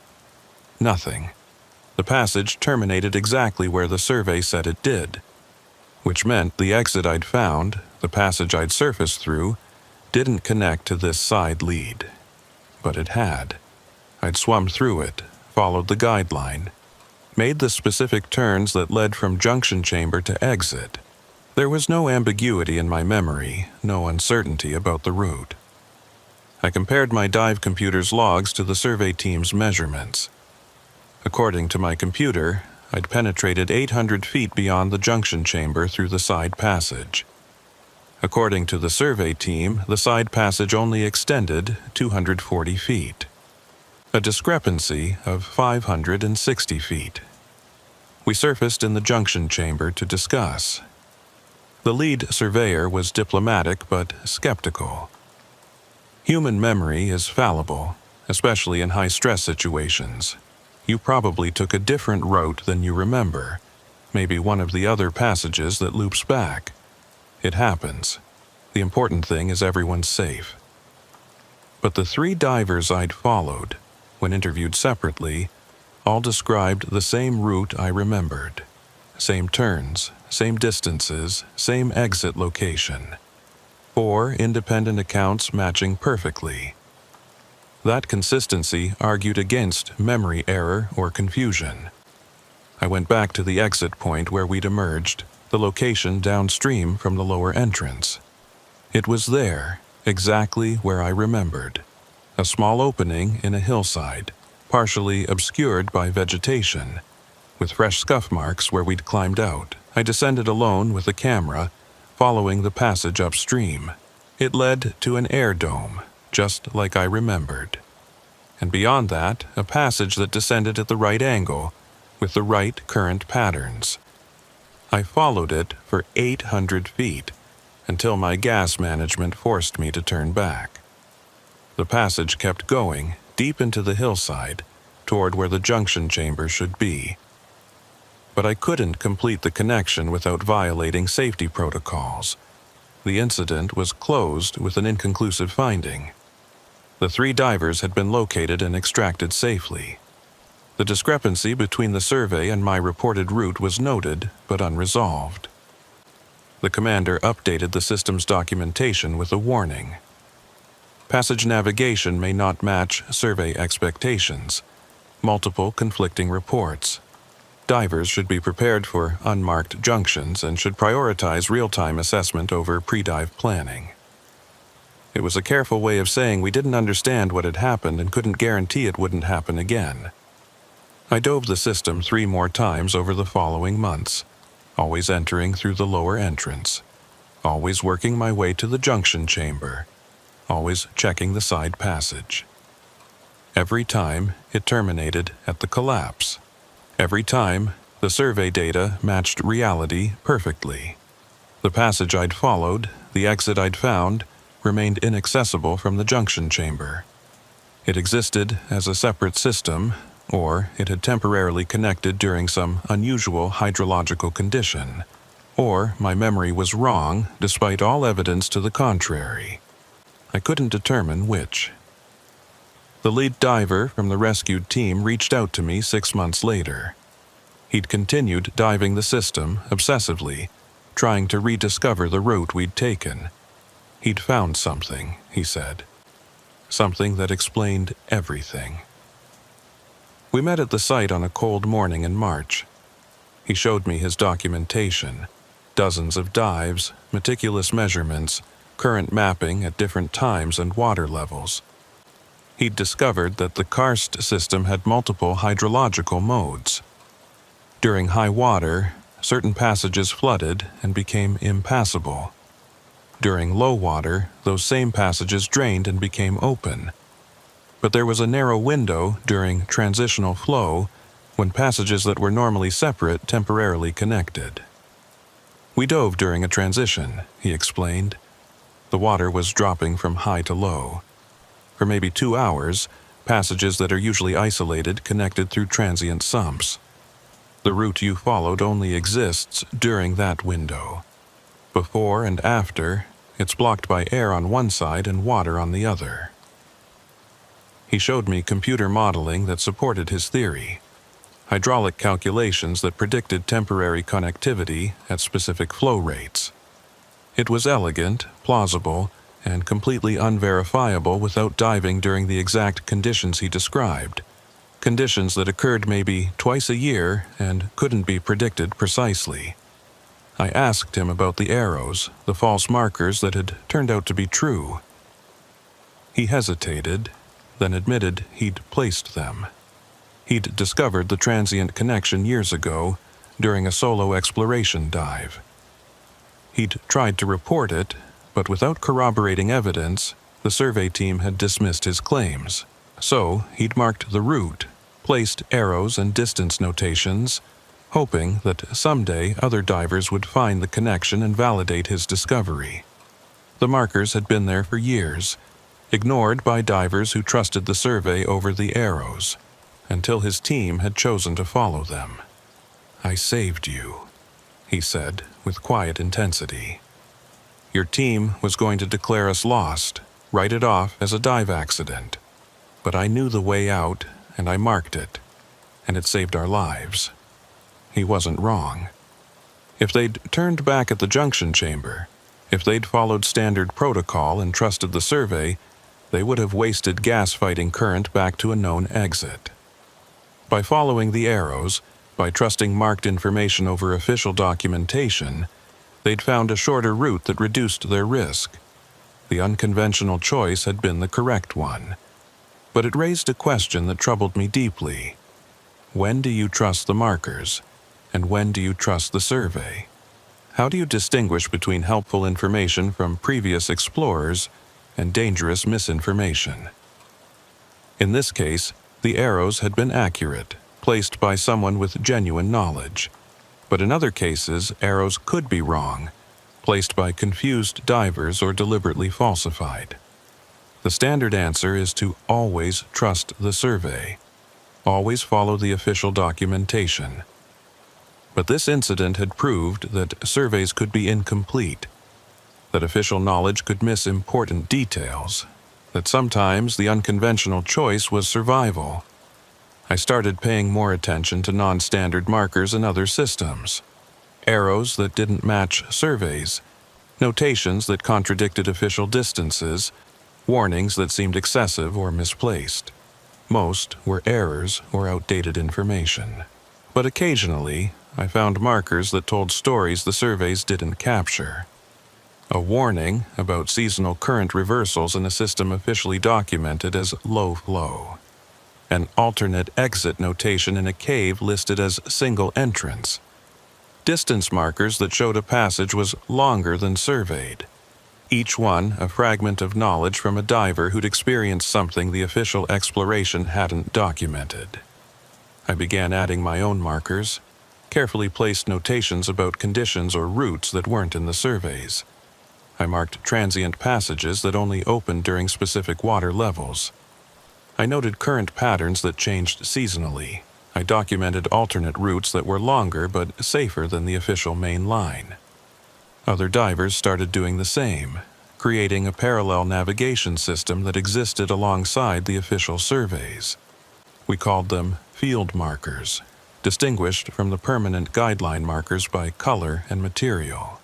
Nothing. The passage terminated exactly where the survey said it did, which meant the exit I'd found, the passage I'd surfaced through, didn't connect to this side lead. But it had. I'd swum through it, followed the guideline, made the specific turns that led from junction chamber to exit. There was no ambiguity in my memory, no uncertainty about the route. I compared my dive computer's logs to the survey team's measurements. According to my computer, I'd penetrated 800 feet beyond the junction chamber through the side passage. According to the survey team, the side passage only extended 240 feet. A discrepancy of 560 feet. We surfaced in the junction chamber to discuss. The lead surveyor was diplomatic but skeptical. Human memory is fallible, especially in high-stress situations. You probably took a different route than you remember, maybe one of the other passages that loops back. It happens. The important thing is everyone's safe. But the 3 divers I'd followed, when interviewed separately, all described the same route I remembered. Same turns, same distances, same exit location. 4 independent accounts matching perfectly. That consistency argued against memory error or confusion. I went back to the exit point where we'd emerged, the location downstream from the lower entrance. It was there, exactly where I remembered. A small opening in a hillside, partially obscured by vegetation, with fresh scuff marks where we'd climbed out. I descended alone with a camera, following the passage upstream. It led to an air dome, just like I remembered. And beyond that, a passage that descended at the right angle, with the right current patterns. I followed it for 800 feet, until my gas management forced me to turn back. The passage kept going, deep into the hillside, toward where the junction chamber should be. But I couldn't complete the connection without violating safety protocols. The incident was closed with an inconclusive finding. The 3 divers had been located and extracted safely. The discrepancy between the survey and my reported route was noted, but unresolved. The commander updated the system's documentation with a warning. Passage navigation may not match survey expectations. Multiple conflicting reports. Divers should be prepared for unmarked junctions and should prioritize real-time assessment over pre-dive planning. It was a careful way of saying we didn't understand what had happened and couldn't guarantee it wouldn't happen again. I dove the system 3 more times over the following months, always entering through the lower entrance, always working my way to the junction chamber, always checking the side passage. Every time, it terminated at the collapse. Every time, the survey data matched reality perfectly. The passage I'd followed, the exit I'd found, remained inaccessible from the junction chamber. It existed as a separate system, or it had temporarily connected during some unusual hydrological condition, or my memory was wrong despite all evidence to the contrary. I couldn't determine which. The lead diver from the rescued team reached out to me 6 months later. He'd continued diving the system obsessively, trying to rediscover the route we'd taken. He'd found something, he said. Something that explained everything. We met at the site on a cold morning in March. He showed me his documentation, dozens of dives, meticulous measurements, current mapping at different times and water levels. He'd discovered that the karst system had multiple hydrological modes. During high water, certain passages flooded and became impassable. During low water, those same passages drained and became open. But there was a narrow window during transitional flow when passages that were normally separate temporarily connected. We dove during a transition, he explained. The water was dropping from high to low. For maybe 2 hours, passages that are usually isolated connected through transient sumps. The route you followed only exists during that window. Before and after, it's blocked by air on one side and water on the other. He showed me computer modeling that supported his theory, hydraulic calculations that predicted temporary connectivity at specific flow rates. It was elegant, plausible, and completely unverifiable without diving during the exact conditions he described, conditions that occurred maybe twice a year and couldn't be predicted precisely. I asked him about the arrows, the false markers that had turned out to be true. He hesitated, then admitted he'd placed them. He'd discovered the transient connection years ago during a solo exploration dive. He'd tried to report it, but without corroborating evidence, the survey team had dismissed his claims. So he'd marked the route, placed arrows and distance notations, hoping that someday other divers would find the connection and validate his discovery. The markers had been there for years, ignored by divers who trusted the survey over the arrows, until his team had chosen to follow them. "I saved you," he said with quiet intensity. "Your team was going to declare us lost, write it off as a dive accident. But I knew the way out, and I marked it, and it saved our lives." He wasn't wrong. If they'd turned back at the junction chamber, if they'd followed standard protocol and trusted the survey, they would have wasted gas-fighting current back to a known exit. By following the arrows, by trusting marked information over official documentation, they'd found a shorter route that reduced their risk. The unconventional choice had been the correct one. But it raised a question that troubled me deeply. When do you trust the markers? And when do you trust the survey? How do you distinguish between helpful information from previous explorers and dangerous misinformation? In this case, the arrows had been accurate, placed by someone with genuine knowledge. But in other cases, arrows could be wrong, placed by confused divers or deliberately falsified. The standard answer is to always trust the survey. Always follow the official documentation. But this incident had proved that surveys could be incomplete, that official knowledge could miss important details, that sometimes the unconventional choice was survival. I started paying more attention to non-standard markers in other systems. Arrows that didn't match surveys, notations that contradicted official distances, warnings that seemed excessive or misplaced. Most were errors or outdated information. But occasionally, I found markers that told stories the surveys didn't capture. A warning about seasonal current reversals in a system officially documented as low flow. An alternate exit notation in a cave listed as single entrance. Distance markers that showed a passage was longer than surveyed. Each one a fragment of knowledge from a diver who'd experienced something the official exploration hadn't documented. I began adding my own markers, carefully placed notations about conditions or routes that weren't in the surveys. I marked transient passages that only opened during specific water levels. I noted current patterns that changed seasonally. I documented alternate routes that were longer but safer than the official main line. Other divers started doing the same, creating a parallel navigation system that existed alongside the official surveys. We called them field markers, distinguished from the permanent guideline markers by color and material.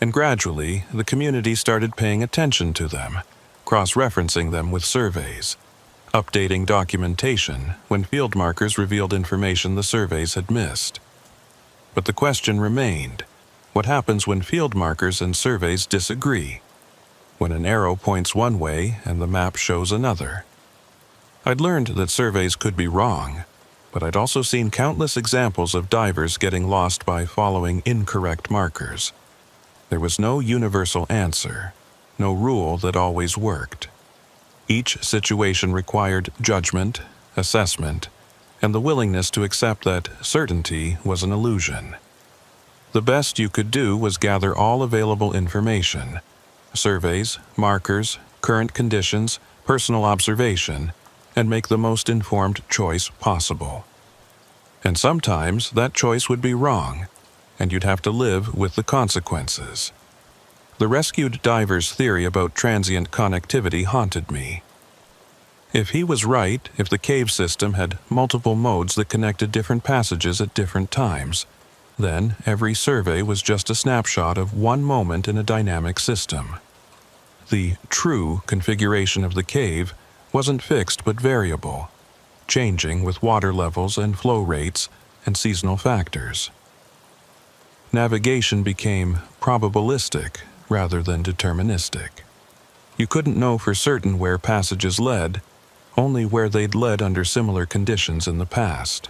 And gradually, the community started paying attention to them, cross-referencing them with surveys, updating documentation when field markers revealed information the surveys had missed. But the question remained, what happens when field markers and surveys disagree? When an arrow points one way and the map shows another? I'd learned that surveys could be wrong, but I'd also seen countless examples of divers getting lost by following incorrect markers. There was no universal answer, no rule that always worked. Each situation required judgment, assessment, and the willingness to accept that certainty was an illusion. The best you could do was gather all available information: surveys, markers, current conditions, personal observation, and make the most informed choice possible. And sometimes that choice would be wrong, and you'd have to live with the consequences. The rescued diver's theory about transient connectivity haunted me. If he was right, if the cave system had multiple modes that connected different passages at different times, then every survey was just a snapshot of one moment in a dynamic system. The true configuration of the cave wasn't fixed but variable, changing with water levels and flow rates and seasonal factors. Navigation became probabilistic rather than deterministic. You couldn't know for certain where passages led, only where they'd led under similar conditions in the past.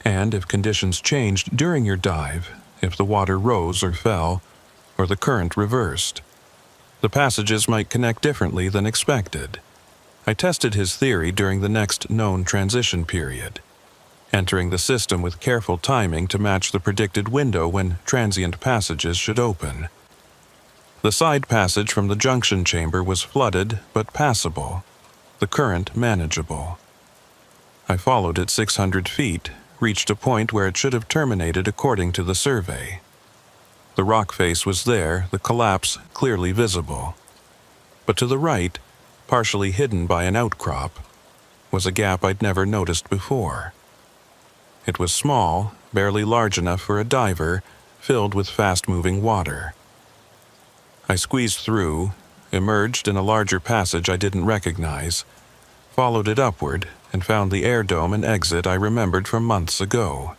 And if conditions changed during your dive, if the water rose or fell, or the current reversed, the passages might connect differently than expected. I tested his theory during the next known transition period, entering the system with careful timing to match the predicted window when transient passages should open. The side passage from the junction chamber was flooded but passable, the current manageable. I followed it 600 feet, reached a point where it should have terminated according to the survey. The rock face was there, the collapse clearly visible. But to the right, partially hidden by an outcrop, was a gap I'd never noticed before. It was small, barely large enough for a diver, filled with fast-moving water. I squeezed through, emerged in a larger passage I didn't recognize, followed it upward, and found the air dome and exit I remembered from months ago.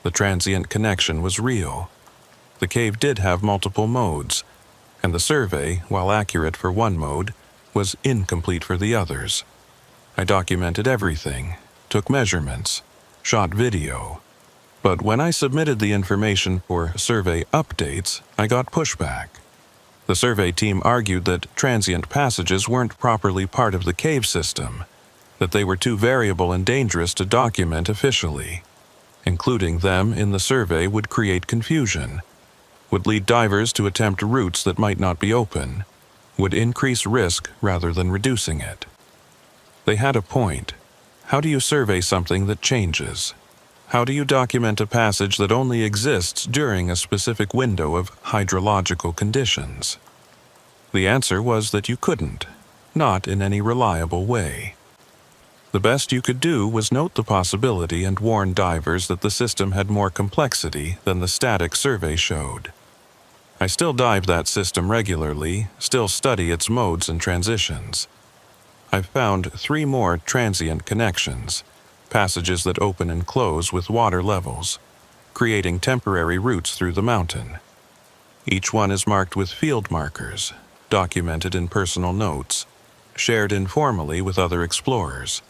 The transient connection was real. The cave did have multiple modes, and the survey, while accurate for one mode, was incomplete for the others. I documented everything, took measurements, shot video. But when I submitted the information for survey updates, I got pushback. The survey team argued that transient passages weren't properly part of the cave system, that they were too variable and dangerous to document officially. Including them in the survey would create confusion, would lead divers to attempt routes that might not be open, would increase risk rather than reducing it. They had a point. How do you survey something that changes? How do you document a passage that only exists during a specific window of hydrological conditions? The answer was that you couldn't, not in any reliable way. The best you could do was note the possibility and warn divers that the system had more complexity than the static survey showed. I still dive that system regularly, still study its modes and transitions. I've found 3 more transient connections, passages that open and close with water levels, creating temporary routes through the mountain. Each one is marked with field markers, documented in personal notes, shared informally with other explorers.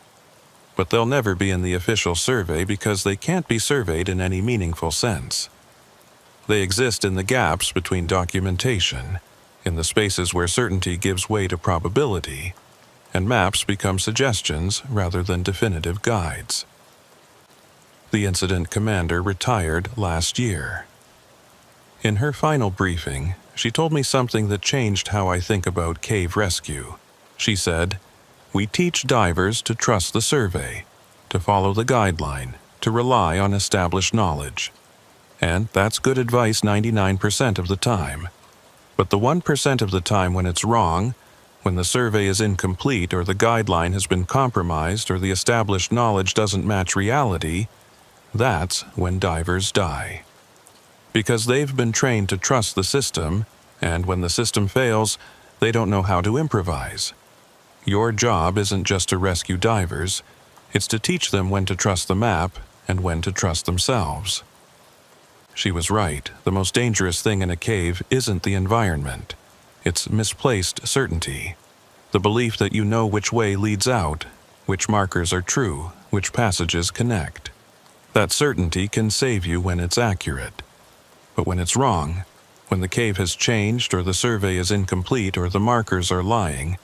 But they'll never be in the official survey because they can't be surveyed in any meaningful sense. They exist in the gaps between documentation, in the spaces where certainty gives way to probability, and maps become suggestions rather than definitive guides. The incident commander retired last year. In her final briefing, she told me something that changed how I think about cave rescue. She said, "We teach divers to trust the survey, to follow the guideline, to rely on established knowledge. And that's good advice 99% of the time. But the 1% of the time when it's wrong, when the survey is incomplete or the guideline has been compromised or the established knowledge doesn't match reality, that's when divers die. Because they've been trained to trust the system, and when the system fails, they don't know how to improvise. Your job isn't just to rescue divers, it's to teach them when to trust the map and when to trust themselves." She was right. The most dangerous thing in a cave isn't the environment. It's misplaced certainty. The belief that you know which way leads out, which markers are true, which passages connect. That certainty can save you when it's accurate. But when it's wrong, when the cave has changed or the survey is incomplete or the markers are lying,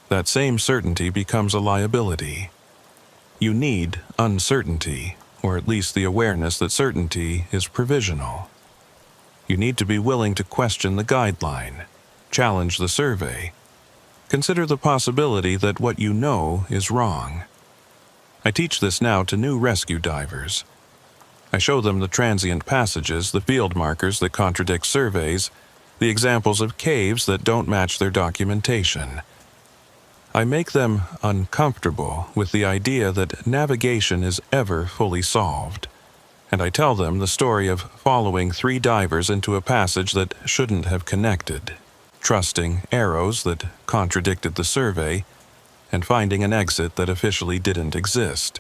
that same certainty becomes a liability. You need uncertainty, or at least the awareness that certainty is provisional. You need to be willing to question the guideline, challenge the survey, consider the possibility that what you know is wrong. I teach this now to new rescue divers. I show them the transient passages, the field markers that contradict surveys, the examples of caves that don't match their documentation. I make them uncomfortable with the idea that navigation is ever fully solved, and I tell them the story of following 3 divers into a passage that shouldn't have connected, trusting arrows that contradicted the survey, and finding an exit that officially didn't exist.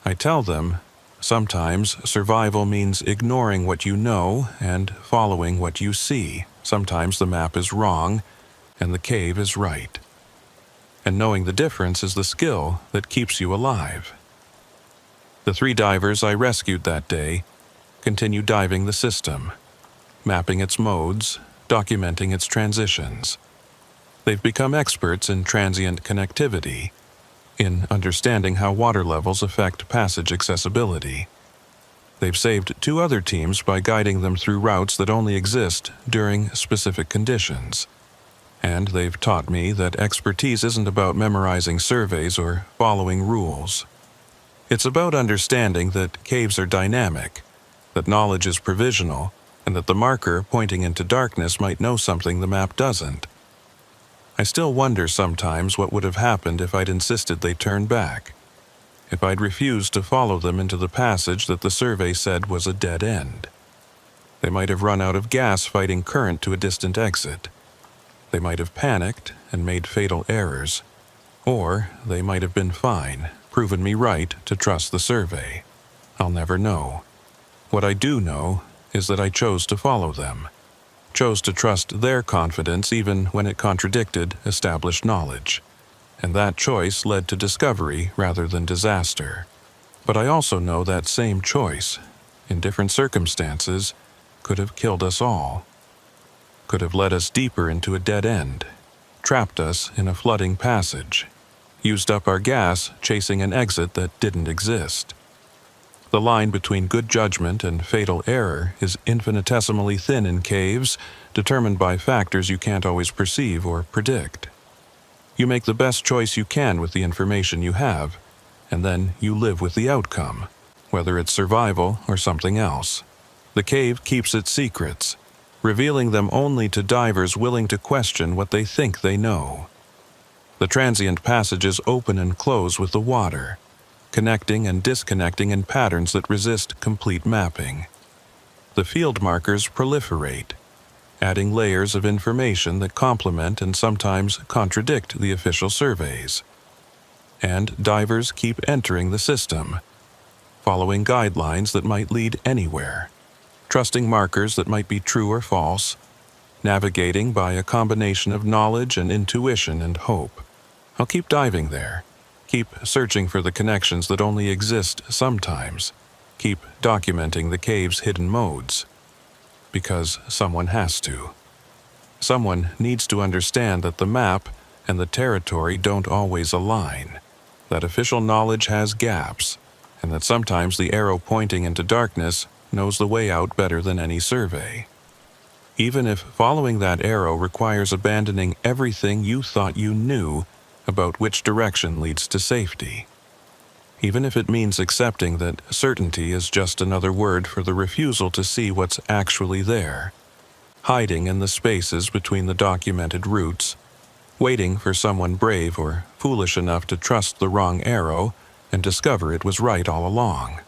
I tell them, sometimes survival means ignoring what you know and following what you see. Sometimes the map is wrong, and the cave is right. And knowing the difference is the skill that keeps you alive. The 3 divers I rescued that day continue diving the system, mapping its modes, documenting its transitions. They've become experts in transient connectivity, in understanding how water levels affect passage accessibility. They've saved 2 other teams by guiding them through routes that only exist during specific conditions. And they've taught me that expertise isn't about memorizing surveys or following rules. It's about understanding that caves are dynamic, that knowledge is provisional, and that the marker pointing into darkness might know something the map doesn't. I still wonder sometimes what would have happened if I'd insisted they turn back, if I'd refused to follow them into the passage that the survey said was a dead end. They might have run out of gas fighting current to a distant exit. They might have panicked and made fatal errors, or they might have been fine, proven me right to trust the survey. I'll never know. What I do know is that I chose to follow them, chose to trust their confidence even when it contradicted established knowledge, and that choice led to discovery rather than disaster. But I also know that same choice, in different circumstances, could have killed us all. Could have led us deeper into a dead end, trapped us in a flooding passage, used up our gas chasing an exit that didn't exist. The line between good judgment and fatal error is infinitesimally thin in caves, determined by factors you can't always perceive or predict. You make the best choice you can with the information you have, and then you live with the outcome, whether it's survival or something else. The cave keeps its secrets, revealing them only to divers willing to question what they think they know. The transient passages open and close with the water, connecting and disconnecting in patterns that resist complete mapping. The field markers proliferate, adding layers of information that complement and sometimes contradict the official surveys. And divers keep entering the system, following guidelines that might lead anywhere, trusting markers that might be true or false, navigating by a combination of knowledge and intuition and hope. I'll keep diving there, keep searching for the connections that only exist sometimes, keep documenting the cave's hidden modes. Because someone has to. Someone needs to understand that the map and the territory don't always align, that official knowledge has gaps, and that sometimes the arrow pointing into darkness knows the way out better than any survey. Even if following that arrow requires abandoning everything you thought you knew about which direction leads to safety. Even if it means accepting that certainty is just another word for the refusal to see what's actually there, hiding in the spaces between the documented routes, waiting for someone brave or foolish enough to trust the wrong arrow and discover it was right all along.